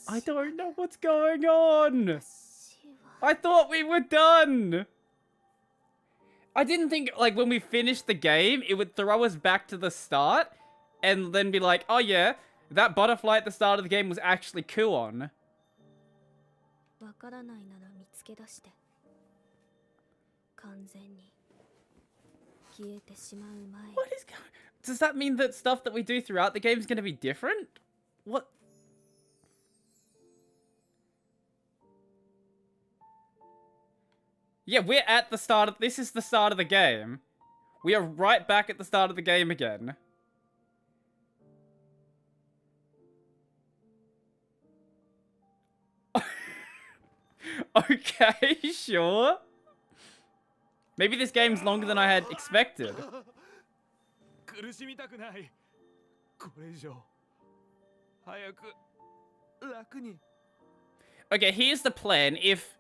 I don't know what's going on. I thought we were done. I didn't think, like, when we finished the game, it would throw us back to the start and then be like, oh yeah, that butterfly at the start of the game was actually Kuon. What is going... Does that mean that stuff that we do throughout the game is going to be different? What? Yeah, we're at the start of... This is the start of the game. We are right back at the start of the game again. Okay, sure. Maybe this game's longer than I had expected. Okay, here's the plan. If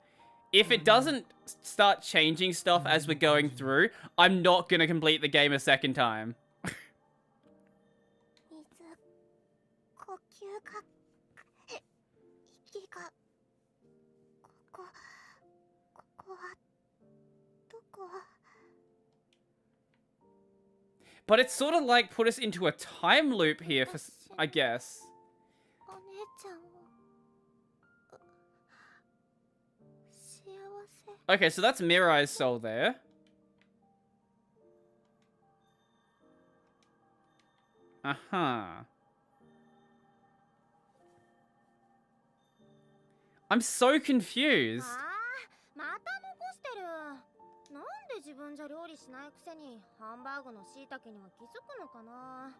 it doesn't start changing stuff as we're going through, I'm not gonna complete the game a second time. But it's sort of like put us into a time loop here, for, I guess. Okay, so that's Mirai's soul there. Uh-huh. I'm so confused. 自分じゃ料理しないくせにハンバーグの椎茸には気づくのかな。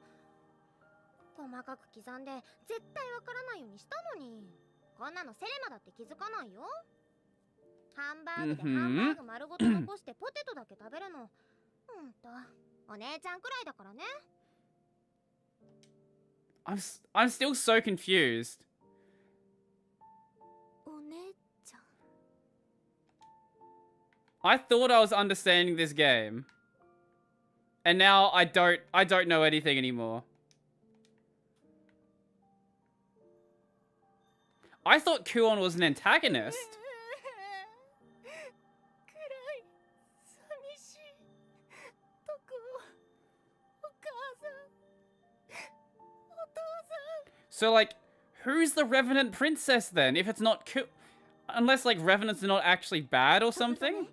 細かく刻んで絶対わからないようにしたのに、こんなのセレマだって気づかないよ。ハンバーグでハンバーグ丸ごと残してポテトだけ食べるの。お姉ちゃんくらいだからね。I'm still so confused. I thought I was understanding this game. And now I don't know anything anymore. I thought Kuon was an antagonist. So, like, who's the Revenant Princess then? If it's not unless, like, Revenants are not actually bad or something?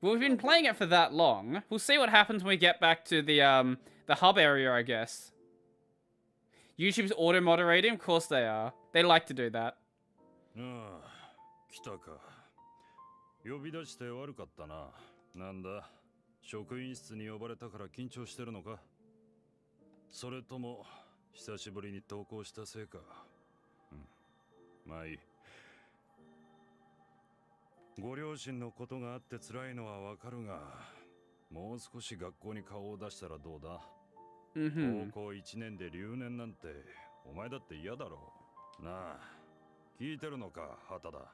Well, we've been playing it for that long. We'll see what happens when we get back to the hub area, I guess. YouTube's auto-moderating? Of course they are. They like to do that. 来たか。呼び出して悪かったな。なんだ、職員室に呼ばれたから緊張してるのか。それとも久しぶりに登校したせいか。まあいい。ご両親のことがあって辛いのはわかるが、もう少し学校に顔を出したらどうだ。 Mm-hmm. 高校1年で留年なんてお前だって嫌だろう。なあ、聞いてるのか、畑だ。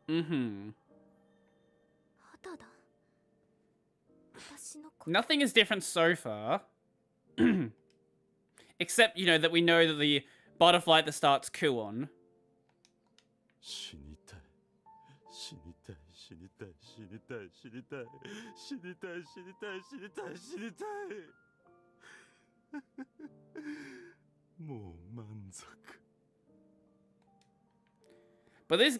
Mm-hmm. 旗だ。私の子。 Nothing is different so far. Except, you know, that we know that the butterfly at the start's Kuon. 死にたい、死にたい、死にたい、死にたい、死にたい、死にたい、死にたい、死にたい、死にたい。もう満足。 But this,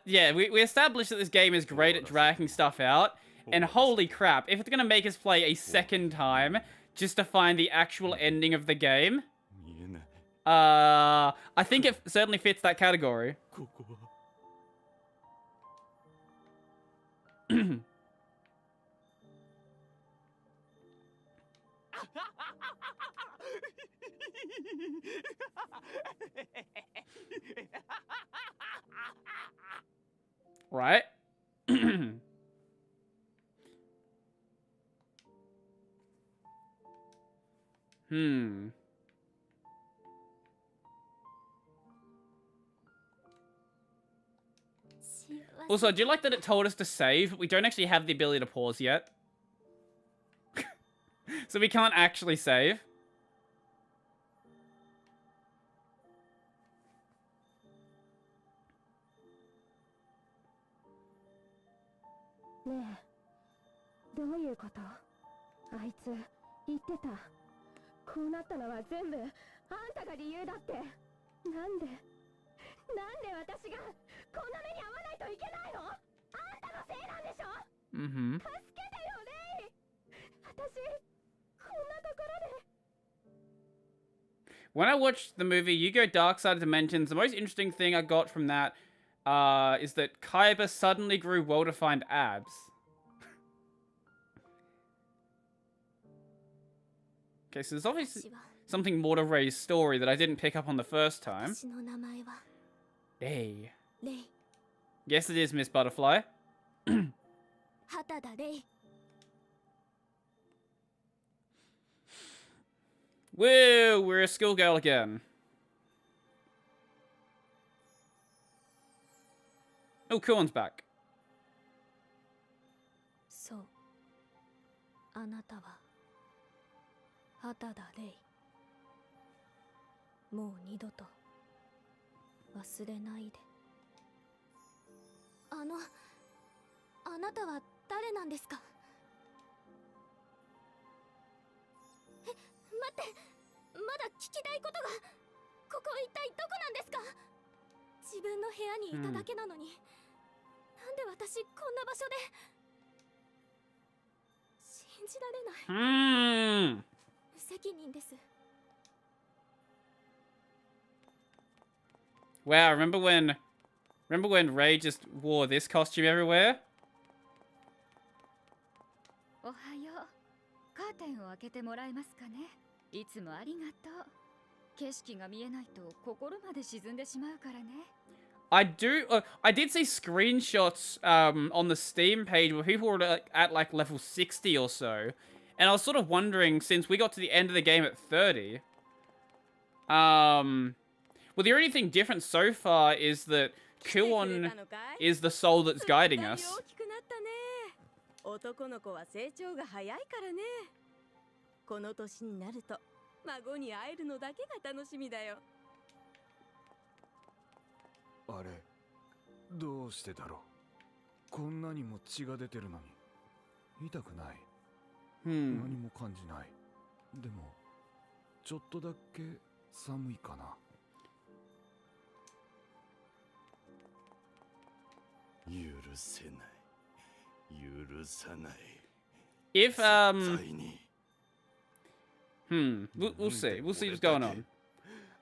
yeah, we established that this game is great at dragging stuff out. And holy crap, if it's going to make us play a second time just to find the actual ending of the game, 見えない。 I think it certainly fits that category. ここは Right? Hmm. Also, I do like that it told us to save, but we don't actually have the ability to pause yet. So we can't actually save. ねえ、どういうこと？あいつ言ってた。こうなったのは全部あんたが理由だって。なんで私がこんな目に遭わないといけないの？あんたのせいなんでしょ？ Mm-hmm. 助けてよ、レイ。私こんなところで。 When I watched the movie You Go Dark Side of Dimensions, the most interesting thing I got from that is that Kaiba suddenly grew well-defined abs. Okay, so there's obviously something more to Rei's story that I didn't pick up on the first time. 私の名前は Rei. レイ。 Yes, it is, Miss Butterfly. 旗だレイ。 Woo! We're a schoolgirl again. Oh, Kuon's back. そう。あなたは旗だレイ。もう二度と忘れないで。あなたは誰なんですか？え、待って、まだ聞きたいことが。ここ一体どこなんですか？自分の部屋にいただけなのに、なんで私こんな場所で。信じられない。無責任です。 Wow, remember when Rei just wore this costume everywhere? おはよう。カーテンを開けてもらえますかね。いつもありがとう。景色が見えないと心まで沈んでしまうからね。I did see screenshots on the Steam page where people were at like level 60 or so. And I was sort of wondering, since we got to the end of the game at 30, well, the only thing different so far is that Kuon is the soul that's guiding us. 男の子は成長が早いからね。この年になると孫に会えるのだけが楽しみだよ。あれ、どうしてだろう。こんなにも血が出てるのに痛くない。何も感じない。でもちょっとだけ寒いかな。許せない。許さない。 If, 絶対に。 we'll see. We'll see what's going on.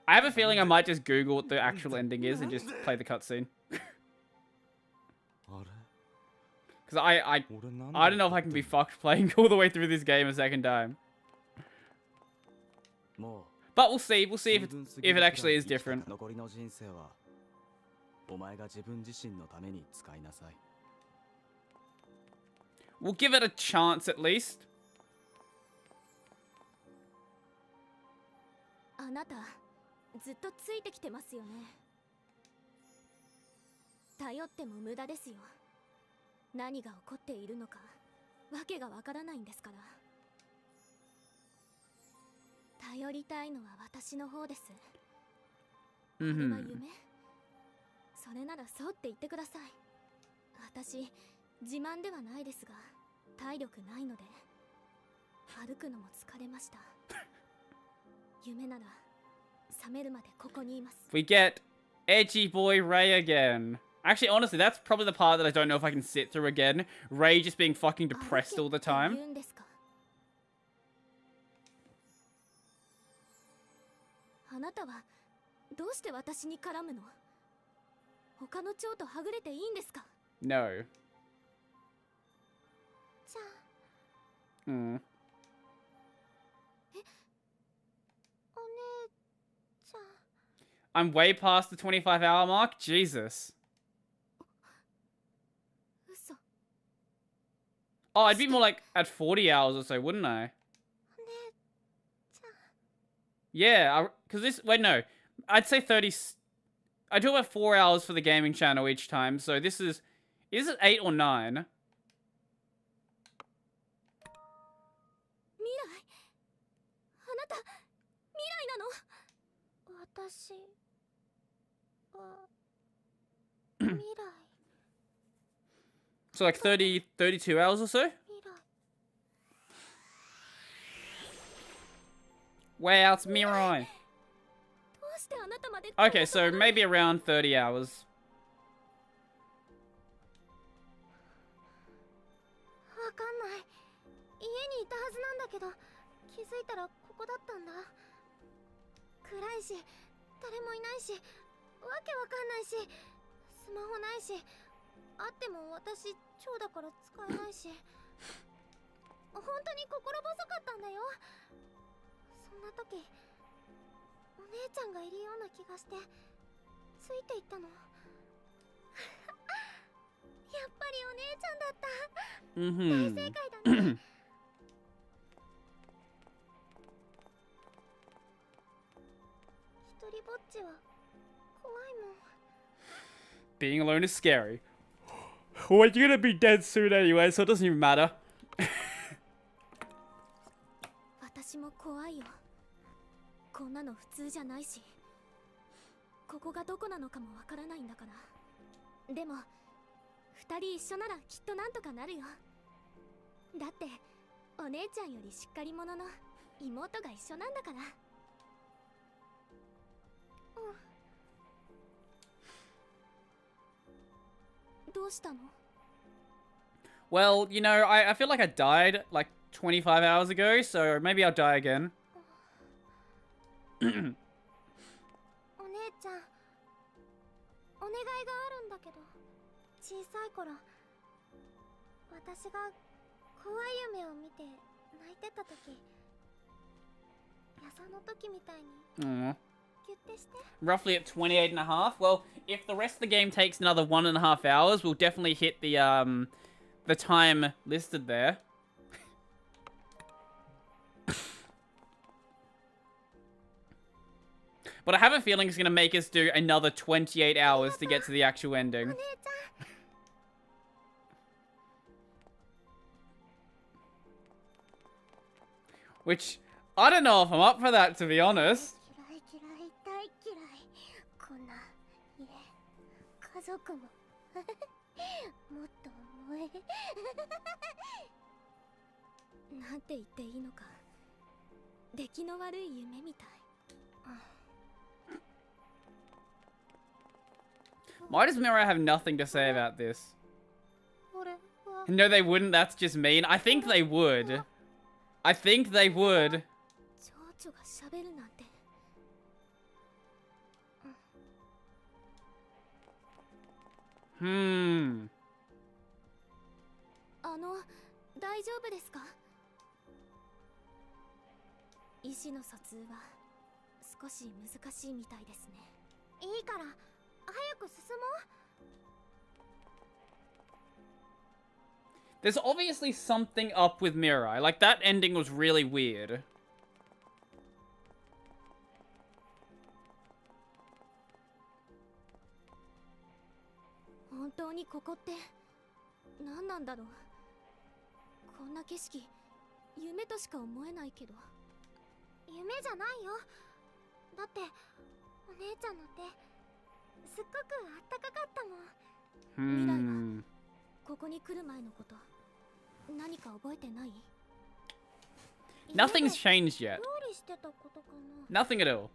I have a feeling I might just Google what the actual ending is and just play the cutscene. Because I don't know if I can be fucked playing all the way through this game a second time. But we'll see. We'll see if it actually is different. 残りの人生はお前が自分自身のために使いなさい。We'll give it a chance at least. あなたずっとついてきてますよね。頼っても無駄ですよ。何が起こっているのかわけがわからないんですから。頼りたいのは私の方です。これは夢？それならそうって言ってください。私自慢ではないですが体力ないので歩くのも疲れました。夢なら覚めるまでここにいます。 We get edgy boy Ray again. Actually, honestly, that's probably the part that I don't know if I can sit through again. Ray just being fucking depressed all the time. 言うんですか？あなたはどうして私に絡むの？他の蝶とはぐれていいんですか？ No. じゃあ Hmm. お姉ちゃん。 I'm way past the 25-hour mark. Jesus. 嘘。 Oh, I'd be more like at 40 hours or so, wouldn't I? お姉ちゃん。 Yeah, because this... Wait, no. I'd say 30... I do about 4 hours for the gaming channel each time, so this is... Is it 8 or 9? 未来？あなた未来なの？私は未来。 So like 30... 32 hours or so? 未来。 Wow, it's Mirai. どうしてあなたまで？ Okay, so maybe around 30 hours. わかんない。家にいたはずなんだけど、気づいたらここだったんだ。暗いし、誰もいないし、わけわかんないし、スマホないし、あっても私蝶だから使えないし、本当に心細かったんだよ。そんな時、お姉ちゃんがいるような気がしてついていったの。やっぱりお姉ちゃんだった。 Mm-hmm. 大正解だね。一人ぼっちは怖いもん。 Being alone is scary. Well, you're gonna be dead soon anyway, so it doesn't even matter. 私も怖いよ。こんなの普通じゃないし、ここがどこなのかもわからないんだから。でも二人一緒ならきっとなんとかなるよ。だってお姉ちゃんよりしっかり者の妹が一緒なんだから。どうしたの？ Well, you know, I feel like I died like 25 hours ago, so maybe I'll die again. お姉ちゃん、お願いがあるんだけど。小さい頃、私が怖い夢を見て泣いてた時、ヤサの時みたいに Aww. ギュッてして。 Roughly at 28 and a half. Well, if the rest of the game takes another 1.5 hours, we'll definitely hit the time listed there. But I have a feeling it's going to make us do another 28 hours to get to the actual ending. お姉ちゃん。 Which, I don't know if I'm up for that, to be honest. 嫌い嫌い大嫌い。こんな家、家族ももっと重い。なんて言っていいのか、出来の悪い夢みたい。 Why does Mirai have nothing to say about this? 俺は No, they wouldn't. That's just mean. I think they would. I think they would. 蝶々が喋るなんて。大丈夫ですか？意思の疎通は少し難しいみたいですね。いいから早く進もう。There's obviously something up with Mirai. Like, that ending was really weird. 本当にここって何なんだろう。こんな景色夢としか思えないけど。夢じゃないよ。だってお姉ちゃんの手すっごくあったかかったもん。未来はここに来る前のこと何か覚えてない？ Nothing's changed yet. 料理してたことかな。 Nothing at all.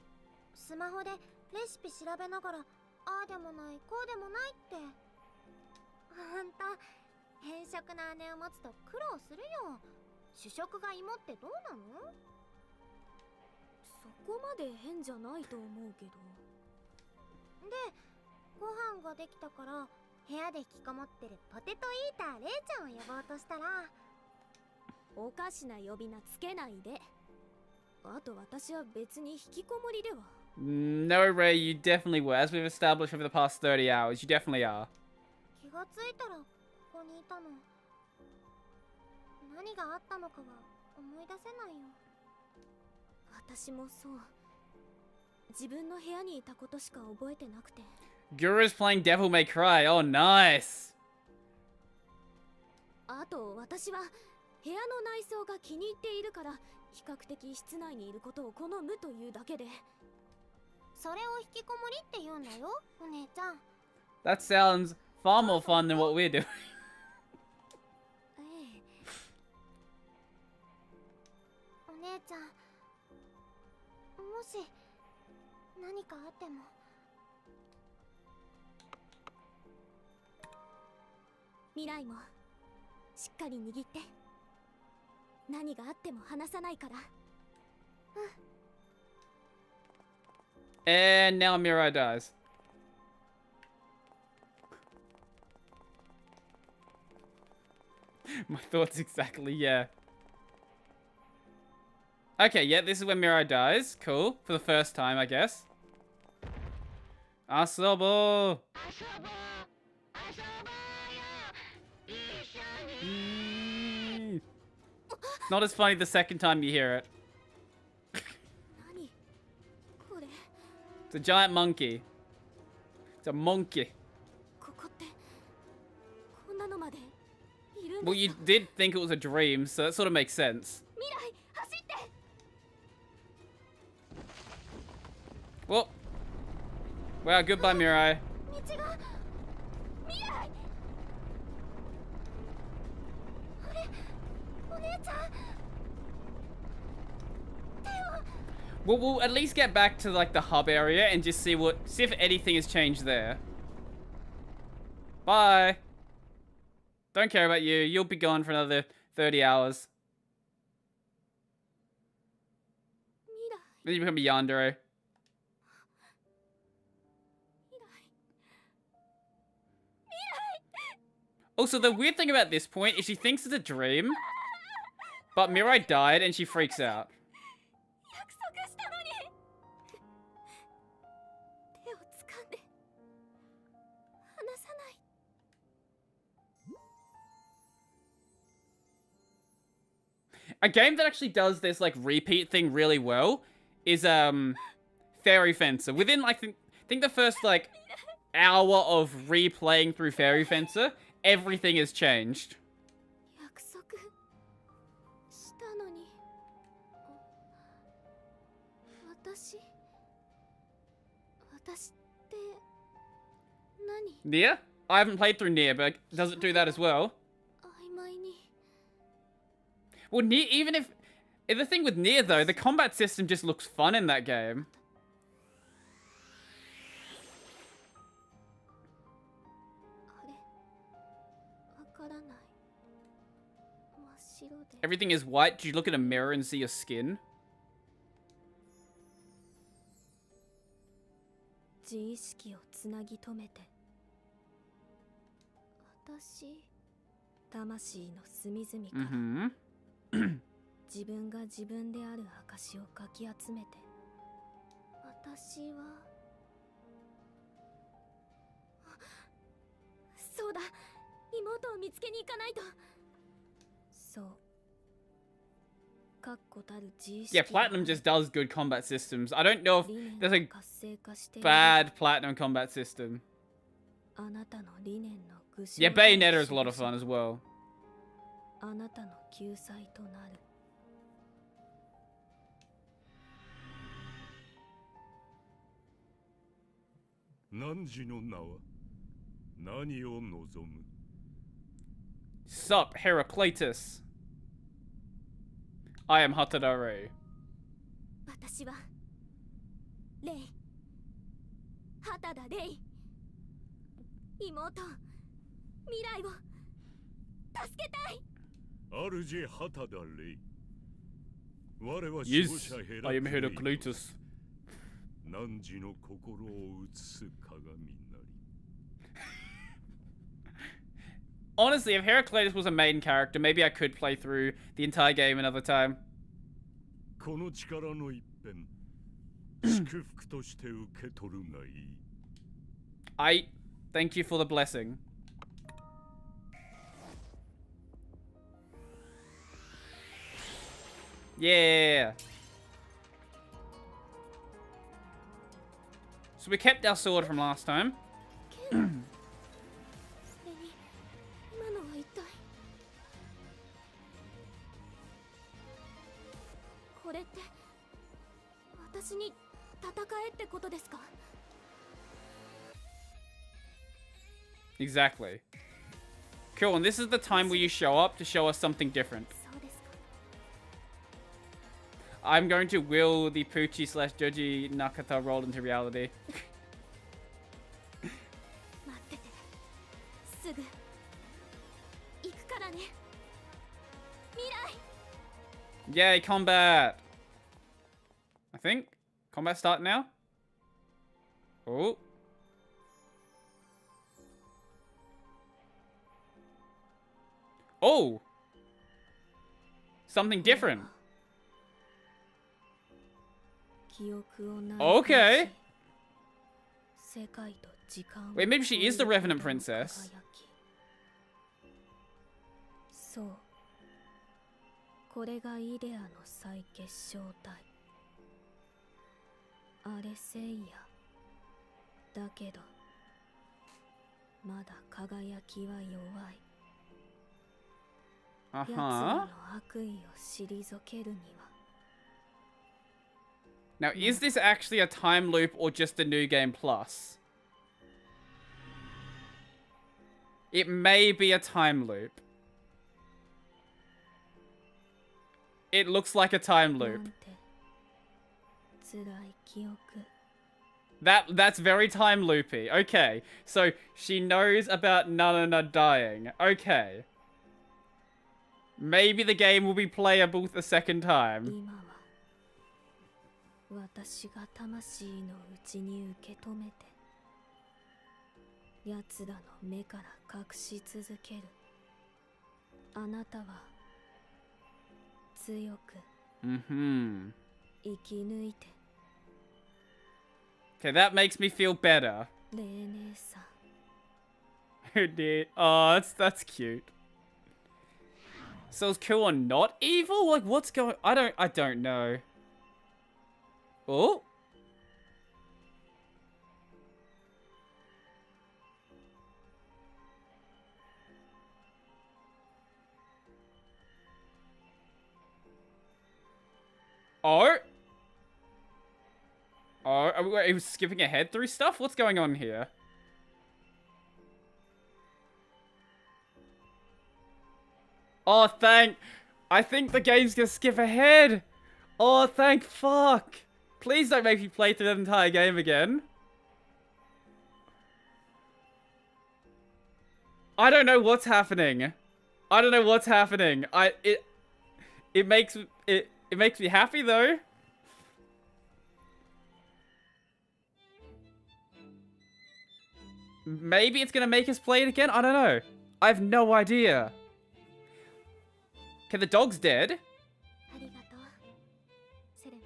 スマホでレシピ調べながらああでもないこうでもないって。ほんと偏食な姉を持つと苦労するよ。主食が芋ってどうなの？そこまで変じゃないと思うけど。で、ご飯ができたから部屋で引きこもってるポテトイーターレイちゃんを呼ぼうとしたら、おかしな呼び名つけないで。あと私は別に引きこもりでは。 No, Ray, you definitely were. As we've established over the past 30 hours, you definitely are. 気がついたらここにいたの。何があったのかは思い出せないよ。私もそう。自分の部屋にいたことしか覚えてなくて。 Guru's playing Devil May Cry. Oh, nice. あと私は部屋の内装が気に入っているから比較的室内にいることを好むというだけで。それを引きこもりって言うんだよ、お姉ちゃん。 That sounds far more fun than what we're doing. ええ。お姉ちゃん、もし何かあっても。未来もしっかり握って。何があっても離さないから。And now Mirai dies. My thoughts exactly, yeah. Okay, yeah, this is when Mirai dies. Cool. For the first time, I guess. Asobo! Not as funny the second time you hear it. 何これ。 It's a giant monkey. It's a monkey. ここってこんなのまでいるん Well, です you か？ did think it was a dream, so that sort of makes sense. 未来走って。 Well, wow, goodbye, Mirai. 道が。未来。あれ、お姉ちゃん。 Well, we'll at least get back to like the hub area and just see if anything has changed there. Bye. Don't care about you. You'll be gone for another 30 hours. 未来。 Then you become a yandere. 未来。 Also, the weird thing about this point is she thinks it's a dream, but Mirai died and she freaks out. 約束したのに。手を掴んで離さない。 A game that actually does this like repeat thing really well is Fairy Fencer. Within like I think the first like hour of replaying through Fairy Fencer, everything has changed. 約束したのに。私って何？ Nier? I haven't played through Nier, but does it do that as well? 曖昧に。 Well, Nier, even if the thing with Nier though, the combat system just looks fun in that game. あれ、わからない。真っ白で。 Everything is white. Do you look in a mirror and see your skin? 自意識をつなぎ止めて。私、魂の隅々から、 Mm-hmm. 自分が自分である証をかき集めて。私は。そうだ、妹を見つけに行かないと。Yeah, Platinum just does good combat systems. I don't know if there's a bad Platinum combat system. Yeah, Bayonetta is a lot of fun as well. あなたの救済となる。汝の名は何を望む Sup, Heraclitus. I am Hatadare. 私はレイ。畑田レイ。妹、未来を助けたい。主畑田レイ。我は守護 Yes, 者ヘ I am ラクレイト Heraclitus. 汝の心を映す鏡なり。Honestly, if Heraclitus was a main character, maybe I could play through the entire game another time. この力の一辺、祝福として受け取るがいい。I thank you for the blessing. Yeah. So we kept our sword from last time. それに今のは一体。これって私に戦えってことですか？ Exactly. Cool, and this is the time where you show up to show us something different. そうですか。 I'm going to will the Poochie/Joji Nakata roll into reality. 待ってて。すぐ行くからね。未来。 Yay, combat! I think. Combat start now? Oh. Oh! Something different. Okay. Wait, maybe she is the Revenant Princess. そう。これがイデアの再結晶体。あれせいや。だけど、まだ輝きは弱い。奴らの悪意を退けるには。 Now, is this actually a time loop or just a new game plus? It may be a time loop. It looks like a time loop. That's very time loopy. Okay, so she knows about Nanana dying. Okay. Maybe the game will be playable the second time. 私が魂の内に受け止めて奴らの目から隠し続けるあなたは強く生き抜いて Okay, that makes me feel better. レイ姉さん Who did? Oh, that's cute. So is Kua not evil? Like, what's going? I don't know. Oh. Oh. Oh, are we skipping ahead through stuff? What's going on here? Oh, I think the game's gonna skip ahead. Oh, thank fuck. Please don't make me play through that entire game again. I don't know what's happening. I don't know what's happening. It makes me happy though. Maybe it's gonna make us play it again? I don't know. I have no idea. Okay, the dog's dead. ありがとうセレ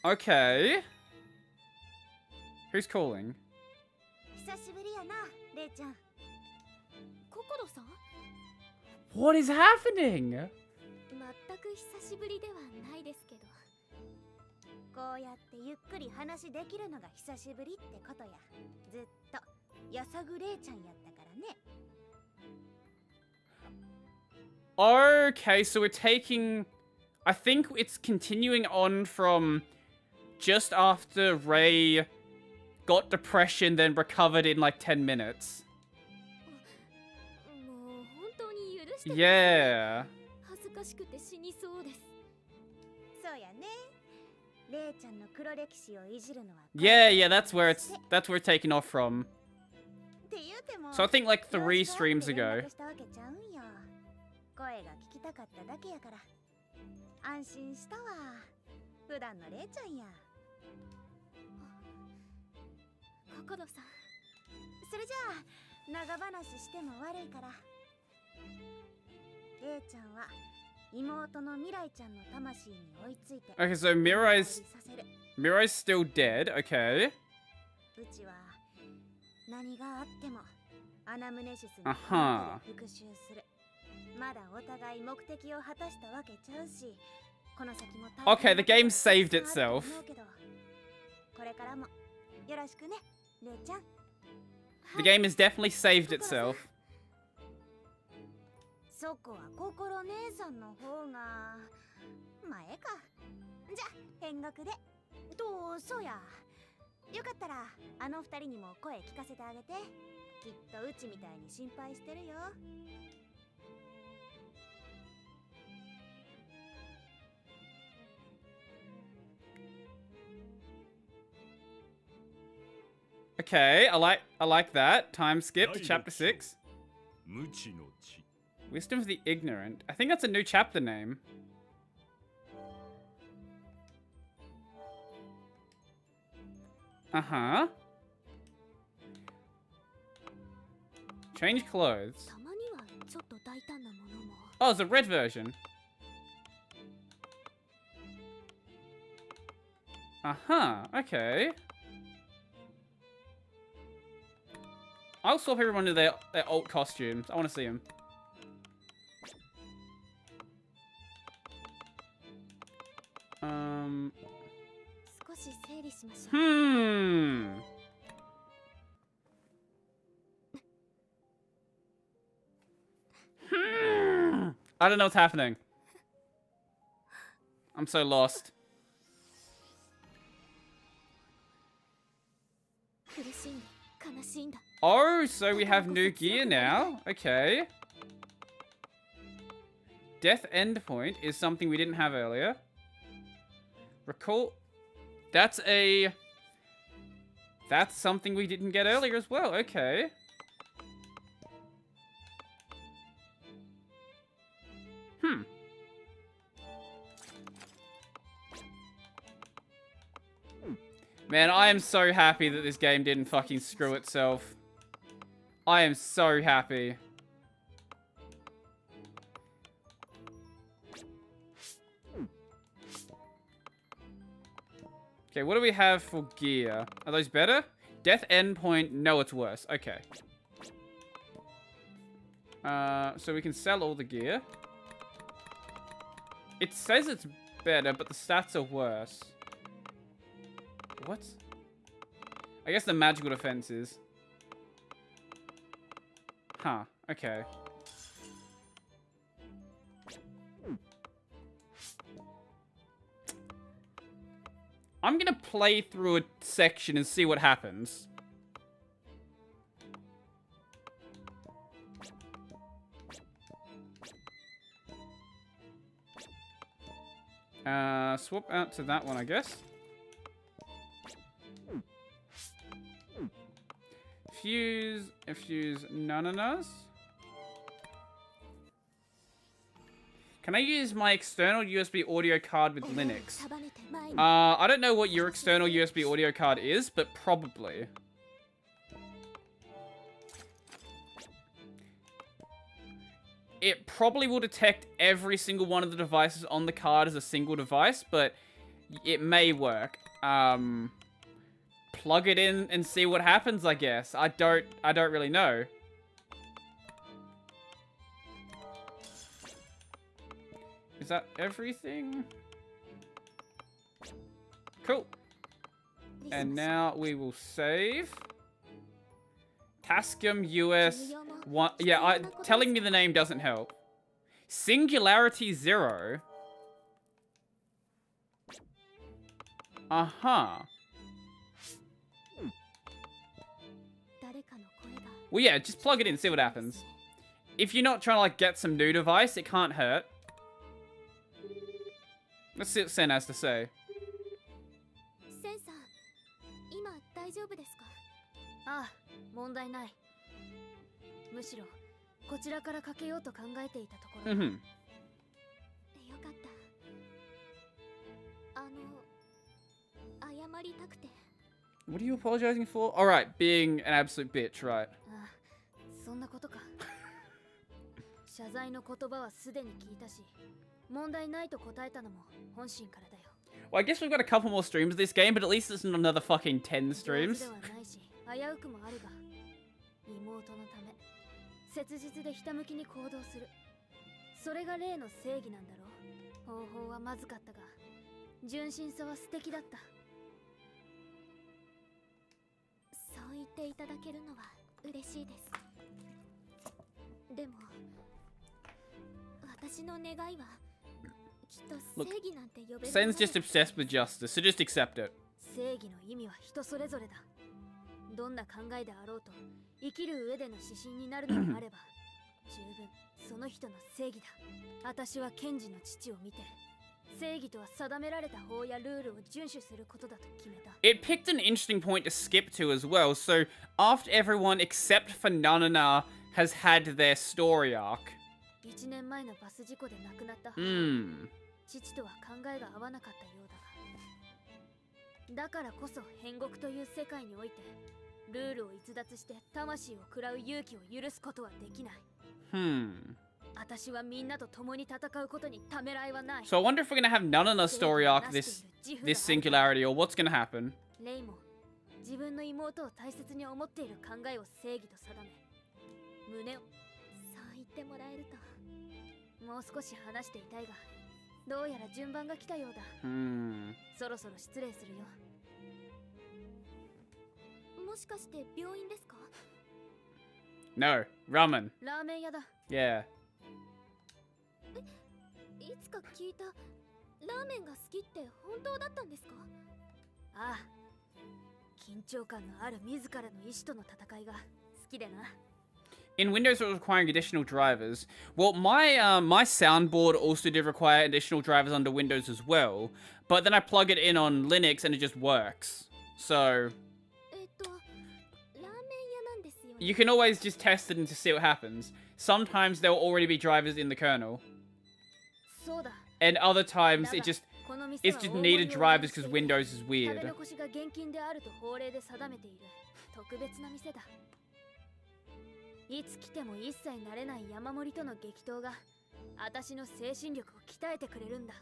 ナ Okay. Who's calling? 久しぶりややな、レイちゃん。ココロさん What is happening? 全く久しぶりではないですけど。こうやってゆっくり話できるのが久しぶりってことや。ずっとやさぐレイちゃんやったからね。Okay, so we're taking... I think it's continuing on from just after Ray got depression, then recovered in like 10 minutes. もう本当に許してください。 Yeah. 恥ずかしくて死にそうです。そうやね。レイちゃんの黒歴史をいじるのは。Yeah, that's where it's taken off from. って言うても So I think like 3 streams ago. 声が聞きたかっただけやから。安心したわ。普段のレイちゃんや。ココロさん。それじゃあ長話しても悪いから。レイちゃんは妹の未来ちゃんの魂に追いついて。 Okay, so Mirai's still dead. Okay. うちは何があってもアナムネシスに復讐する。まだお互い目的を果たしたわけちゃうし、この先も Okay, the game saved itself. これからもよろしくね、レイちゃん。 The game has definitely saved itself. そこは心姉さんの方が前か。じゃ変額でどうそや。よかったらあの二人にも声聞かせてあげて。きっとうちみたいに心配してるよ。Okay, I like that. Time skip to chapter 6. Wisdom of the Ignorant. I think that's a new chapter name. Uh-huh. Change clothes. たまにはちょっと大胆なものも。 Oh, it's a red version. Uh-huh, okay. I'll swap everyone to their alt costumes. I want to see them. Hmm. 少し整理しましょう。I don't know what's happening. I'm so lost. 苦しんで悲しんだ。 Oh, so we have new gear now. Okay. Death endpoint is something we didn't have earlier. Recall. That's something we didn't get earlier as well. Okay. Man, I am so happy that this game didn't fucking screw itself. I am so happy. Okay, what do we have for gear? Are those better? Death endpoint, no, it's worse. Okay. So we can sell all the gear. It says it's better, but the stats are worse. What? I guess the magical defense is. Huh, okay. I'm gonna play through a section and see what happens. Swap out to that one, I guess. Fuse nananas. Can I use my external USB audio card with Linux? I don't know what your external USB audio card is, but probably. It probably will detect every single one of the devices on the card as a single device, but it may work. plug it in and see what happens, I guess. I don't really know. Is that everything? Cool. And now we will save. Tascam US one. Yeah, telling me the name doesn't help. Singularity 0. Uh-huh. Well, yeah, just plug it in, see what happens. If you're not trying to, like, get some new device, it can't hurt. Let's see what Sen has to say. ああ、問題ない。むしろこちらからかけようと考えていたところ。Mm-hmm. よかった。謝りたくて。What are you apologizing for? Alright, being an absolute bitch, right? ああ、そんなことか。謝罪の言葉はすでに聞いたし、問題ないと答えたのも本心からだよ。Well, I guess we've got a couple more streams of this game, but at least it's not another fucking 10 streams. 危うくもあるが、妹のため切実でひたむきに行動する。それが例の正義なんだろう。方法はまずかったが、純真さは素敵だった。そう言っていただけるのは嬉しいです。でも、私の願いはきっと正義なんて呼べない。Sen's just obsessed with justice, so just accept it. 正義の意味は人それぞれだ。どんな考えであろうと生きる上での指針になるのであれば十分その人の正義だ。私は賢治の父を見て正義とは定められた法やルールを遵守することだと決めた。 It picked an interesting point to skip to as well. So after everyone except for Nanana has had their story arc. 1年前のバス事故で亡くなった母、父とは考えが合わなかったようだが、だからこそ変国という世界においてルールを逸脱して魂を食らう勇気を許すことはできない。私はみんなと共に戦うことにためらいはない。 So I wonder if we're gonna have Nanana's story arc this singularity, or what's gonna happen. レイも自分の妹を大切に思っている考えを正義と定め、胸をそう言ってもらえると。もう少し話していたいが、どうやら順番が来たようだ。そろそろ失礼するよ。もしかして病院ですか？ No, ramen. ラーメン屋だ。Yeah. いつか聞いたラーメンが好きって本当だったんですか？ああ、緊張感のある自らの意志との戦いが好きでな。In Windows, it was requiring additional drivers. Well, my soundboard also did require additional drivers under Windows as well, but then I plug it in on Linux and it just works. So you can always just test it and to see what happens. Sometimes there will already be drivers in the kernel, and other times it's just needed drivers because Windows is weird. いつ来ても一切慣れない山盛りとの激闘が私の精神力を鍛えてくれるんだ。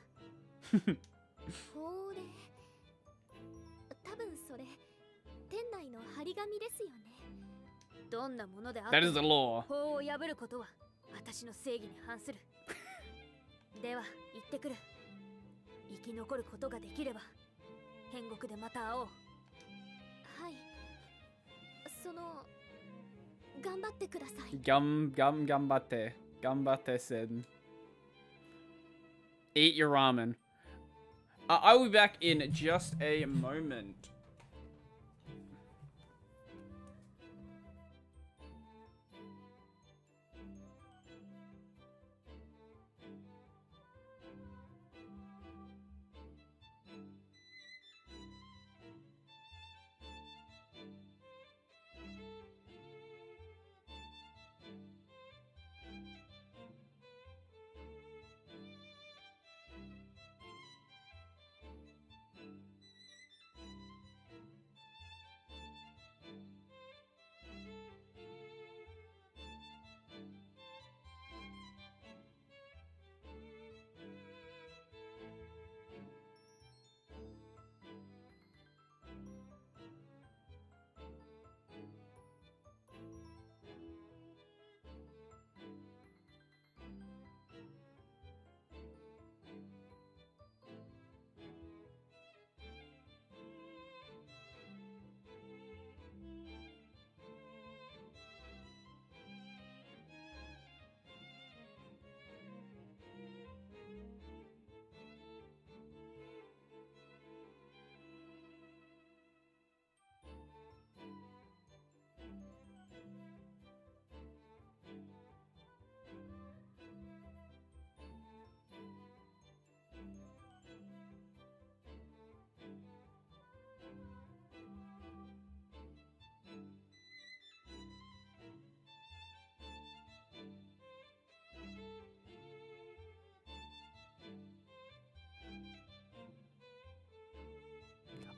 法令、多分それ店内の張り紙ですよね。どんなものであっても法を破ることは私の正義に反する。では行ってくる。生き残ることができれば天国でまた会おう。はい。その頑張ってください。頑張って。Sen. Eat your ramen. I will be back in just a moment.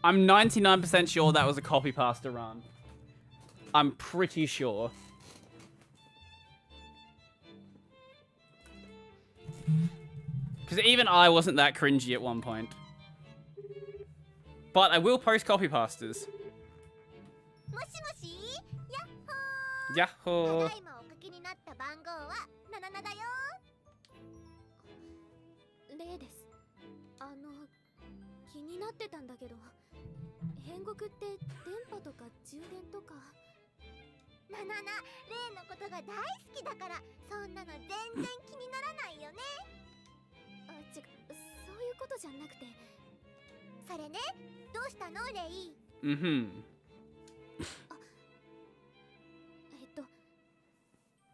I'm 99% sure that was a copy pasta run. I'm pretty sure. Because even I wasn't that cringy at one point. But I will post copy pastas. もしもしやっほー。 Yahoo! ただいまおかけになった番号は77だよ。例です。気になってたんだけど、変国って電波とか充電とか。ななな、例のことが大好きだから、そんなの全然気にならないよね。あ、そういうことじゃなくて。それね、どうしたのレイ？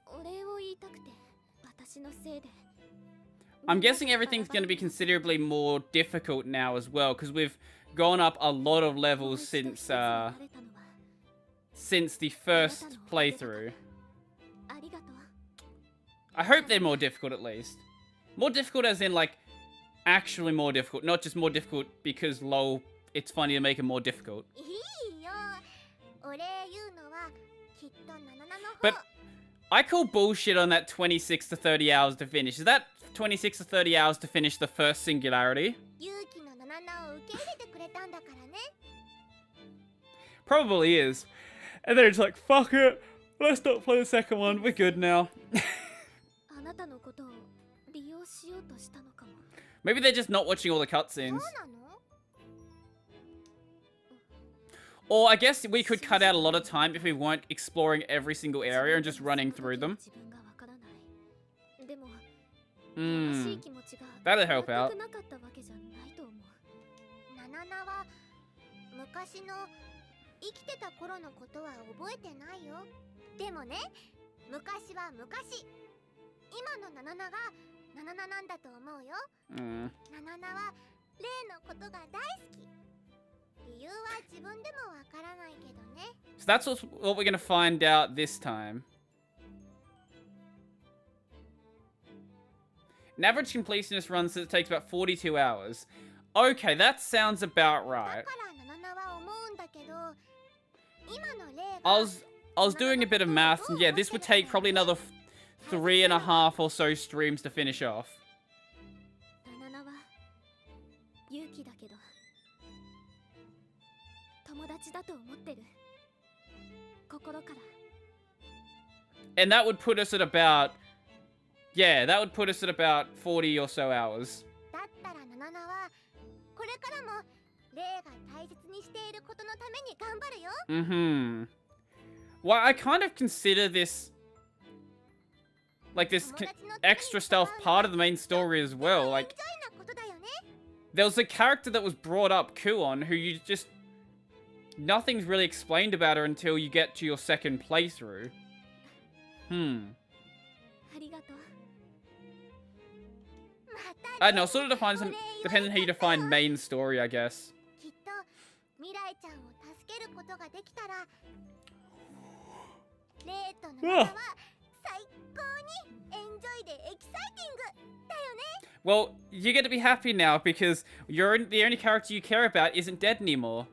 お礼を言いたくて、私のせいで。I'm guessing everything's going to be considerably more difficult now as well, because we've gone up a lot of levels since the first playthrough. I hope they're more difficult at least. More difficult as in, like, actually more difficult, not just more difficult because, lol, it's funny to make it more difficult. But I call bullshit on that 26 to 30 hours to finish. Is that 26 to 30 hours to finish the first singularity? Probably is. And then it's like, fuck it. Let's not play the second one. We're good now. Maybe they're just not watching all the cutscenes. Or I guess we could cut out a lot of time if we weren't exploring every single area and just running through them. That'll help out. 昔の生きてた頃のことは覚えてないよ。でもね、昔は昔。今のナナナがナナナなんだと思うよ。ナナナは例のことが大好き。理由は自分でもわからないけどね。So that's what we're gonna find out this time. An average completionist run says it takes about 42 hours. Okay, that sounds about right. I was doing a bit of math, and yeah, this would take probably another 3.5 or so streams to finish off. And that would put us at about... Yeah, that would put us at about 40 or so hours. Well, I kind of consider this... like this extra stuff part of the main story as well. Like, there was a character that was brought up, Kuon, who you just... nothing's really explained about her until you get to your second playthrough. I don't know, sort of depends on how you define main story, I guess. Well, you get to be happy now because the only character you care about isn't dead anymore.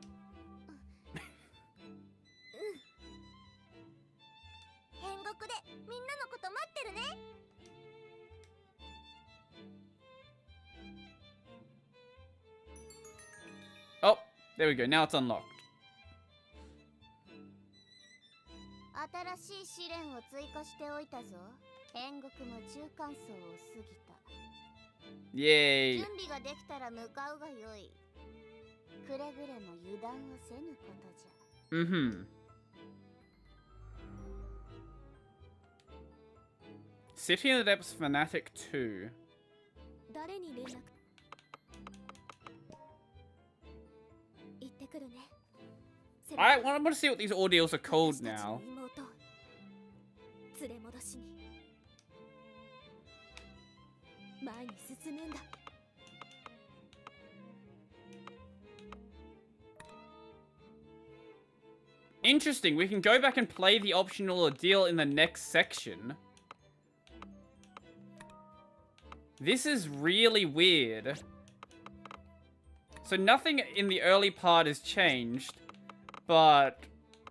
Oh, there we go. Now it's unlocked. Yay. City in the Depths Fanatic 2. I want to see what these ordeals are called now. Interesting, we can go back and play the optional ordeal in the next section. This is really weird. So nothing in the early part has changed, but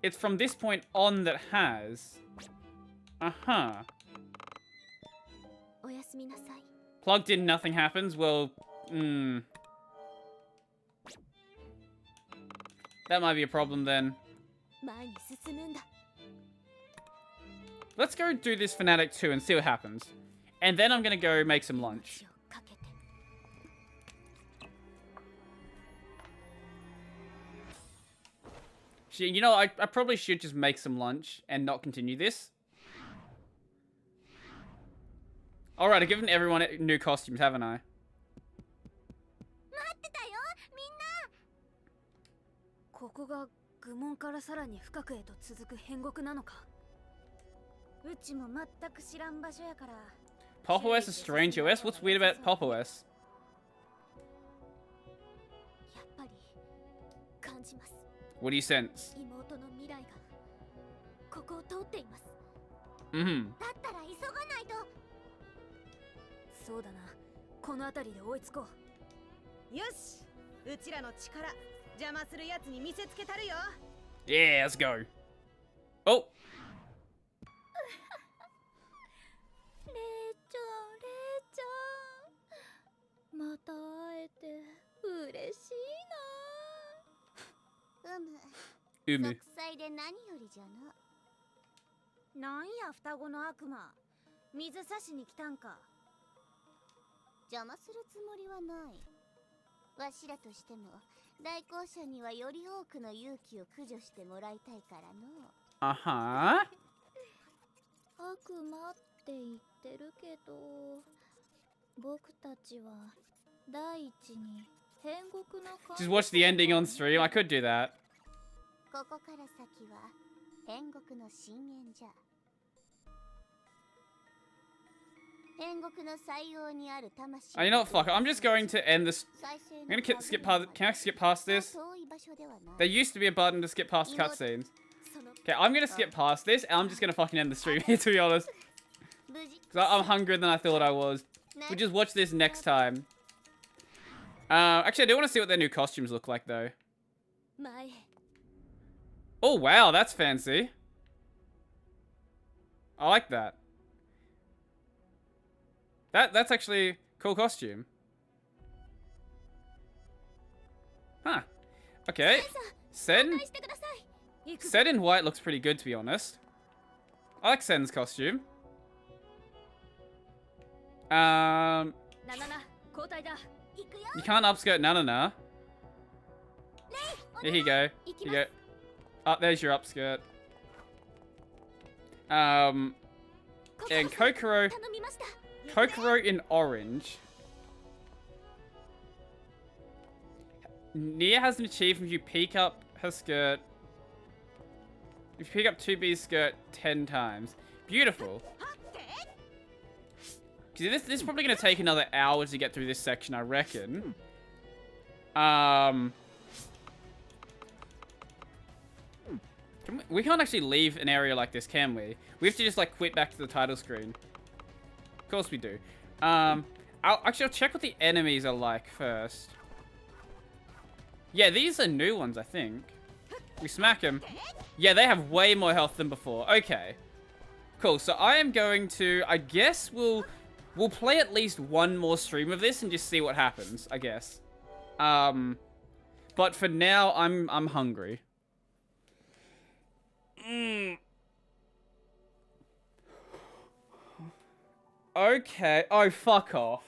it's from this point on that has. Uh-huh. おやすみなさい。 Plugged in, nothing happens. Well, that might be a problem then. 前に進むんだ。 Let's go do this Fnatic 2 and see what happens. And then I'm gonna go make some lunch. 命をかけて。 You know, I probably should just make some lunch and not continue this. Alright, I've given everyone new costumes, haven't I? 待ってたよ、みんな。ここが愚問からさらに深くへと続く変国なのか。うちも全く知らん場所やから。 Pop OS is strange OS? What's weird about Pop OS? やっぱり感じます。 What do you sense? 妹の未来がここを通っています。 Mm-hmm. だったら急がないと。 そうだな。この辺りで追いつこう。よし、うちらの力邪魔するやつに見せつけたるよ。 Yeah, let's go. Oh! レイちゃん、レイちゃん。また会えて嬉しいな。Umu. 息災で何よりじゃな。なんや双子の悪魔、水差しに来たんか。邪魔するつもりはない。わしらとしても代行者にはより多くの勇気を駆除してもらいたいからの。Uh-huh. 悪魔って言ってるけど、僕たちは第一に変国の Just watch the ending on stream. I could do that. ここから先は変国の深淵じゃ。変国の採用にある魂。 You know what? Fuck it. I'm just going to end this. I'm gonna skip past. Can I skip past this? 遠い場所ではない。 There used to be a button to skip past cutscenes. Okay, I'm gonna skip past this, and I'm just gonna fucking end the stream here, to be honest. 無事 Because I'm hungrier than I thought I was. We'll just watch this next time. Actually, I do want to see what their new costumes look like, though. 前へ。 Oh, wow, that's fancy. I like that. That's actually a cool costume. Huh. Okay. Sen? してください。 Sen in white looks pretty good, to be honest. I like Sen's costume. ななな、交代だ。 行くよ。 You can't upskirt Nanana. Here you go. Here you go. Oh, there's your upskirt. And Kokoro. 頼みました。 Kokoro in orange. Nia has an achievement if you peek up her skirt. If you pick up 2B's skirt 10 times. Beautiful. This is probably going to take another hour to get through this section, I reckon. We can't actually leave an area like this, can we? We have to just, like, quit back to the title screen. Of course we do. I'll check what the enemies are like first. Yeah, these are new ones, I think. We smack them. Yeah, they have way more health than before. Okay. Cool, so I am going to... I guess we'll play at least one more stream of this and just see what happens, I guess. But for now, I'm hungry. Okay. Oh, fuck off.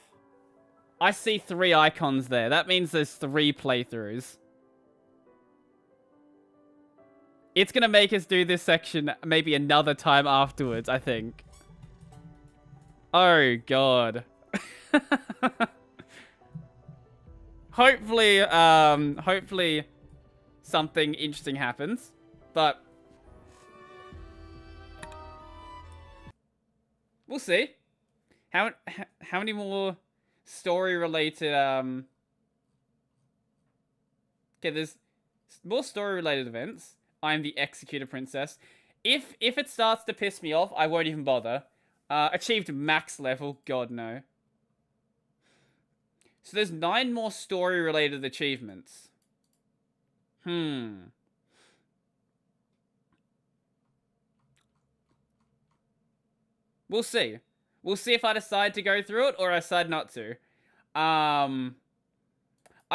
I see 3 icons there. That means there's 3 playthroughs. It's gonna make us do this section maybe another time afterwards, I think. Oh, God. Hopefully something interesting happens. But we'll see. How many more story-related, Okay, there's more story-related events. I'm the Executor Princess. If it starts to piss me off, I won't even bother. Achieved max level. God, no. So there's 9 more story-related achievements. We'll see. We'll see if I decide to go through it or I decide not to. I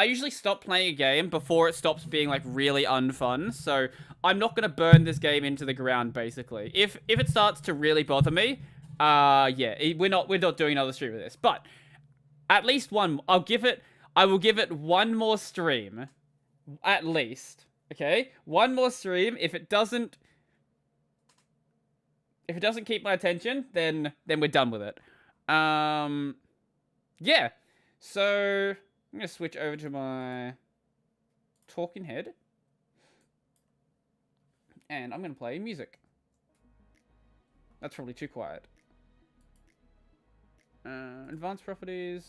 usually stop playing a game before it stops being, like, really unfun. So I'm not going to burn this game into the ground, basically. If it starts to really bother me, yeah, we're not doing another stream of this. But at least one, I will give it one more stream. At least. Okay? One more stream. If it doesn't keep my attention, then we're done with it. Yeah. So I'm going to switch over to my talking head. And I'm going to play music. That's probably too quiet. Advanced properties.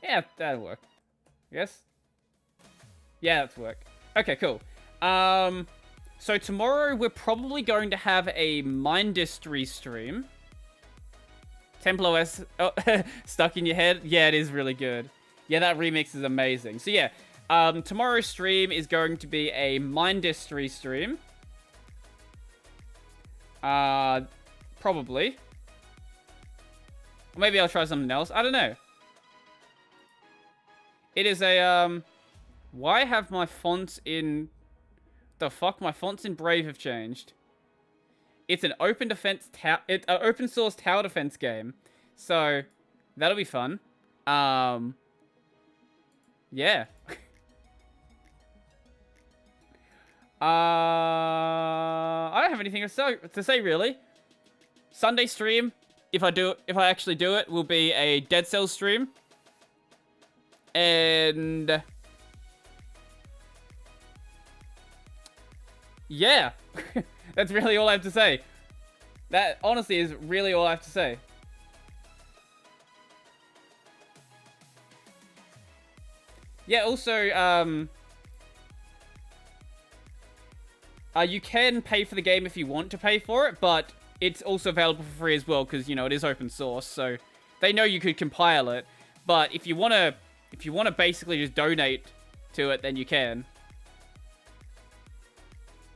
Yeah, that'll work. Yes? Yeah, that's work. Okay, cool. So tomorrow we're probably going to have a Mindustry stream. Temple OS stuck in your head? Yeah, it is really good. Yeah, that remix is amazing. So yeah, tomorrow's stream is going to be a Mindustry stream. Probably. Or maybe I'll try something else. I don't know. It is a, why have my fonts in... The fuck? My fonts in Brave have changed. It's an open defense open source tower defense game. So, that'll be fun. Yeah. I don't have anything to say really. Sunday stream, if I actually do it, will be a Dead Cells stream. And yeah, that's really all I have to say. That honestly is really all I have to say. Yeah, also, you can pay for the game if you want to pay for it, but it's also available for free as well, because, you know, it is open source, so they know you could compile it. But if you want to basically just donate to it, then you can.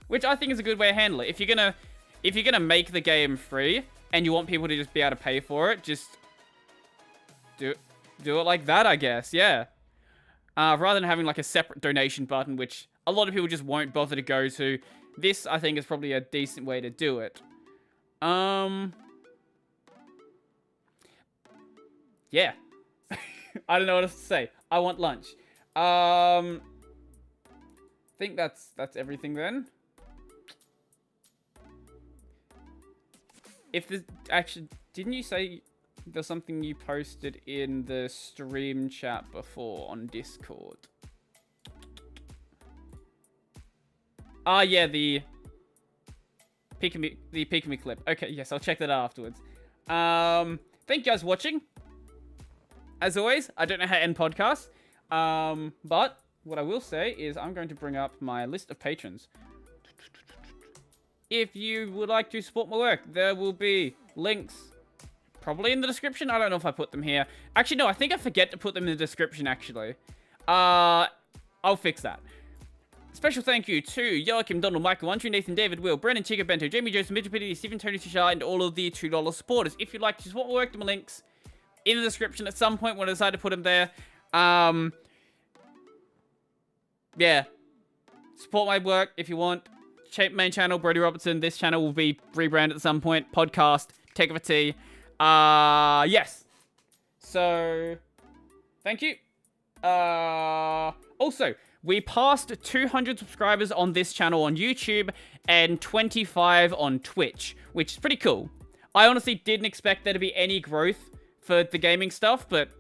Which I think is a good way to handle it. If you're gonna make the game free and you want people to just be able to pay for it, just do it like that, I guess. Yeah. Rather than having like a separate donation button, which a lot of people just won't bother to go to. This, I think, is probably a decent way to do it. Yeah. I don't know what else to say. I want lunch. I think that's everything then. If there's actually, didn't you say there's something you posted in the stream chat before on Discord? Ah, yeah, the Pikami clip. Okay, yes, I'll check that out afterwards. Thank you guys for watching. As always, I don't know how to end podcasts, but what I will say is I'm going to bring up my list of patrons. If you would like to support my work, there will be links probably in the description. I don't know if I put them here. Actually, no, I think I forget to put them in the description, actually. I'll fix that. Special thank you to Joachim, Donald, Michael, Andrew, Nathan, David, Will, Brennan, Chica, Bento, Jamie, Joseph, Mitchell, Pitty, Stephen, Tony, Tushar, and all of the $2 supporters. If you'd like to support my work, there are links in the description at some point when I decide to put them there. Yeah. Support my work if you want. Main channel, Brody Robertson. This channel will be rebranded at some point. Podcast, Take of a Tea. Yes. So, thank you. Also, we passed 200 subscribers on this channel on YouTube and 25 on Twitch, which is pretty cool. I honestly didn't expect there to be any growth for the gaming stuff, but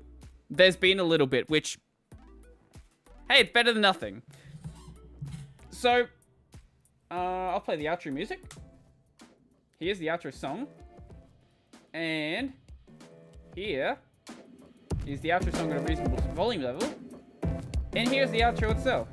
there's been a little bit, which, hey, it's better than nothing. So, I'll play the outro music. Here's the outro song. And here is the outro song at a reasonable volume level. And here's the outro itself.